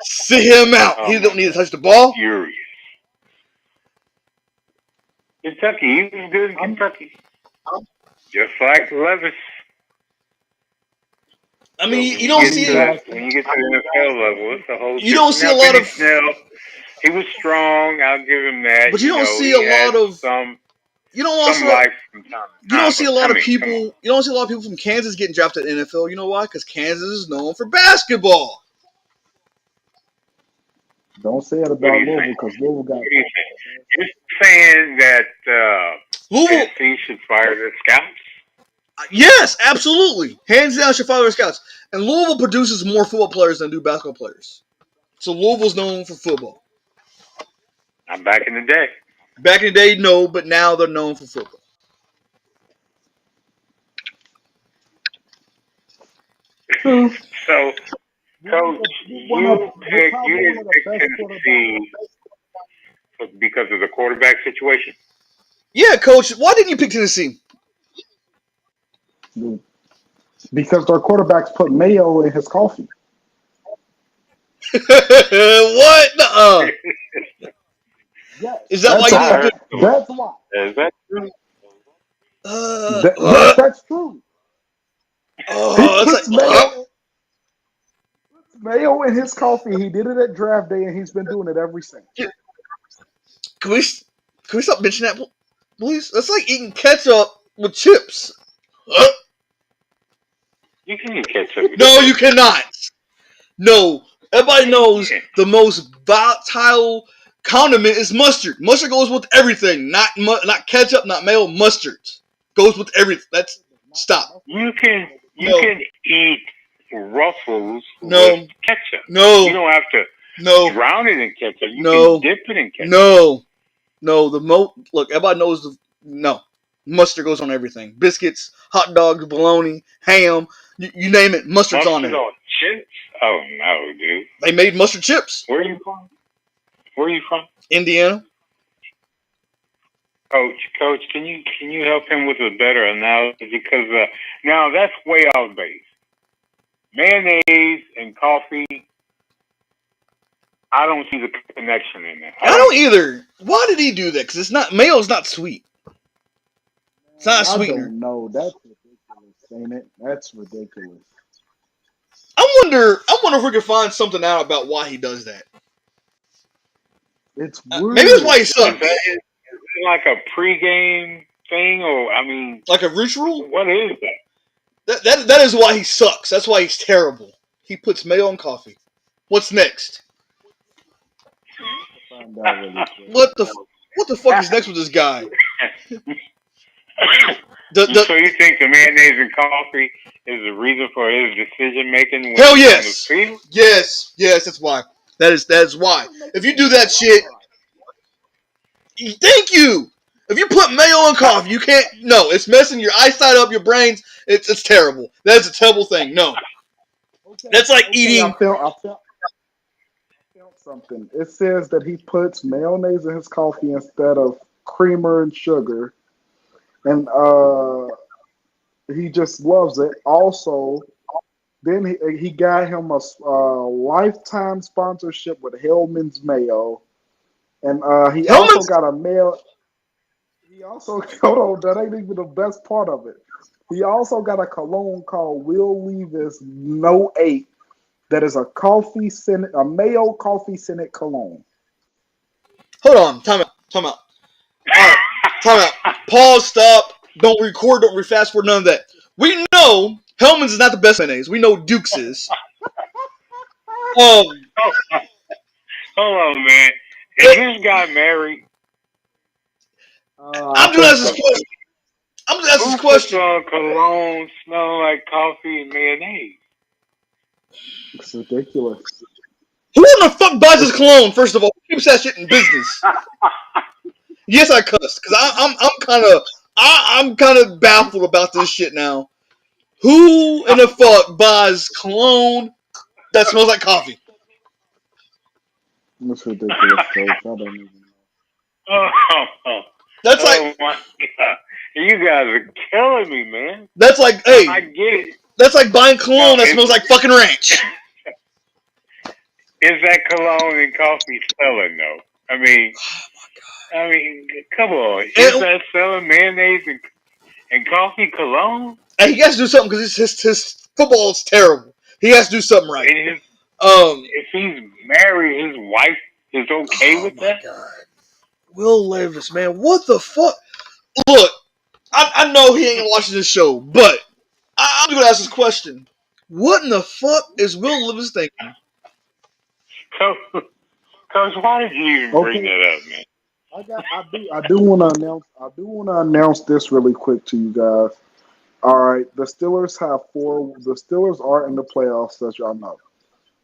Sit him out. He don't need to touch the ball. Furious. Kentucky, he was good in Kentucky. Just like Levis. I mean, you don't see when you get to the NFL level, it's a whole. You don't see a lot of. He was strong. I'll give him that. But you don't see a lot of some. You don't some life from time to time. You don't see a lot of people. You don't see a lot of people from Kansas getting drafted in the NFL. You know why? Because Kansas is known for basketball. Don't say it about Louisville because Louisville got. What do you think? You're saying that Tennessee should fire their scouts? Yes, absolutely. Hands down, should fire their scouts. And Louisville produces more football players than do basketball players. So Louisville's known for football. Not back in the day. Back in the day, no, but now they're known for football. So, Coach, you didn't pick Tennessee because of the quarterback situation? Yeah, Coach. Why didn't you pick Tennessee? Because their quarterbacks put mayo in his coffee. What? Nuh-uh. Yes, is that why you didn't pick? That's why. Is that true? Yes, that's true. He It's puts like, mayo in his coffee. He did it at draft day, and he's been doing it ever since. can we stop mentioning that, please? That's like eating ketchup with chips. You can eat ketchup. No, you cannot. No, everybody knows the most volatile condiment is mustard. Mustard goes with everything. Not ketchup, not mayo. Mustard goes with everything. That's stop. You can No. eat Ruffles No. with ketchup. No. You don't have to No. drown it in ketchup. You No. can dip it in ketchup. No. Look, everybody knows no. Mustard goes on everything. Biscuits, hot dogs, bologna, ham. You name it, mustard's on Mustard there. on chips? Oh no, dude. They made mustard chips. Where are you from? Indiana. Coach, can you help him with a better analogy? Because now that's way off base. Mayonnaise and coffee, I don't see the connection in that. I don't either. Why did he do that? Because it's not mayo's not sweet. It's not a sweetener. I don't know. That's ridiculous, ain't it? That's ridiculous. I wonder if we can find something out about why he does that. It's weird. Maybe that's why he sucks. Is it like a pregame thing, or I mean, like a ritual? What is that? That is why he sucks. That's why he's terrible. He puts mayo on coffee. What's next? What the fuck is next with this guy? So you think the mayonnaise and coffee is the reason for his decision making? Hell yes. Yes, that's why. That is why. If you do that shit, thank you. If you put mayo on coffee, you can't. No, it's messing your eyesight up, your brains. It's terrible. That is a terrible thing. No, that's like eating. I felt something. It says that he puts mayonnaise in his coffee instead of creamer and sugar, and he just loves it. Also, then he got him a lifetime sponsorship with Hellman's Mayo, and he also got a mail. He also hold on, that ain't even the best part of it. He also got a cologne called Will Levis No 8 that is a mayo coffee scented cologne. Hold on, time out. All right, time out. Pause, stop. Don't record, don't fast forward, none of that. We know Hellman's is not the best mayonnaise. We know Duke's is. Hold on, man. Is this guy married? I'm just asking this question. Who puts cologne smelling like coffee and mayonnaise? It's ridiculous. Who in the fuck buys his cologne? First of all, who keeps that shit in business? Yes, I cussed because I'm kind of baffled about this shit now. Who in the fuck buys cologne that smells like coffee? That's ridiculous, Coach. I don't even know. That's my God. You guys are killing me, man. That's like, hey, I get it. That's like buying cologne that smells like fucking ranch. Is that cologne and coffee selling though? I mean, come on. Is that selling mayonnaise and coffee cologne? And he has to do something because his football is terrible. He has to do something right. If he's married, his wife is okay with that? God. Will Levis, man, what the fuck? Look, I know he ain't watching this show, but I'm going to ask this question. What in the fuck is Will Levis thinking? Coach, why did you even bring that up, man? I do want to announce this really quick to you guys. All right, the Steelers are in the playoffs, as y'all know.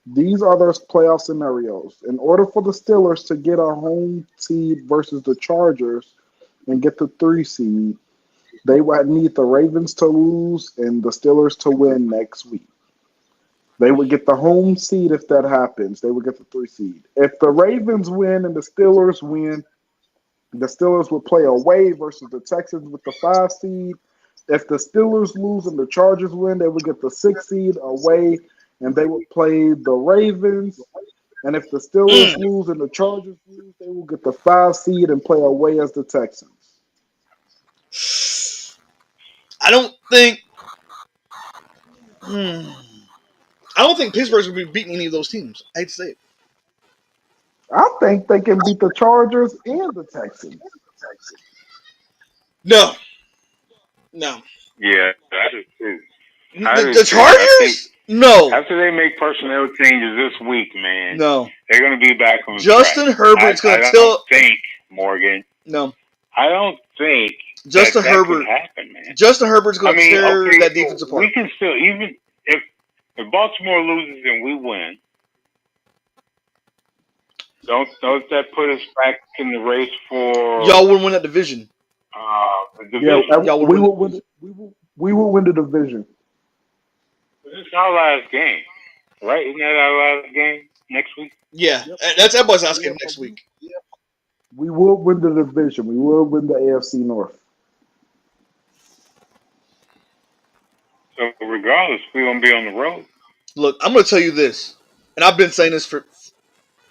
These are those playoff scenarios. In order for the Steelers to get a home seed versus the Chargers and get the 3 seed, they would need the Ravens to lose and the Steelers to win next week. They would get the home seed if that happens. They would get the 3 seed. If the Ravens win and the Steelers win, the Steelers would play away versus the Texans with the 5 seed. If the Steelers lose and the Chargers win, they would get the 6 seed away, and they would play the Ravens. And if the Steelers lose and the Chargers lose, they will get the 5 seed and play away as the Texans. I don't think. I don't think Pittsburgh's gonna be beating any of those teams. I hate to say it. I think they can beat the Chargers and the Texans. No. No. Yeah, I do too. The Chargers? No. After they make personnel changes this week, man, No. they're going to be back on Justin track. Herbert's going to I tell. don't think, Morgan. No. I don't think Justin that Herbert could happen, man. Justin Herbert's going to tear that defense apart. We can still, even if Baltimore loses and we win, don't that put us back in the race for y'all wouldn't win that division? The division. Yeah, we will win. We will win the division. This is our last game, right? Isn't that our last game next week? Yeah, that's everybody's last game next week. We will win the division. We will win the AFC North. So regardless, we won't be on the road. Look, I'm going to tell you this, and I've been saying this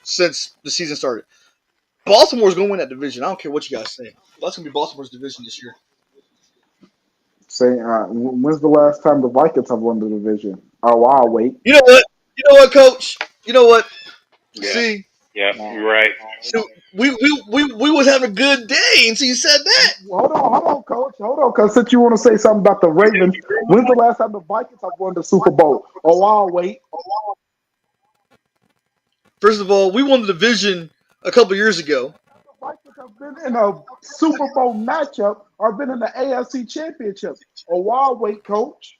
since the season started. Baltimore's going to win that division. I don't care what you guys say. That's going to be Baltimore's division this year. When's the last time the Vikings have won the division? Oh, I'll wait. You know what, Coach? You know what? Yeah. See? Yeah, you're right. So we was having a good day until you said that. Hold on, Coach. Hold on, because since you want to say something about the Ravens, when's the last time the Vikings have won the Super Bowl? Oh, I'll wait. First of all, we won the division a couple years ago. The Vikings have been in a Super Bowl matchup or been in the AFC Championship. Oh, I'll wait, Coach.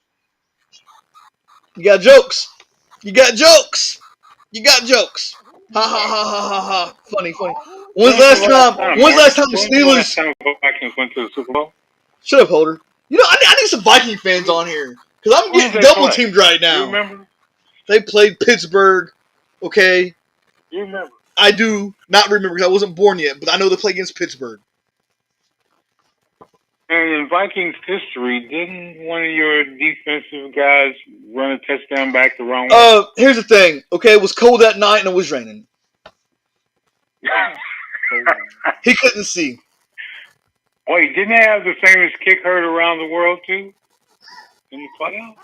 You got jokes. You got jokes. You got jokes. Ha ha ha ha ha ha. Funny. When's the last time the Steelers? The Vikings went to the Super Bowl? Shut up, Holder. You know, I need some Viking fans on here because I'm getting double teamed right now. You remember? They played Pittsburgh. Okay. You remember? I do not remember because I wasn't born yet, but I know they played against Pittsburgh. And in Vikings history, didn't one of your defensive guys run a touchdown back the wrong way? Here's the thing. Okay, it was cold that night and it was raining. He couldn't see. Wait, didn't they have the famous kick heard around the world too? In the playoffs?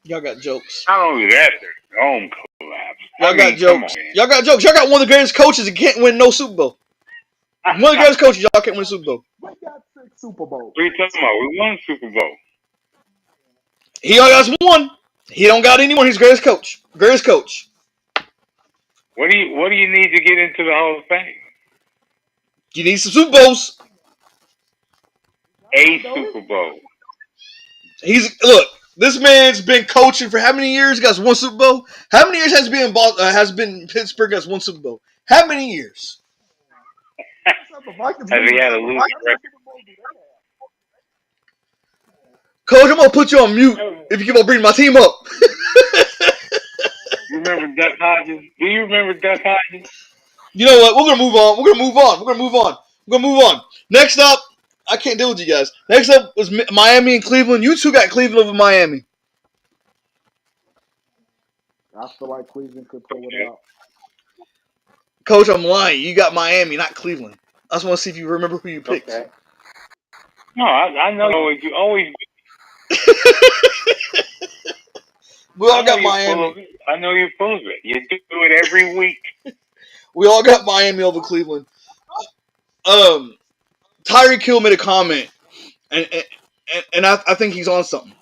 Y'all got jokes. Not only that, their dome collapsed. Y'all got jokes. Y'all got jokes. Y'all got one of the greatest coaches that can't win no Super Bowl. One of the greatest coaches, y'all can't win a Super Bowl. We got 6 Super Bowls. What are you talking about? We won Super Bowl. He only got one. He don't got anyone. He's the greatest coach. Greatest coach. What do you need to get into the Hall of Fame? You need some Super Bowls. A Super Bowl. Look. This man's been coaching for how many years? He got one Super Bowl. How many years has been in Pittsburgh? Got one Super Bowl. How many years? Has he had a losing record? Coach, I'm gonna put you on mute if you keep on bringing my team up. You remember Duck Hodges? Do you remember Duck Hodges? You know what? We're gonna move on. Next up, I can't deal with you guys. Next up was Miami and Cleveland. You two got Cleveland over Miami. I feel like Cleveland could pull it out. Coach, I'm lying. You got Miami, not Cleveland. I just want to see if you remember who you picked. Okay. No, I know you always. We all got Miami. I know you're full of it. You do it every week. We all got Miami over Cleveland. Tyreek Hill made a comment, and I think he's on something.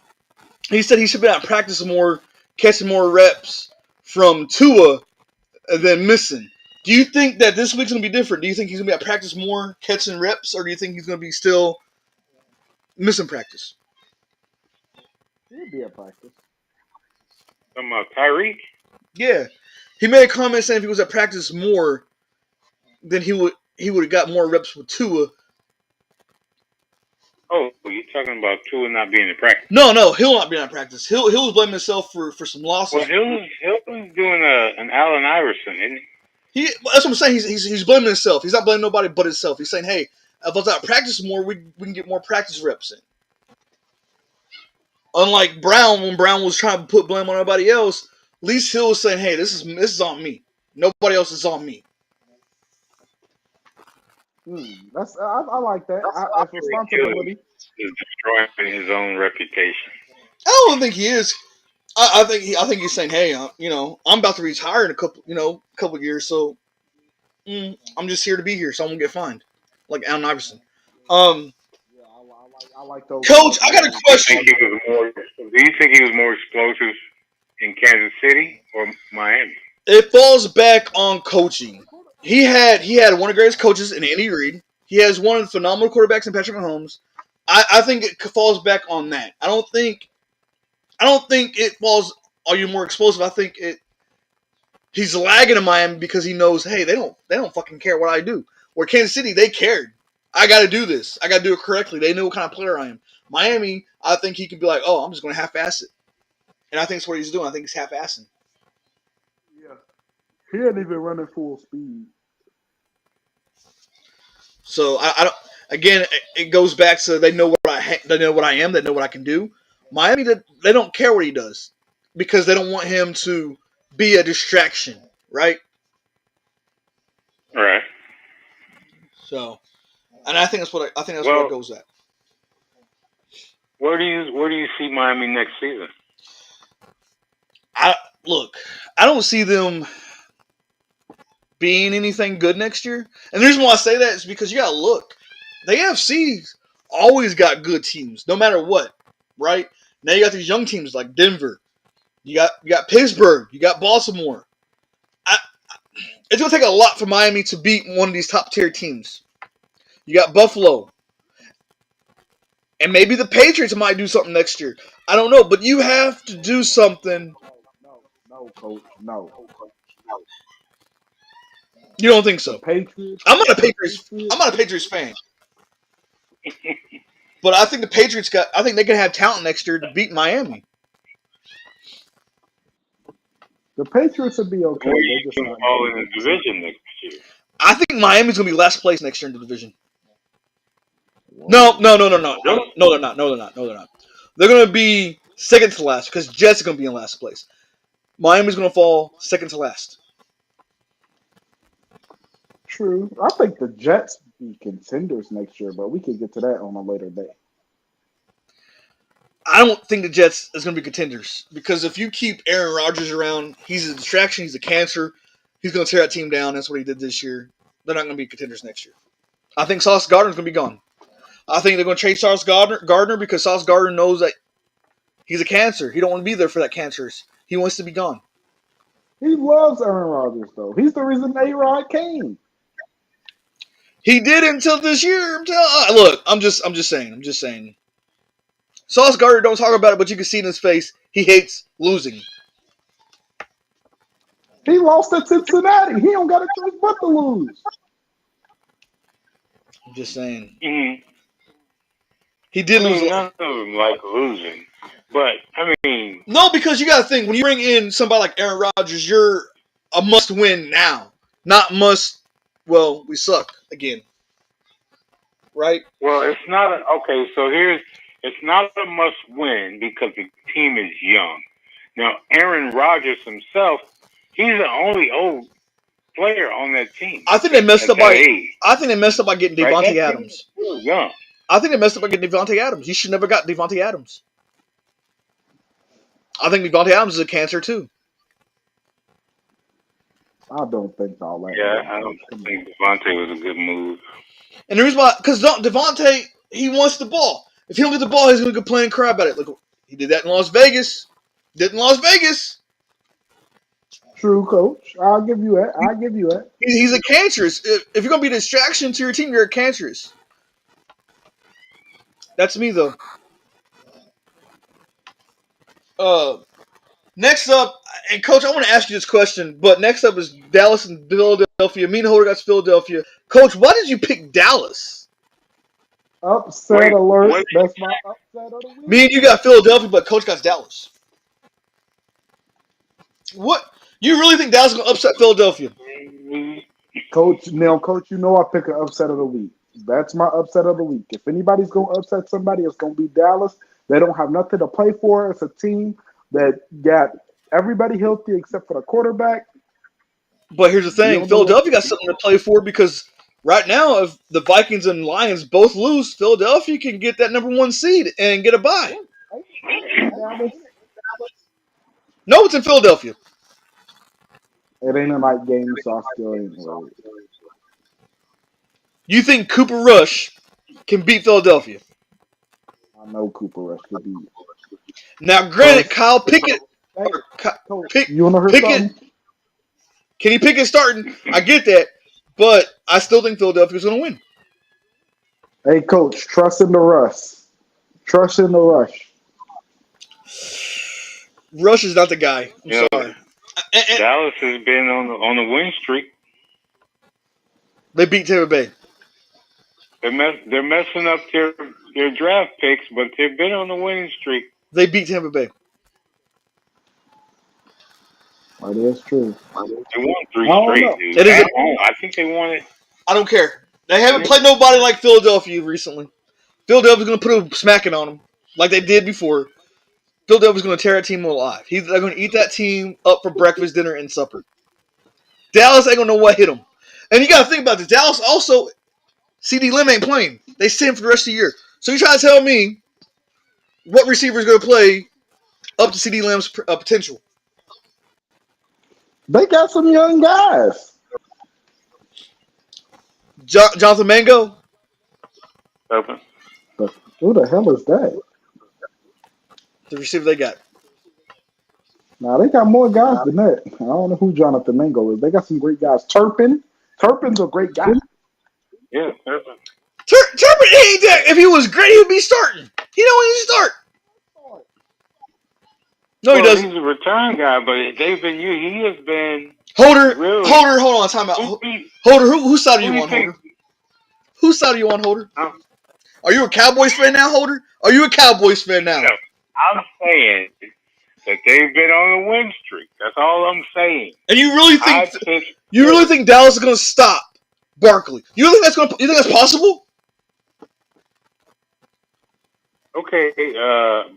He said he should be out practicing more, catching more reps from Tua than missing. Do you think that this week's going to be different? Do you think he's going to be at practice more, catching reps, or do you think he's going to be still missing practice? He'll be at practice. Talking about Tyreek? Yeah. He made a comment saying if he was at practice more, then he would have got more reps with Tua. Oh, you're talking about Tua not being in practice? No, Hill not being at practice. Hill was blaming himself for some losses. Well, Hill was doing an Allen Iverson, isn't he? That's what I'm saying. He's blaming himself. He's not blaming nobody but himself. He's saying, hey, if I was out practice more, we can get more practice reps in. Unlike Brown, when Brown was trying to put blame on everybody else, at least Hill was saying, hey, this is on me. Nobody else is on me. I like that. It's responsibility. Is destroying his own reputation. I don't think he is. I think he's saying, hey, I'm about to retire in a couple years, so I'm just here to be here, so I'm gonna get fined, like Allen Iverson. Um, Yeah, I like those Coach, type I of got a moves. Do you question. think he was more? Do you think he was more explosive in Kansas City or Miami? It falls back on coaching. He had one of the greatest coaches in Andy Reid. He has one of the phenomenal quarterbacks in Patrick Mahomes. I think it falls back on that. I don't think it falls. Are you more explosive? I think he's lagging in Miami because he knows, hey, they don't fucking care what I do. Where Kansas City, they cared. I got to do this. I got to do it correctly. They know what kind of player I am. Miami, I think he could be like, oh, I'm just going to half-ass it, and I think that's what he's doing. I think he's half-assing. Yeah, he ain't even running full speed. So I don't. Again, it goes back to they know what I am. They know what I can do. Miami, they don't care what he does because they don't want him to be a distraction, right? All right. So, and I think that's where it Well, goes at. where do you see Miami next season? I look. I don't see them being anything good next year. And the reason why I say that is because you gotta look. The AFC's always got good teams, no matter what, right? Now you got these young teams like Denver. You got Pittsburgh. You got Baltimore. I, it's gonna take a lot for Miami to beat one of these top tier teams. You got Buffalo, and maybe the Patriots might do something next year. I don't know, but you have to do something. No, coach, no. You don't think The so? Patriots, I'm not a the Patriots. I'm Patriots, not a Patriots fan, but I think the Patriots got. I think they can have talent next year to beat Miami. the Patriots would be okay. Where do They're you just think not gonna all be in the good. division next year? I think Miami's gonna be last place next year in the division. No, Whoa. no, no, no, no, no, no, they're not. No, they're not. No, they're not. They're gonna be second to last because Jets are gonna be in last place. Miami's gonna fall second to last. True. I think the Jets be contenders next year, but we could get to that on a later day. I don't think the Jets is gonna be contenders because if you keep Aaron Rodgers around, he's a distraction. He's a cancer. He's gonna tear that team down. That's what he did this year. They're not gonna be contenders next year. I think Sauce Gardner's gonna be gone. I think they're gonna trade Sauce Gardner because Sauce Gardner knows that he's a cancer. He don't want to be there for that cancerous. He wants to be gone. He loves Aaron Rodgers, though. He's the reason A-Rod came. He did until this year. Look, I'm just saying. I'm just saying. Sauce Gardner don't talk about it, but you can see in his face he hates losing. He lost at Cincinnati. He don't got a choice but to lose. I'm just saying. Mm-hmm. He did I lose. mean, none of them like losing, but I mean, No, because you got to think when you bring in somebody like Aaron Rodgers, you're a must-win now, not must. Well, we suck again, right? well, it's not okay. So it's not a must win because the team is young. Now, Aaron Rodgers himself, he's the only old player on that team I think they messed at up that by. age, I think they messed up by getting right? That Devontae team is Adams. still young. I think they messed up by getting Devontae Adams. You should never got Devontae Adams. I think Devontae Adams is a cancer too. I don't think all that Yeah, now, I Coach. don't Come on. think Devontae was a good move. And the reason why, because Devontae, he wants the ball. If he don't get the ball, he's going to complain and cry about it. Look, he did that in Las Vegas. Did in Las Vegas. True, Coach. I'll give you that. I'll give you that. He's a cancerous. If you're going to be a distraction to your team, you're a cancerous. That's me, though. Uh, Next up, and Coach, I want to ask you this question, but next up is Dallas and Philadelphia. Me and Holder got Philadelphia. Coach, why did you pick Dallas? Upset Wait, alert. what? That's my upset of the week. Me and you got Philadelphia, but Coach got Dallas. What? You really think Dallas is going to upset Philadelphia? Coach, now, Coach, you know I pick an upset of the week. That's my upset of the week. If anybody's going to upset somebody, it's going to be Dallas. They don't have nothing to play for. It's a team that got everybody healthy except for the quarterback. But here's the We thing: don't know what. Philadelphia got something to play for because Right now, if the Vikings and Lions both lose, Philadelphia can get that number 1 seed and get a bye. Dallas. No, it's in Philadelphia. It ain't a night game, so I still ain't worried. You think Cooper Rush can beat Philadelphia? I know Cooper Rush could be. Now, granted, Kyle Pickett, Hey, or Coach, Pick, you want to hear Pickett, something? Kenny Pickett starting. I get that, but I still think Philadelphia's going to win. Hey, Coach, trust in the Rush. Trust in the Rush. Rush is not the guy. I'm Yeah. sorry. Dallas has been on the win streak. They beat Tampa Bay. They're messing up their draft picks, but they've been on the winning streak. They beat Tampa Bay. That is true. They won 3 I don't straight, know. dude. It is I think they won it. I don't care. They haven't played nobody like Philadelphia recently. Philadelphia's going to put a smacking on them like they did before. Philadelphia's going to tear that team alive. They're going to eat that team up for breakfast, dinner, and supper. Dallas ain't going to know what hit them. And you got to think about this. Dallas also, CD Lamb ain't playing. They sit him for the rest of the year. So you try to tell me what receiver is going to play up to CD Lamb's potential? They got some young guys. Jonathan Mango? Open. But who the hell is that? The receiver they got. Now, they got more guys than that. I don't know who Jonathan Mango is. They got some great guys. Turpin's a great guy. Yeah, Turpin. Turpin ain't that. If he was great, he would be starting. He don't need to start. No, he doesn't. He's a return guy, but he has been Holder, really. Holder, hold on, time out. Holder, whose side are you on, Holder? Whose side are you on, Holder? Are you a Cowboys fan now, Holder? Are you a Cowboys fan now? No, I'm saying that they've been on a win streak. That's all I'm saying. And you really think Dallas is going to stop Barkley? You think that's possible? Okay,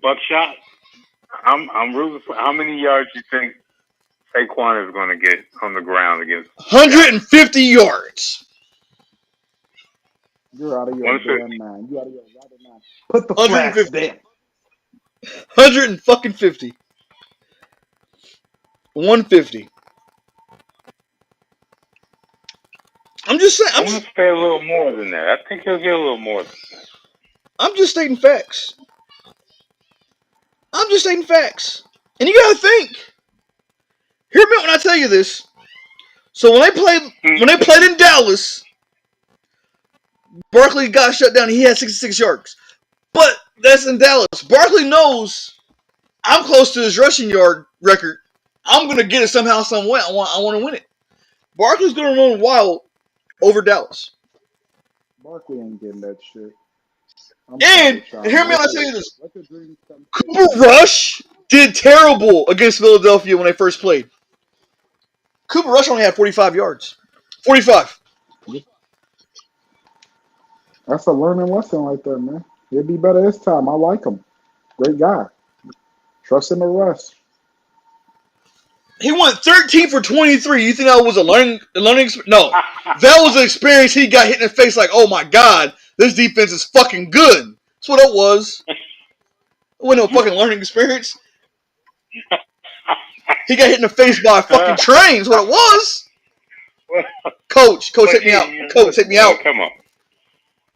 Buckshot. I'm rooting for. How many yards do you think Saquon is going to get on the ground against? 150 yards. You're out of your damn mind. You're out of your mind. Put the flags down. 150. 150. I'm just saying. I'm going to say a little more than that. I think he'll get a little more than that. I'm just stating facts. And you got to think. Hear me out when I tell you this. So when they played in Dallas, Barkley got shut down. He had 66 yards. But that's in Dallas. Barkley knows I'm close to his rushing yard record. I'm going to get it somehow, some way. I want to win it. Barkley's going to run wild over Dallas. Barkley ain't getting that shit. And hear me when I tell you this. Cooper Rush did terrible against Philadelphia when they first played. Cooper Rush only had 45 yards. 45. That's a learning lesson right there, man. He'll be better this time. I like him. Great guy. Trust in the Rush. He went 13 for 23. You think that was a learning experience? No. That was an experience he got hit in the face like, oh my God, this defense is fucking good. That's what it was. It wasn't no fucking learning experience. He got hit in the face by a fucking train. That's what it was. Coach, take me out. Coach, take me out. Come on.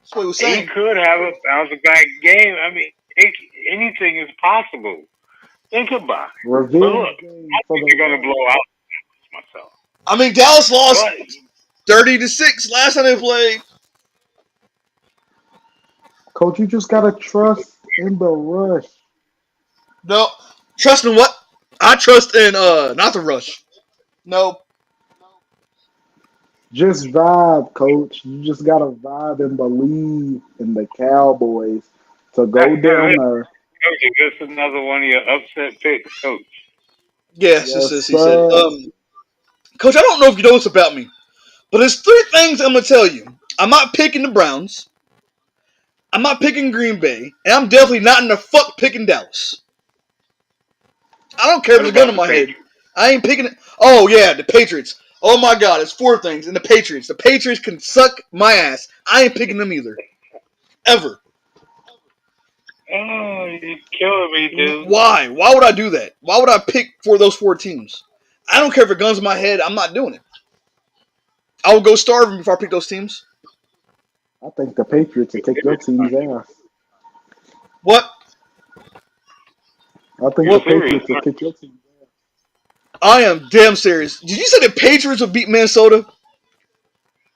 That's what he was saying. He could have a bounce-back game. I mean, anything is possible. Think about it. But look, I think they're going to blow out myself. I mean, Dallas lost 30-6 last time they played. Coach, you just got to trust in the Rush. No. Trust in what? I trust in, not the Rush. No. Just vibe, Coach. You just got to vibe and believe in the Cowboys to go down there. Coach, is this another one of your upset picks, Coach? Yes, he said. Coach, I don't know if you know this about me, but there's 3 things I'm going to tell you. I'm not picking the Browns. I'm not picking Green Bay. And I'm definitely not in the fuck picking Dallas. I don't care if there's a gun in my head. I ain't picking it. Oh, yeah, the Patriots. Oh my God, it's 4 things. And the Patriots. The Patriots can suck my ass. I ain't picking them either. Ever. Oh, you're killing me, dude. Why? Why would I do that? Why would I pick for those 4 teams? I don't care if it guns in my head. I'm not doing it. I will go starving before I pick those teams. I think the Patriots will kick your team's ass. What? I think You're the serious? Patriots will kick your team's ass. I am damn serious. Did you say the Patriots will beat Minnesota?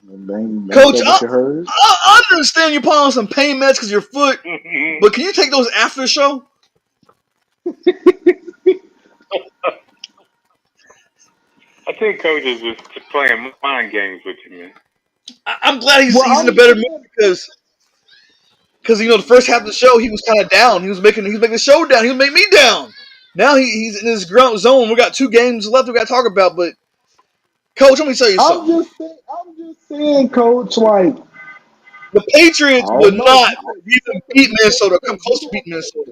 Ain't Coach, that what you heard? I understand you're putting on some pain meds because of your foot, but can you take those after the show? I think Coach is just playing mind games with you, man. I'm glad he's Well, in a I'm better saying, mood because the first half of the show he was kind of down. He was making the show down. He was making me down. Now he's in his grunt zone. We got 2 games left we got to talk about, but Coach, let me tell you I'm something. just saying, Coach. Like, The I Patriots would don't know. not even beat Minnesota. Come close to beating Minnesota.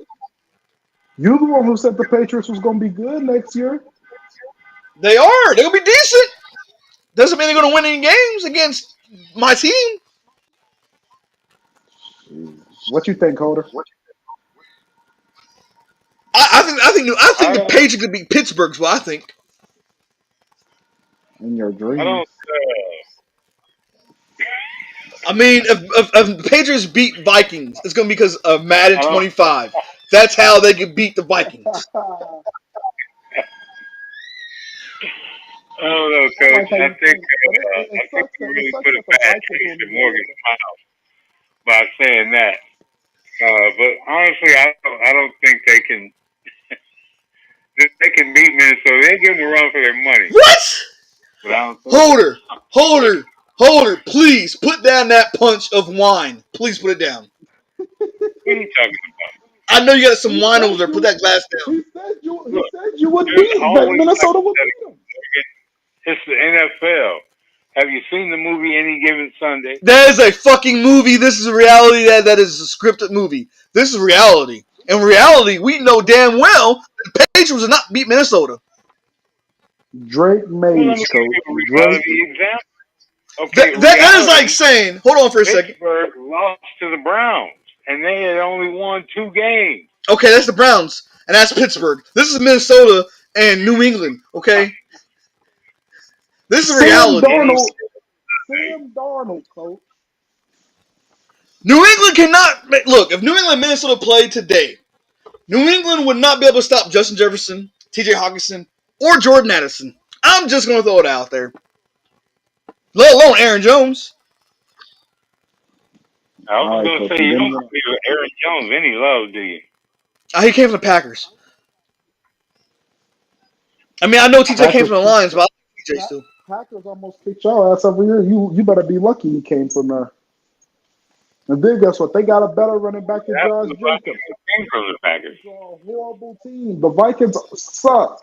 You the one who said the Patriots was going to be good next year. They are. They're gonna be decent. Doesn't mean they're gonna win any games against my team. What you think, Holder? I think the Patriots could beat Pittsburgh's. What I think. In your I dreams. don't. I mean, if the Patriots beat Vikings, it's gonna be because of Madden I don't. 25. That's how they can beat the Vikings. I don't know, Coach. I think It we sucks really that put a the bad Vikings taste will in be Morgan's mouth by saying that. But honestly, I don't think they can. They can beat Minnesota. They give them a run for their money. What? But I don't think Holder, please put down that punch of wine. Please put it down. What are you talking about? I know you got some He wine over said there. Put that glass down. He said you. He Look, said you would there's beat that always Minnesota would beat them. It's the NFL. Have you seen the movie Any Given Sunday? That is a fucking movie. This is a reality. That is a scripted movie. This is reality. In reality, we know damn well the Patriots will not beat Minnesota. Drake Well, let Mays, me coach. give you a Drake. reality example. Okay, That is like reality. saying, hold on for a second. Pittsburgh lost to the Browns, and they had only won 2 games. Okay, that's the Browns, and that's Pittsburgh. This is Minnesota and New England. Okay, this is reality. Sam Darnold, coach. New England cannot look. If New England and Minnesota played today, New England would not be able to stop Justin Jefferson, T.J. Hawkinson, or Jordan Addison. I'm just gonna throw it out there. Let alone Aaron Jones. I was going to say, you don't give Aaron Jones any love, do you? He came from the Packers. I mean, I know TJ came from the Lions, but I like TJ still. Packers almost kicked y'all ass every year. You better be lucky he came from there. And then guess what? They got a better running back than Josh Jacobs. Came from the Packers. It's a horrible team. The Vikings suck.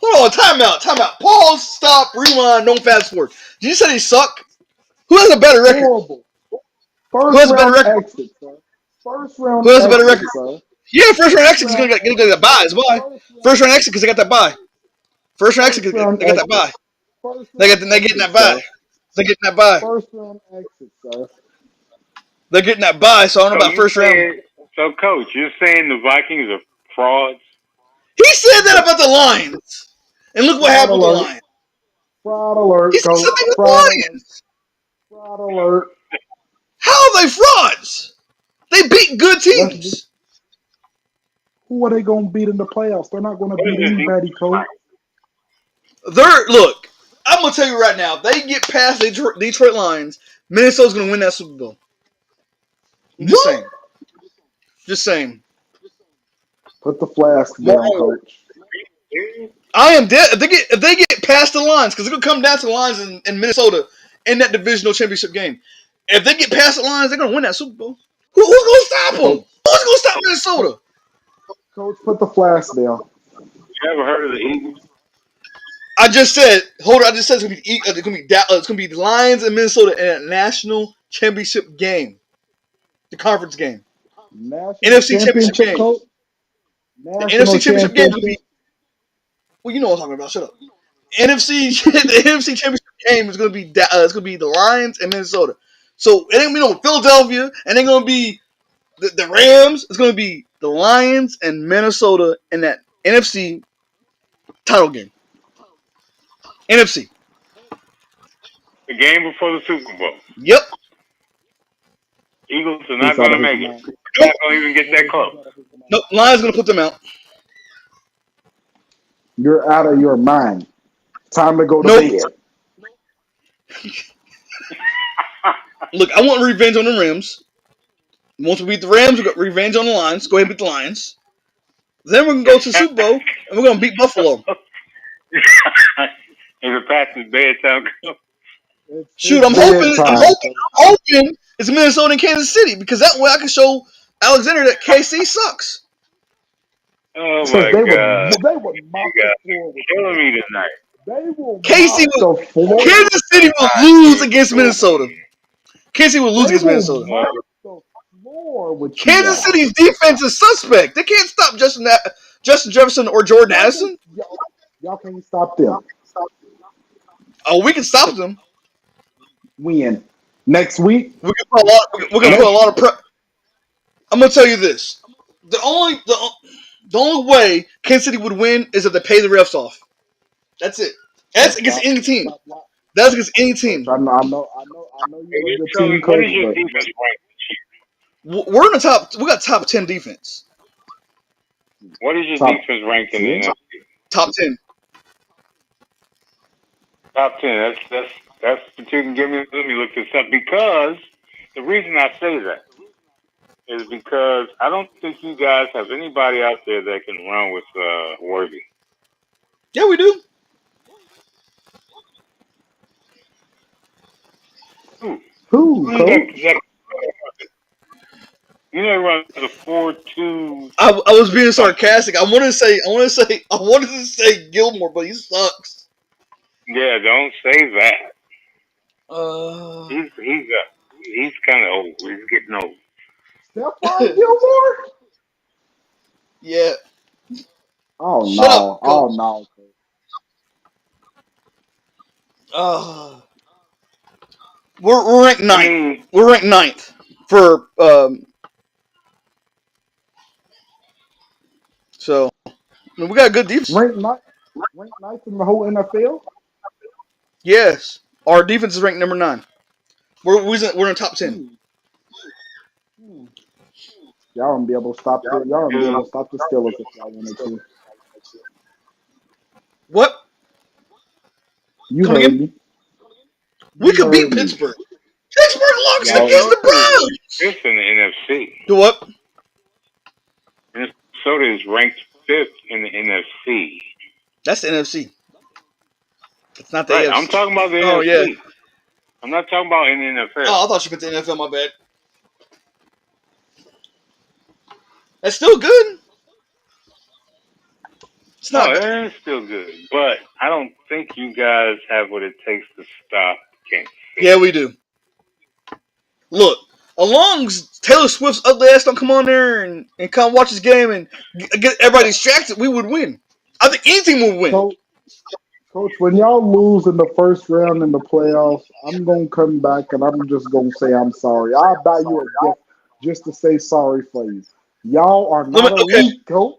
Hold on, time out. Pause, stop, rewind, don't fast forward. Did you say they suck? Who has a better record? Horrible. Who has a better record? Exit, sir. First round. Who has a better record? Sir. Yeah, first round exit is gonna get that bye. Is why. First round exit because they got that bye. First round exit because they got that bye. They getting that bye. They're getting that bye. First round exit, sir. They're getting that bye, so I don't know about first round. So, Coach, you're saying the Vikings are frauds? He said that about the Lions. And look what happened with the Lions. Fraud alert, He said Coach. something with the Lions. Fraud alert. How are they frauds? They beat good teams. Who are they going to beat in the playoffs? They're not going to beat anybody, Coach. Look, I'm going to tell you right now, if they get past the Detroit Lions, Minnesota's going to win that Super Bowl. I'm just saying. Just saying. Put the flask down, Coach. I am dead. If they get past the lines, because it's going to come down to the lines in Minnesota in that divisional championship game. If they get past the lines, they're going to win that Super Bowl. Who's going to stop them? Who's going to stop Minnesota? Coach, put the flask down. You ever heard of the Eagles? I just said it's gonna be the Lions and Minnesota in a national championship game, the conference game, NFC championship game. The NFC championship game will be. Well, you know what I'm talking about. Shut up. NFC the NFC Championship game is going to be it's going to be the Lions and Minnesota. So it ain't going to be no Philadelphia, and it ain't going to be the Rams. It's going to be the Lions and Minnesota in that NFC title game. NFC. The game before the Super Bowl. Yep. Eagles are not going to make it. They're not going to even get that close. Nope. Lions going to put them out. You're out of your mind. Time to go to Nope. bed. Look, I want revenge on the Rams. Once we beat the Rams, we got revenge on the Lions. Go ahead and beat the Lions. Then we're going to go to the Super Bowl, and we're going to beat Buffalo. If it passes bedtime, Shoot, I'm hoping it's Minnesota and Kansas City, because that way I can show Alexander that KC sucks. oh my God. They would mop the floor with Killing me tonight. They will Kansas City will lose against Minnesota. Kansas City will lose against Minnesota. The floor with Kansas City's defense is suspect. They can't stop Justin Jefferson or Jordan Addison. Y'all can't stop them. Oh, we can stop them. When? Next week? We're gonna put a lot of prep. I'm gonna tell you this: the only way Kansas City would win is if they pay the refs off. That's it. That's against any team. That's against any team. I know you're a good team What coach, is your but defense ranked? We're in the top. We got top 10 defense. What is your Top defense ranked in the 10? NFC? Top 10. Top 10. That's what you can give me. Let me look this up, because the reason I say that is because I don't think you guys have anybody out there that can run with Worthy. Yeah, we do. who, coach? You know, he runs a 4-2. I was being sarcastic. I wanted to say Gilmore, but he sucks. Yeah, don't say that. Uh, He's kind of old. He's getting old. Stephon Gilmore? yeah. Oh Shut no! up, Oh coach. no! We're ranked ninth. I mean, We're ranked ninth for so I mean, we got a good defense. Ranked ninth in the whole NFL. Yes, our defense is ranked number 9. We're in the top 10. Y'all won't be able to stop the Steelers if y'all wanted to. What? You Come heard again? me. We could beat Pittsburgh. Pittsburgh lost against the Browns. fifth in the NFC. Do what? Minnesota is ranked 5th in the NFC. That's the NFC. It's not the Right, AFC. I'm talking about the NFC. Oh, yeah. I'm not talking about in the NFL. Oh, I thought you meant the NFL. My bad. That's still good. It's not. It is still good, but I don't think you guys have what it takes to stop Kansas City. Yeah, we do. Look, as long as Taylor Swift's ugly ass don't come on there and come watch this game and get everybody distracted, we would win. I think any team would win. Coach, when y'all lose in the first round in the playoffs, I'm gonna come back and I'm just gonna say I'm sorry. I'll buy you a gift just to say sorry for you. Y'all are not elite, Coach.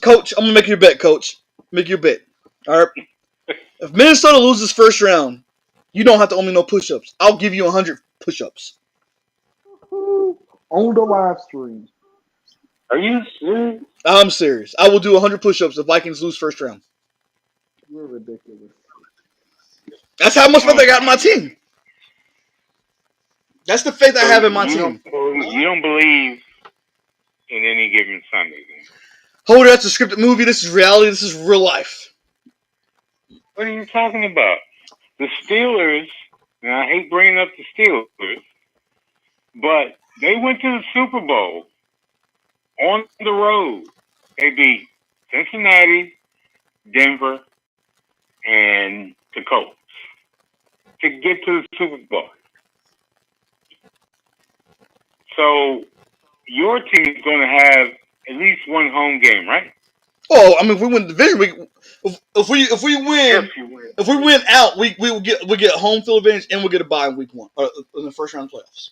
Coach, I'm gonna make you a bet, Coach. Make you a bet. All right. If Minnesota loses first round, you don't have to owe me no push-ups. I'll give you 100 push-ups. On the live stream. Are you serious? I'm serious. I will do 100 push-ups if Vikings lose first round. You're ridiculous. That's how much faith I got in my team. That's the faith I have in my team. You don't believe in any given Sunday, then? Hold it, that's a scripted movie. This is reality. This is real life. What are you talking about? The Steelers, and I hate bringing up the Steelers, but they went to the Super Bowl on the road. They beat Cincinnati, Denver, and the Colts to get to the Super Bowl. So your team's going to have at least one home game, right? Oh, I mean, if we win the division, if we win If you win. if we win out, we will get home field advantage and we'll get a bye in week 1 in the first round of playoffs.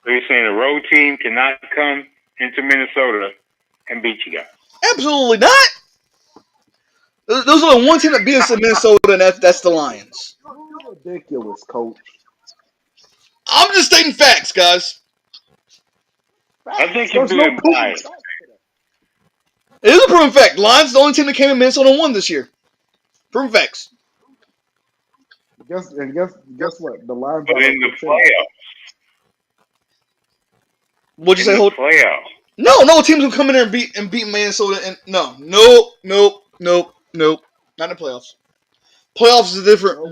So you're saying a road team cannot come into Minnesota and beat you guys? Absolutely not. There's only one team that beat us in Minnesota, and that's the Lions. You're ridiculous, coach. I'm just stating facts, guys. I think you're There's no being proof. biased. It is a proven fact. Lions the only team that came in Minnesota and won this year. Proven facts. Guess what? The Lions But are in the the champ. playoffs, What'd you say? in the Hold. playoffs, No teams will come in there and beat Minnesota. And nope. Not in the playoffs. Playoffs is a different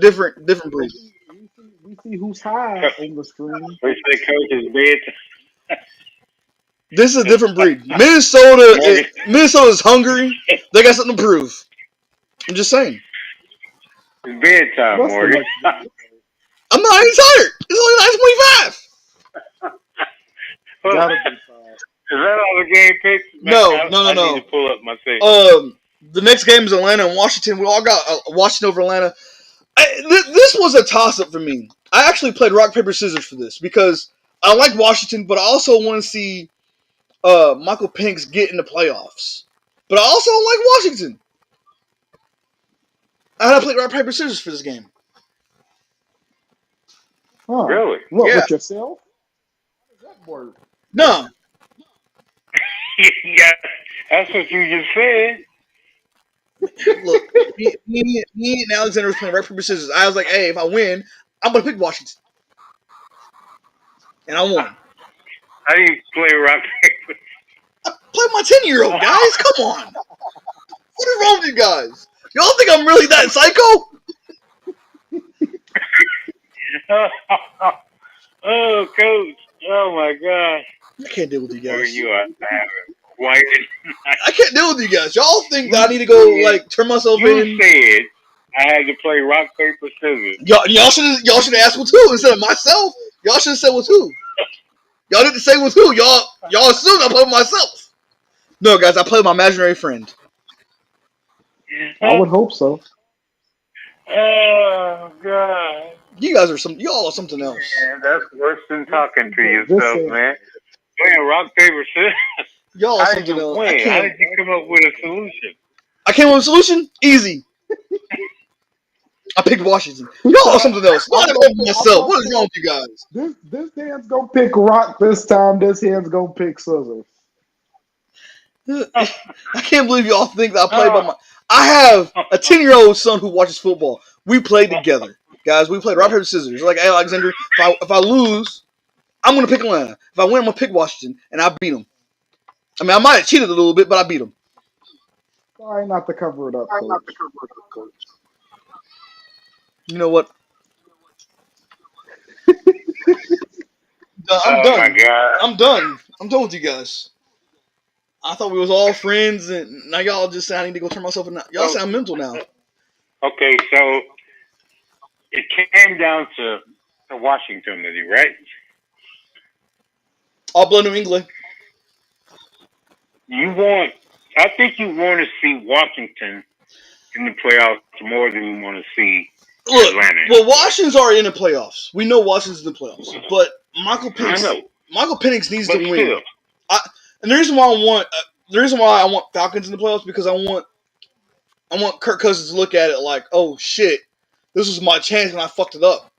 breed. We see who's high on the screen. which the coach is bid. This is a different breed. Minnesota is hungry. They got something to prove. I'm just saying. It's bedtime, What's the Morgan. next- I'm not even tired. It's only 9:25. Gotta be five. Is that all the game picks? No. I need to pull up my thing. The next game is Atlanta and Washington. We all got Washington over Atlanta. This was a toss-up for me. I actually played rock, paper, scissors for this because I like Washington, but I also want to see Michael Penix get in the playoffs. But I also like Washington. I had to play rock, paper, scissors for this game. Huh. Really? What, Yeah. with yourself? How does that work? No. Yeah, that's what you just said. Look, me and Alexander was playing rock, paper, scissors. I was like, hey, if I win, I'm going to pick Washington. And I won. How do you play rock paper? I played my 10-year-old, guys. Come on. What is wrong with you guys? Y'all think I'm really that psycho? Oh, coach! Oh my gosh! I can't deal with you Where guys. you are having quite I can't deal with you guys. Y'all think that I need to go like turn myself You in? said I had to play rock paper scissors. Y'all should have asked with who instead of myself. Y'all should have said with who. Y'all didn't say with who. Y'all assumed I played with myself. No, guys, I played with my imaginary friend. I would hope so. Oh God! Y'all are something else. Man, that's worse than talking to This yourself, is- man. Playing rock paper scissors. Y'all are How did something you else. win? How did you come up with a solution? I came up with a solution. Easy. I picked Washington. Y'all are something else. Y'all didn't pick myself. What is wrong with you guys? This hand's gonna pick rock this time. This hand's gonna pick scissors. I can't believe y'all think that I play by my. I have a 10-year-old son who watches football. We played together, guys. We played rock paper scissors. Like, hey, Alexander, if I lose, I'm gonna pick Atlanta. If I win, I'm gonna pick Washington, and I beat them. I mean, I might have cheated a little bit, but I beat them. Sorry not to cover it up, coach. You know what? I'm Oh done. my God! I'm done. I'm done with you guys. I thought we was all friends, and now y'all just say I need to go turn myself in. Y'all sound mental now. Okay, so it came down to Washington, right? All blood New England. I think you want to see Washington in the playoffs more than you want to see Look, Atlanta. well, Washington's already in the playoffs. We know Washington's in the playoffs, but Michael I know, Penix needs but to win. still, And the reason why I want Falcons in the playoffs because I want Kirk Cousins to look at it like, oh shit, this was my chance and I fucked it up.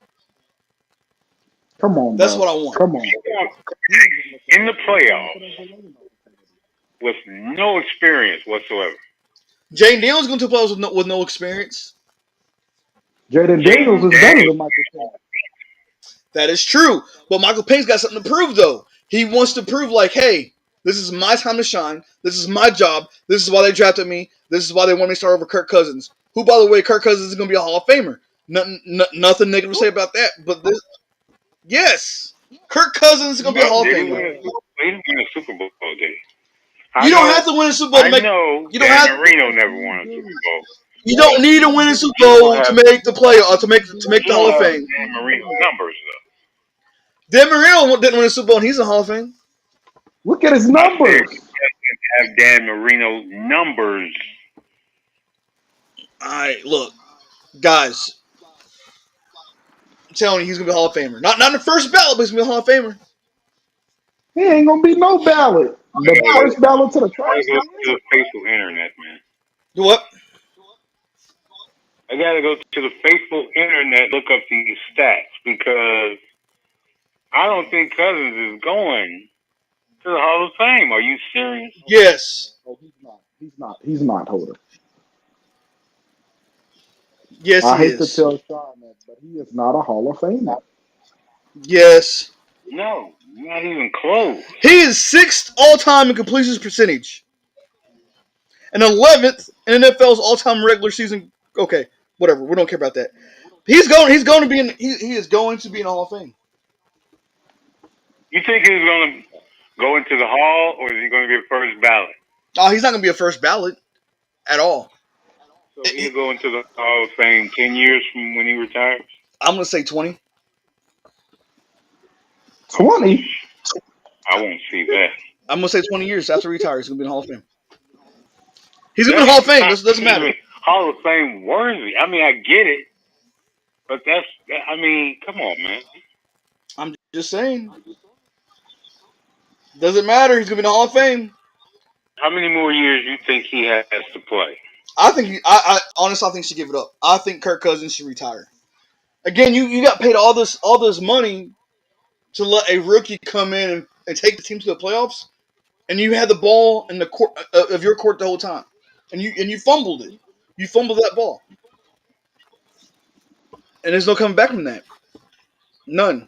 Come on, That's bro. what I want. Come on. in the playoffs with no experience whatsoever. Jaden Daniels going to the playoffs with no experience. Jaden Daniels is better than Michael Penix. That is true, but Michael Penix got something to prove though. He wants to prove like, hey, this is my time to shine. This is my job. This is why they drafted me. This is why they want me to start over Kirk Cousins. Who, by the way, Kirk Cousins is going to be a Hall of Famer. Nothing negative to say about that. But yes, Kirk Cousins is going to be a Hall of Did he Famer. didn't win a Super Bowl, did he? You don't have to win a Super Bowl to make. You don't Dan Marino never won a Super Bowl. You don't need to win a Super Bowl to make the play or to make the Hall of Fame. Dan Marino numbers though. Dan Marino didn't win a Super Bowl, and he's in the Hall of Fame. Look at his numbers. have Dan Marino numbers. All right, look, guys. I'm telling you, he's gonna be a Hall of Famer. Not in the first ballot, but he's gonna be a Hall of Famer. He ain't gonna be no ballot. The first ballot to the I trash gotta go can. to the faithful internet, man. Do what? I gotta go to the faithful internet, look up these stats because I don't think Cousins is going to the Hall of Fame. Are you serious? Yes. Oh, he's not. He's not. He's not, Holder. Yes, I he hate to is. tell Sean that, but he is not a Hall of Famer. Yes. No, not even close. He is 6th all-time in completions percentage, and 11th in NFL's all-time regular season. Okay, whatever. We don't care about that. He's going to be in. He is going to be in the Hall of Fame. You think he's going to go into the Hall, or is he going to be a first ballot? Oh, he's not going to be a first ballot at all. So he'll go into the Hall of Fame 10 years from when he retires? I'm going to say 20. 20? I won't see that. I'm going to say 20 years after he retires, he's going to be in the Hall of Fame. He's going to be in the Hall of Fame. This doesn't matter. Hall of Fame worthy. I mean, I get it, but come on, man. I'm just saying. Doesn't matter. He's going to be in the Hall of Fame. How many more years do you think he has to play? I think I honestly, I think he should give it up. I think Kirk Cousins should retire. Again, you got paid all this money to let a rookie come in and take the team to the playoffs, and you had the ball in the court of your court the whole time, and you fumbled it. You fumbled that ball, and there's no coming back from that. None.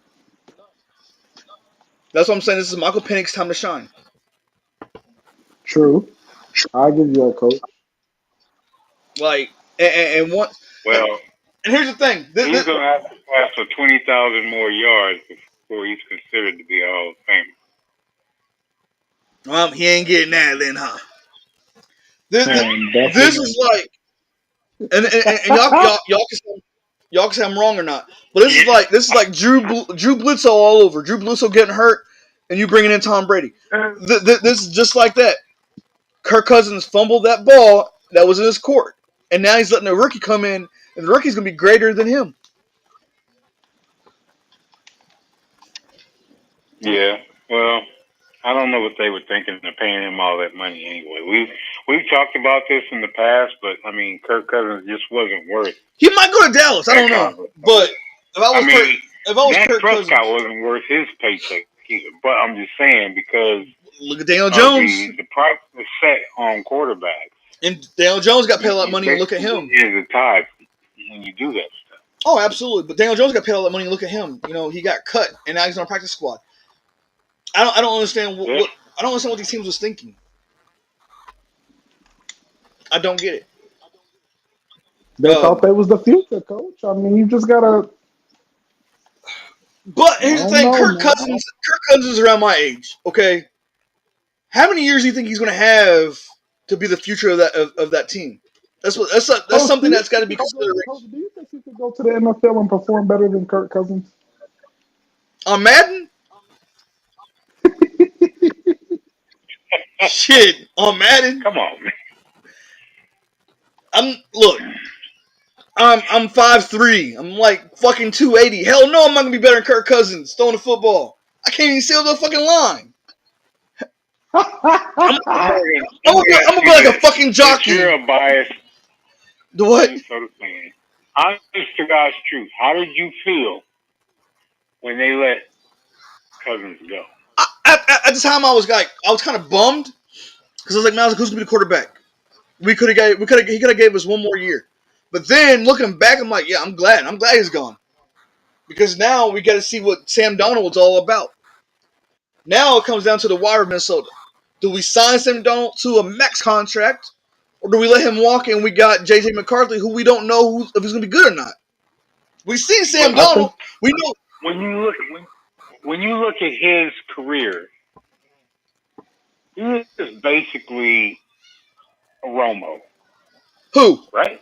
That's what I'm saying. This is Michael Penix's time to shine. True. I'll give you a coach. Like and what? Well, and here's the thing. He's going to have to pass for 20,000 more yards before he's considered to be a Hall of Famer. He ain't getting that then, huh? This is like, and y'all can say I'm wrong or not, but this is like Drew Bledsoe all over. Drew Bledsoe getting hurt, and you bringing in Tom Brady. This is just like that. Kirk Cousins fumbled that ball that was in his court, and now he's letting a rookie come in, and the rookie's gonna be greater than him. Yeah, well, I don't know what they were thinking of paying him all that money anyway. We've talked about this in the past, but I mean, Kirk Cousins just wasn't worth. He might go to Dallas. I don't know, but if I was Kirk Prescott Cousins, wasn't worth his paycheck either. But I'm just saying because look at Daniel Jones. The price is set on quarterbacks, and Daniel Jones got paid a lot of money. And look at him. Is a tie when you do that stuff. Oh, absolutely. But Daniel Jones got paid a lot of money. And look at him. You know, he got cut, and now he's on a practice squad. I don't understand what I don't understand what these teams was thinking. I don't get it. They thought that was the future, coach. I mean, you just gotta. But here's the thing: Kirk Cousins is around my age. Okay, how many years do you think he's going to have to be the future of that team? That's something that's got to be considered. Do you think he could go to the NFL and perform better than Kirk Cousins on Madden? Shit, on Madden. Come on, man. I'm 5'3". I'm like fucking 280. Hell no, I'm not gonna be better than Kirk Cousins throwing the football. I can't even see over the fucking line. I'm gonna be like a fucking jockey. You're a bias. The what? Honest to God's truth, how did you feel when they let Cousins go? At the time, I was kind of bummed because I was like, man, who's gonna be the quarterback? He could have gave us one more year. But then looking back, I'm like, yeah, I'm glad he's gone because now we got to see what Sam Darnold's all about. Now it comes down to the wire of Minnesota. Do we sign Sam Darnold to a max contract, or do we let him walk and we got J.J. McCarthy, who we don't know if he's gonna be good or not? We've seen Sam Darnold. We know when you look at his career, he is basically a Romo. Who? Right?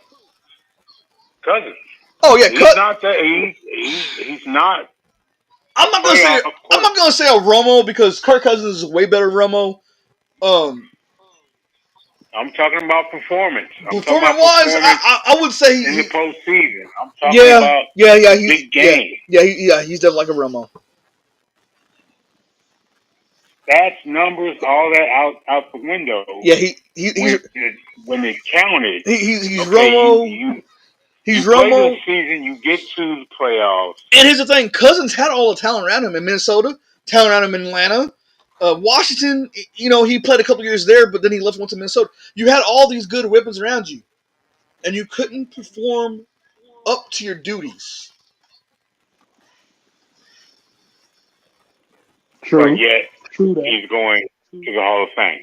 Cousins. Oh yeah, he's not that. He's not. I'm not gonna say a Romo because Kirk Cousins is way better than Romo. I'm talking about performance. I'm talking Performance about wise, performance I would say in the postseason. I'm talking yeah, about yeah, the he's big game. he's definitely like a Romo. Stats, numbers, all that out the window Yeah, when it counted. he's Okay, Romo. He's you play this Romo. season, you get to the playoffs. And here's the thing: Cousins had all the talent around him in Minnesota, talent around him in Atlanta, Washington. You know, he played a couple years there, but then he left, went to Minnesota. You had all these good weapons around you, and you couldn't perform up to your duties. But True. yet True that. he's going to the Hall of Fame.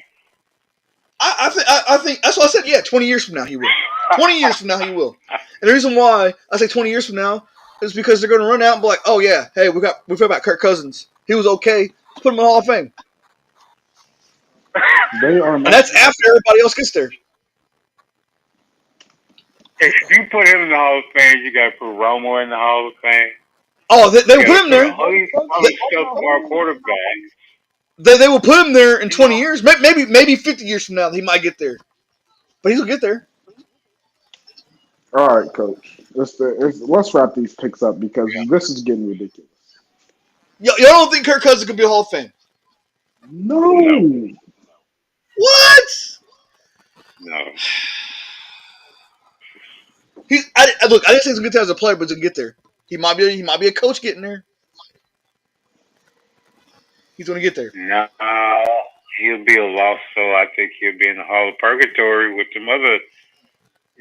I think that's why I said, yeah, 20 years from now he will. 20 years from now he will. And the reason why I say 20 years from now is because they're going to run out and be like, oh yeah, hey, we forgot about Kirk Cousins. He was okay. Let's put him in the Hall of Fame. They are And not. that's after everybody else gets there. If you put him in the Hall of Fame, you got to put Romo in the Hall of Fame. Oh, they will You put got to him put there. all these other subpar quarterbacks. They will put him there in 20 years. Maybe 50 years from now he might get there. But he'll get there. All right, Coach. Let's wrap these picks up because this is getting ridiculous. Y'all don't think Kirk Cousins could be a Hall of Fame? No. What? No. Look, I didn't say he's gonna get there as a player, but he's gonna get there. He might be a coach getting there. He's gonna get there. No. He'll be a loss, so I think he'll be in the Hall of Purgatory with some other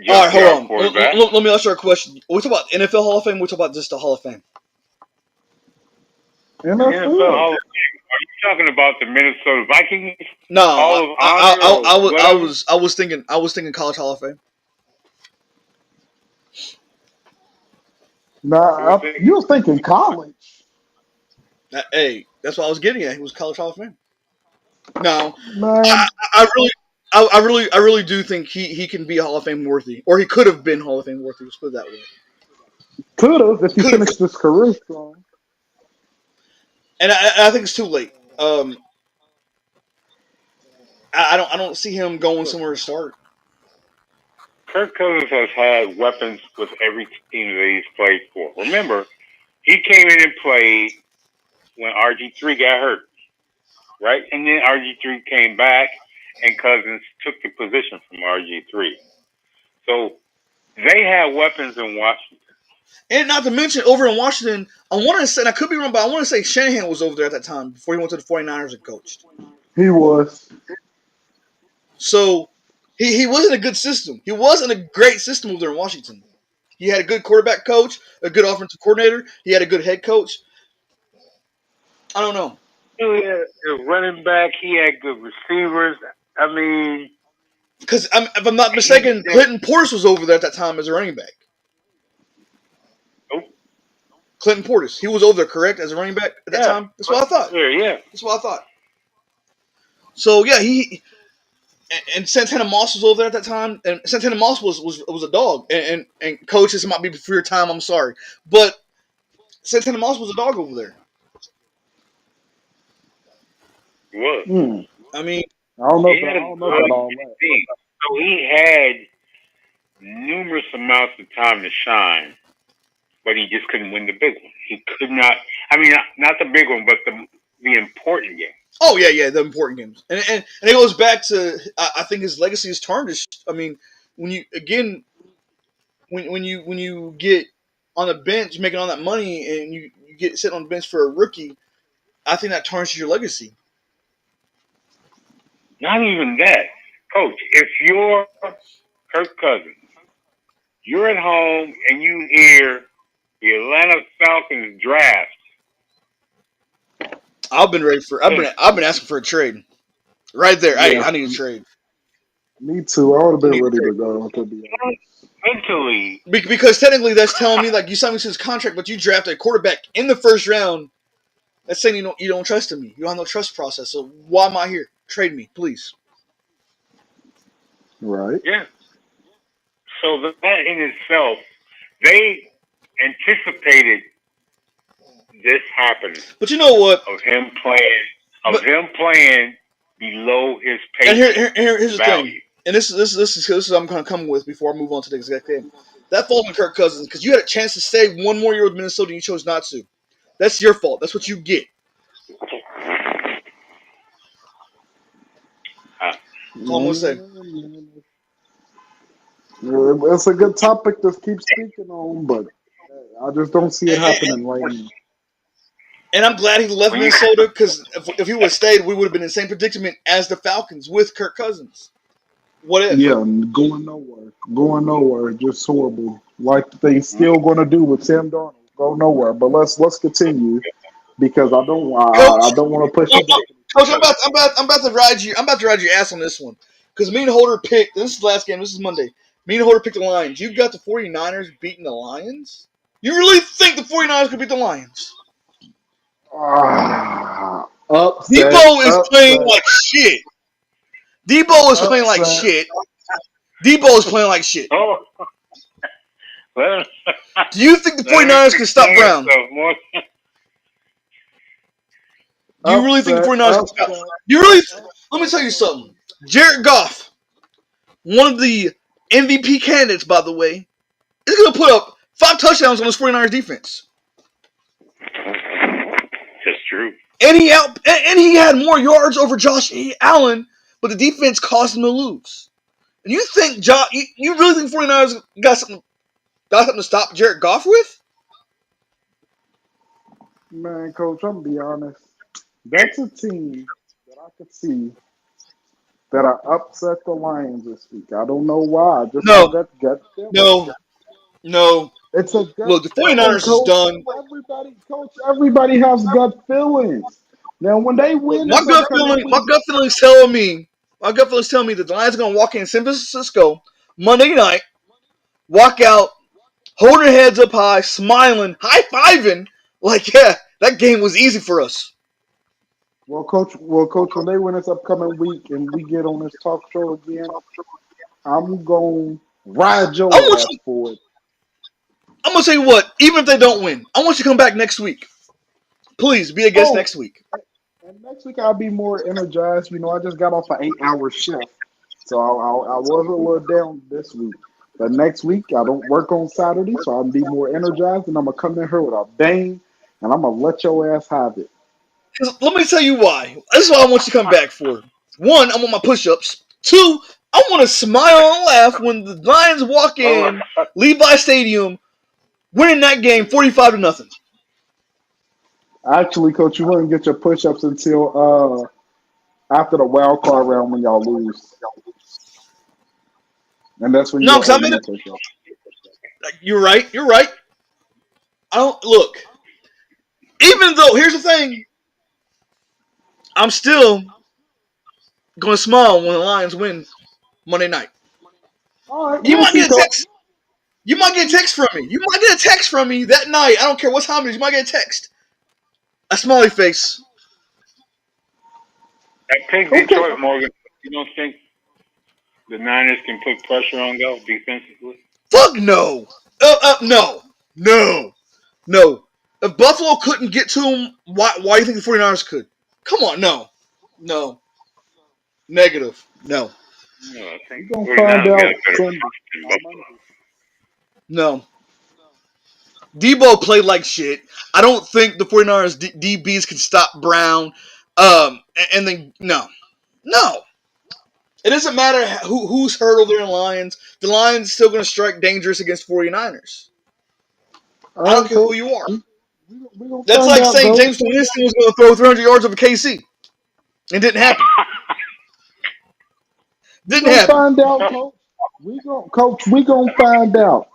All right, hold junkyard on. quarterbacks. Let me ask you a question. We talk about NFL Hall of Fame. We talk about just the Hall of Fame. NFL NFL. Hall of Fame. Are you talking about the Minnesota Vikings No, Hall of Honor or whatever? I was thinking college Hall of Fame. Nah, you was thinking college. Hey, that's what I was getting at. He was college Hall of Fame. No, Man, I really do think he can be Hall of Fame worthy, or he could have been Hall of Fame worthy. Let's put it that way. could have if he Could have, finished his career strong. and I think it's too late. I don't see him going somewhere to start. Kirk Cousins has had weapons with every team that he's played for. Remember, he came in and played when RG3 got hurt, right? And then RG3 came back, and Cousins took the position from RG3. So they had weapons in Washington. And not to mention, over in Washington, I want to say, and I could be wrong, but I want to say Shanahan was over there at that time before he went to the 49ers and coached. He was. So he wasn't a good system. He wasn't a great system over there in Washington. He had a good quarterback coach, a good offensive coordinator. He had a good head coach. I don't know. He had a running back. He had good receivers. I mean, Because if I'm not mistaken, Clinton Portis was over there at that time as a running back. oh, Clinton Portis. He was over there, correct, as a running back at that yeah, time? That's what I thought. yeah. That's what I thought. So, yeah, and Santana Moss was over there at that time, and Santana Moss was a dog. And coach, this might be before your time, I'm sorry. But Santana Moss was a dog over there. He was. I mean, I don't know He if had I a don't know about all good that. team. So he had numerous amounts of time to shine, but he just couldn't win the big one. He could not. I mean, not the big one, but the important game. oh yeah, the important games, and it goes back to I think his legacy is tarnished. I mean, when you again when you get on the bench making all that money and you get sitting on the bench for a rookie, I think that tarnishes your legacy. Not even that, Coach. If you're Kirk Cousins, you're at home and you hear the Atlanta Falcons draft. I've been asking for a trade right there. Yeah. I need a trade. Me too. I would have I been need a ready trade. to go, to be honest. Mentally, Because technically that's telling me like you signed me to this contract, but you drafted a quarterback in the first round. That's saying you don't trust in me. You don't have no trust process. So why am I here? Trade me, please. Right. yeah. So that in itself, they anticipated this happening But you know what? of him playing below his And paycheck here's the value. thing. and this is I'm going to come with before I move on to the exact game. That falls on Kirk Cousins because you had a chance to stay one more year with Minnesota and you chose not to. That's your fault. That's what you get. That's all I'm going to say. It's a good topic to keep speaking on, but I just don't see it happening right now. And I'm glad he left Minnesota because if he would have stayed, we would have been in the same predicament as the Falcons with Kirk Cousins. What if? Yeah, going nowhere, just horrible. Like they still going to do with Sam Darnold, go nowhere. But let's continue because I don't want to push it back. Coach, I'm about to ride you. I'm about to ride your ass on this one because me and Holder picked. This is the last game. This is Monday. Me and Holder picked the Lions. You got the 49ers beating the Lions. You really think the 49ers could beat the Lions? Upset, Debo is playing like shit. Debo is playing like shit. Debo is playing like shit. Oh. Well, do you think the 49ers can stop Brown? You really think the 49ers can stop? You really? Let me tell you something. Jared Goff, one of the MVP candidates, by the way, is going to put up 5 touchdowns on this 49ers defense. That's true. And he had more yards over Josh Allen, but the defense caused him to lose. And you think you really think 49ers got something to stop Jared Goff with? Man, Coach, I'm gonna be honest. That's a team that I could see that I upset the Lions this week. I don't know why. Just no. It's a gut look. The 49ers is done. Everybody has gut feelings. Now, when they win, my gut feeling is telling me that the Lions are going to walk in San Francisco Monday night, walk out, holding their heads up high, smiling, high-fiving, like, yeah, that game was easy for us. Well, Coach, when they win this upcoming week and we get on this talk show again, I'm going to ride your ass for it. I'm going to tell you what, even if they don't win, I want you to come back next week. Please, be a guest next week. And next week I'll be more energized. You know, I just got off an 8-hour shift. So I was a little down this week. But next week I don't work on Saturday, so I'll be more energized and I'm going to come in here with a bang and I'm going to let your ass have it. Let me tell you why. This is what I want you to come back for. 1, I want my push-ups. 2, I want to smile and laugh when the Lions walk in Levi Stadium, winning that game 45-0. Actually, Coach, you wouldn't get your push-ups until after the wild card round when y'all lose. And that's when because I made it. You're right. I don't look. Even though, here's the thing, I'm still going to smile when the Lions win Monday night. All right, you might get a text. You might get a text from me. You might get a text from me that night. I don't care what time it is. You might get a text. A smiley face. I think Detroit, Morgan. You don't think the Niners can put pressure on them defensively? Fuck no. No. If Buffalo couldn't get to him, why do you think the 49ers could? Come on, no. Negative. No. I think we're going to find out Sunday. No. Debo played like shit. I don't think the 49ers DBs can stop Brown. And then, no. It doesn't matter who's hurt over there in Lions. The Lions still going to strike dangerous against 49ers. I don't care who you are. That's like saying James Winston was going to throw 300 yards over KC. It didn't happen. Find out, Coach. We gonna find out.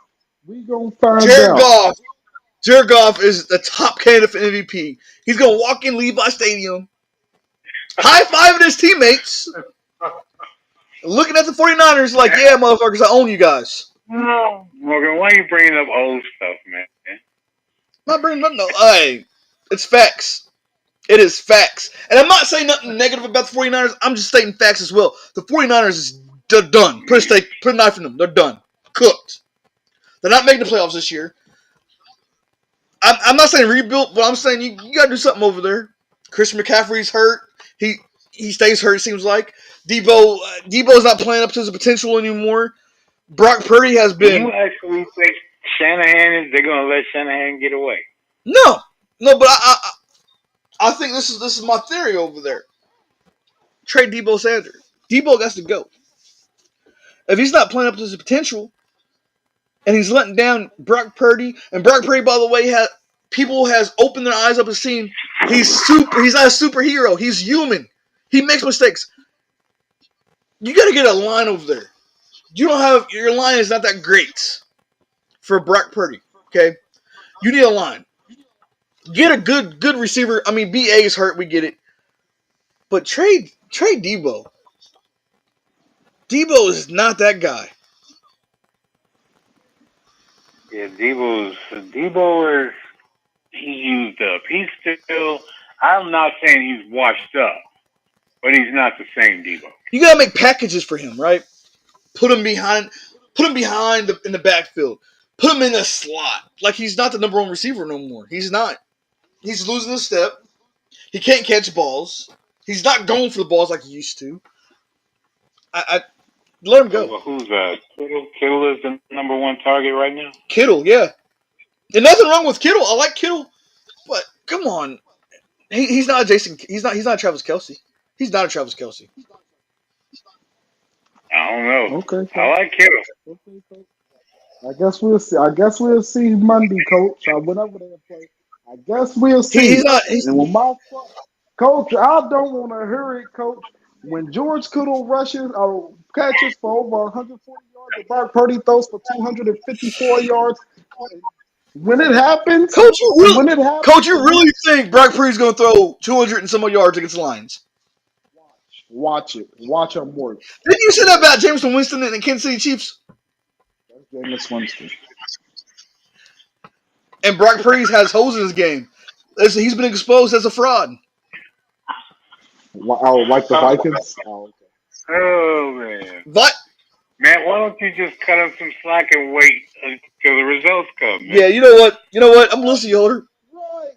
Jared Goff is the top candidate for MVP. He's gonna walk in Levi Stadium, high-fiving his teammates, looking at the 49ers like, yeah, motherfuckers, I own you guys. No, Morgan, why are you bringing up old stuff, man? I'm not bringing up no. Hey, it's facts. It is facts. And I'm not saying nothing negative about the 49ers. I'm just stating facts as well. The 49ers they're done. Put a knife in them. They're done. Cooked. They're not making the playoffs this year. I'm not saying rebuild, but I'm saying you got to do something over there. Christian McCaffrey's hurt. he stays hurt. It seems like Debo's not playing up to his potential anymore. Brock Purdy has Do you been actually think they're going to let Shanahan get away? no, but I think this is my theory over there. Trade Debo Sanders. Debo got to go. If he's not playing up to his potential, and he's letting down Brock Purdy, and Brock Purdy, by the way, has opened their eyes up and seen he's not a superhero. He's human. He makes mistakes. You got to get a line over there. You don't have your line is not that great for Brock Purdy. Okay, you need a line. Get a good receiver. I mean, BA is hurt. We get it, but trade Debo. Debo is not that guy. Yeah, Debo is he's used up. He's still. I'm not saying he's washed up, but he's not the same Debo. You gotta make packages for him, right? Put him behind in the backfield. Put him in the slot. Like he's not the number one receiver no more. He's not. He's losing a step. He can't catch balls. He's not going for the balls like he used to. I let him go. Well, who's that? Kittle is the number one target right now. Kittle, yeah. There's nothing wrong with Kittle. I like Kittle, but come on, he's not Jason. He's not Travis Kelce. He's not a Travis Kelce. I don't know. Okay. I like Kittle. Okay, Coach. I guess we'll see Monday, Coach. Or whenever they play. I guess we'll see. He's not. And when my Coach, I don't want to hear it, Coach. When George Kittle rushes or catches for over 140 yards, and Brock Purdy throws for 254 yards. When it happens, Coach, you really think Brock Purdy's going to throw 200 and some odd yards against the Lions? Watch it. Watch him work. Didn't you say that about Jameson Winston and the Kansas City Chiefs? That's Jameis Winston. And Brock Purdy has holes in his game. He's been exposed as a fraud. Oh, like the Vikings? Oh, okay. Oh, man. But Man, why don't you just cut him some slack and wait until the results come, man? yeah, you know what? I'm listening, Holder. Right.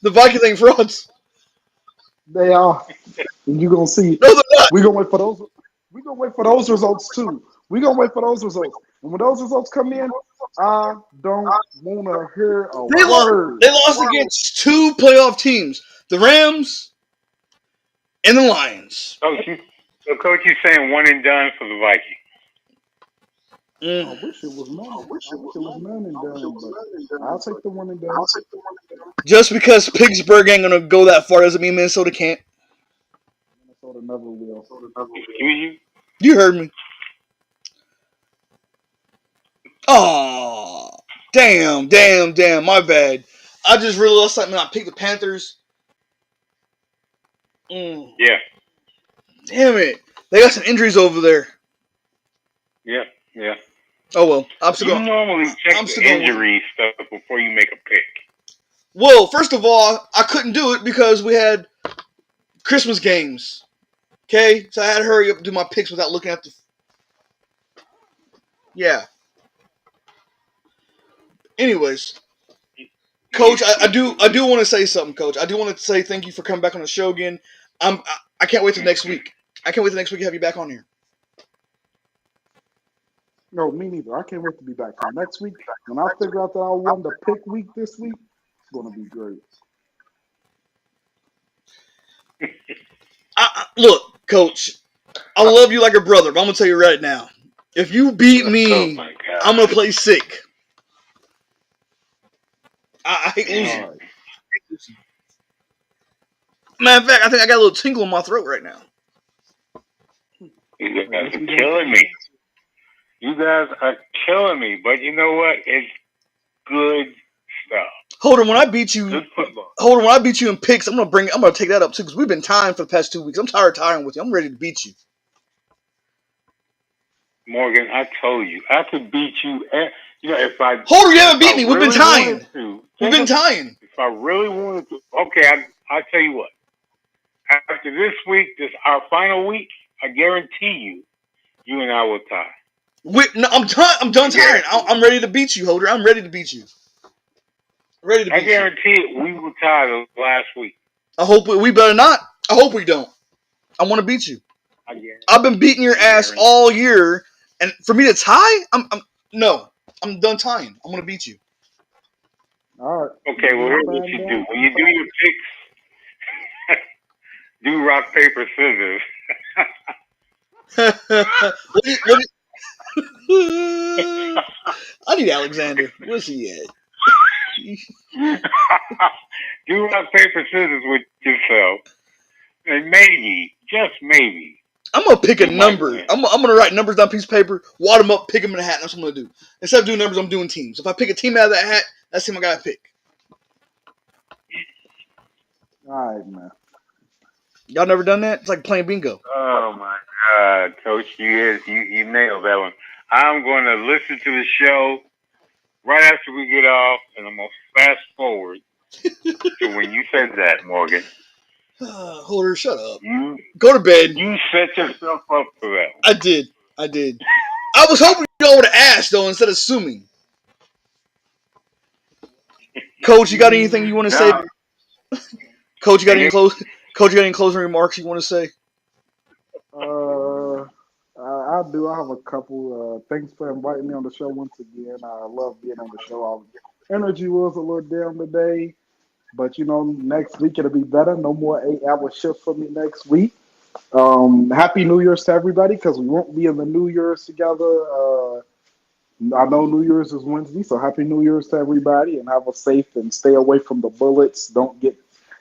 The Viking thing frauds. They are. And you're gonna see. No, they're not. We're gonna wait for those. We're gonna wait for those results too. We're gonna wait for those results. And when those results come in, I don't wanna hear a word. They lost against two playoff teams: the Rams and the Lions. So, Coach, you're saying one and done for the Vikings? I wish it was none and done, but I'll take the one and done. Just because Pittsburgh ain't gonna go that far doesn't mean Minnesota can't. Minnesota never will. You heard me. Oh, damn, my bad. I just realized something. I picked the Panthers. Yeah. Damn it. They got some injuries over there. Yeah. Oh, well. I'm still going. You normally check the injury stuff before you make a pick. Well, first of all, I couldn't do it because we had Christmas games. Okay? So I had to hurry up and do my picks without looking at the... Yeah. Anyways, Coach, I do want to say something, Coach. I do want to say thank you for coming back on the show again. I can't wait till next week. I can't wait till next week to have you back on here. No, me neither. I can't wait to be back on next week. When I figure out that I won the pick week this week, it's going to be great. Look, Coach, I love you like a brother, but I'm going to tell you right now. If you beat me, I'm going to play sick. I hate losing. All right. Matter of fact, I think I got a little tingle in my throat right now. You guys are killing me. You guys are killing me. But you know what? It's good stuff. Hold on, when I beat you, Good football. Hold on, when I beat you in picks, I'm gonna take that up too because we've been tying for the past 2 weeks. I'm tired of tying with you. I'm ready to beat you. Morgan, I told you I could beat you. You know, if I hold on, you haven't beat me. We've really been tying. We've been tying. If I really wanted to, okay, I'll tell you what. After this week, our final week, I guarantee you and I will tie. No, I'm done tying. I'm ready to beat you, Holder. I'm ready to beat you. I guarantee it. We will tie the last week. I hope we better not. I hope we don't. I want to beat you. I've been beating your ass all year, and for me to tie, no. I'm done tying. I'm gonna beat you. All right. Okay, well, here's what you do. When you do your picks, do rock, paper, scissors. I need Alexander. Where's he at? Do rock, paper, scissors with yourself. And maybe, just maybe, I'm gonna pick a you might number. win. I'm gonna write numbers down on a piece of paper, wad them up, pick them in a hat. That's what I'm gonna do. Instead of doing numbers, I'm doing teams. If I pick a team out of that hat, that's the team I gotta pick. All right, man. Y'all never done that? It's like playing bingo. Oh my God, Coach, you nailed that one. I'm going to listen to the show right after we get off, and I'm gonna fast forward to when you said that, Morgan. Holder, shut up. You Go to bed. you set yourself up for that one. I did. I was hoping y'all would have asked though instead of assuming. Coach, you got anything you want to say? Coach, you got any closing remarks you want to say? I do. I have a couple. Thanks for inviting me on the show once again. I love being on the show. Energy was a little down today, but next week it'll be better. No more 8-hour shifts for me next week. Happy New Year's to everybody because we won't be in the New Year's together. I know New Year's is Wednesday, so Happy New Year's to everybody and have a safe and stay away from the bullets. Don't get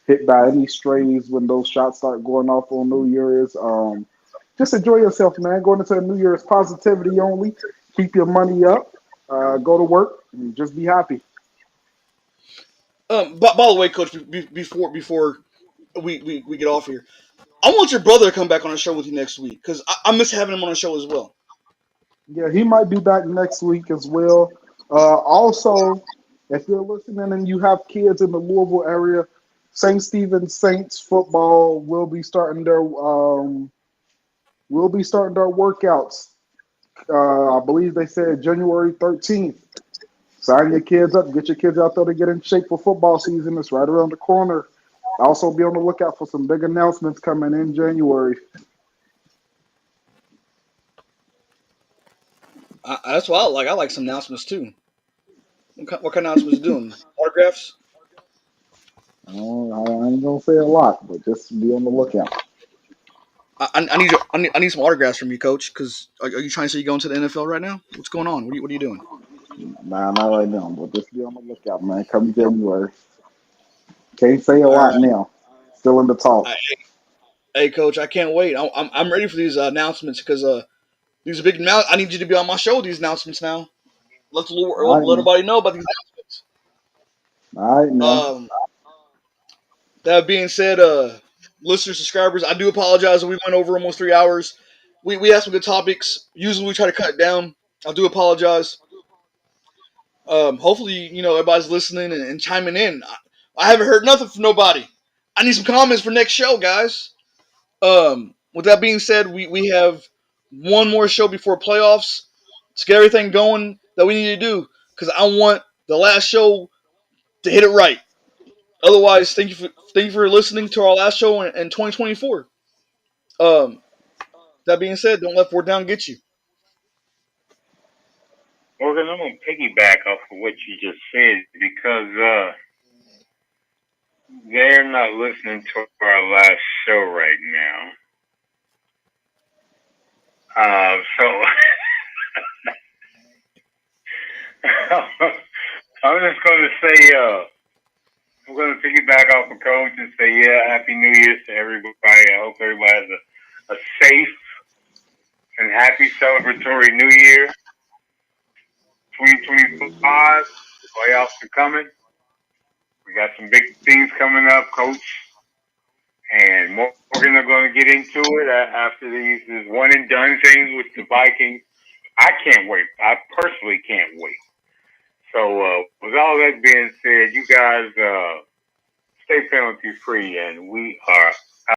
hit by any strays when those shots start going off on New Year's. Just enjoy yourself, man. Going into the New Year's positivity only. Keep your money up. Go to work and just be happy. By the way, Coach, before we get off here, I want your brother to come back on the show with you next week because I miss having him on the show as well. Yeah, he might be back next week as well. Also, if you're listening and you have kids in the Louisville area, St. Stephen Saints football will be starting their workouts. I believe they said January 13th. Sign your kids up. Get your kids out there to get in shape for football season. It's right around the corner. Also, be on the lookout for some big announcements coming in January. That's what I like. I like some announcements too. What kind of announcements you doing? Autographs? I ain't gonna say a lot, but just be on the lookout. I need some autographs from you, Coach. Because are you trying to say you're going to the NFL right now? What's going on? What are you doing? Nah, not right now, but just be on the lookout, man. Come January. Can't say a All lot right. now. Still in the talks. Hey, Coach, I can't wait. I'm ready for these announcements because these are big. Now I need you to be on my show with these announcements now. All right, Let man. everybody know about these announcements. All right, now. That being said, listeners, subscribers, I do apologize that we went over almost 3 hours. We had some good topics. Usually we try to cut it down. I do apologize. Hopefully, everybody's listening and chiming in. I haven't heard nothing from nobody. I need some comments for next show, guys. With that being said, we have one more show before playoffs to get everything going that we need to do because I want the last show to hit it right. Otherwise, thank you for listening to our last show in 2024. That being said, don't let 4th down get you. Morgan, I'm gonna piggyback off of what you just said because they're not listening to our last show right now. So I'm just gonna say I'm going to piggyback off of Coach and say, yeah, Happy New Year to everybody. I hope everybody has a safe and happy celebratory New Year. 2025, the playoffs are coming. We got some big things coming up, Coach. And Morgan are going to get into it after these one and done things with the Vikings. I can't wait. I personally can't wait. So, with all that being said, you guys stay penalty free, and we are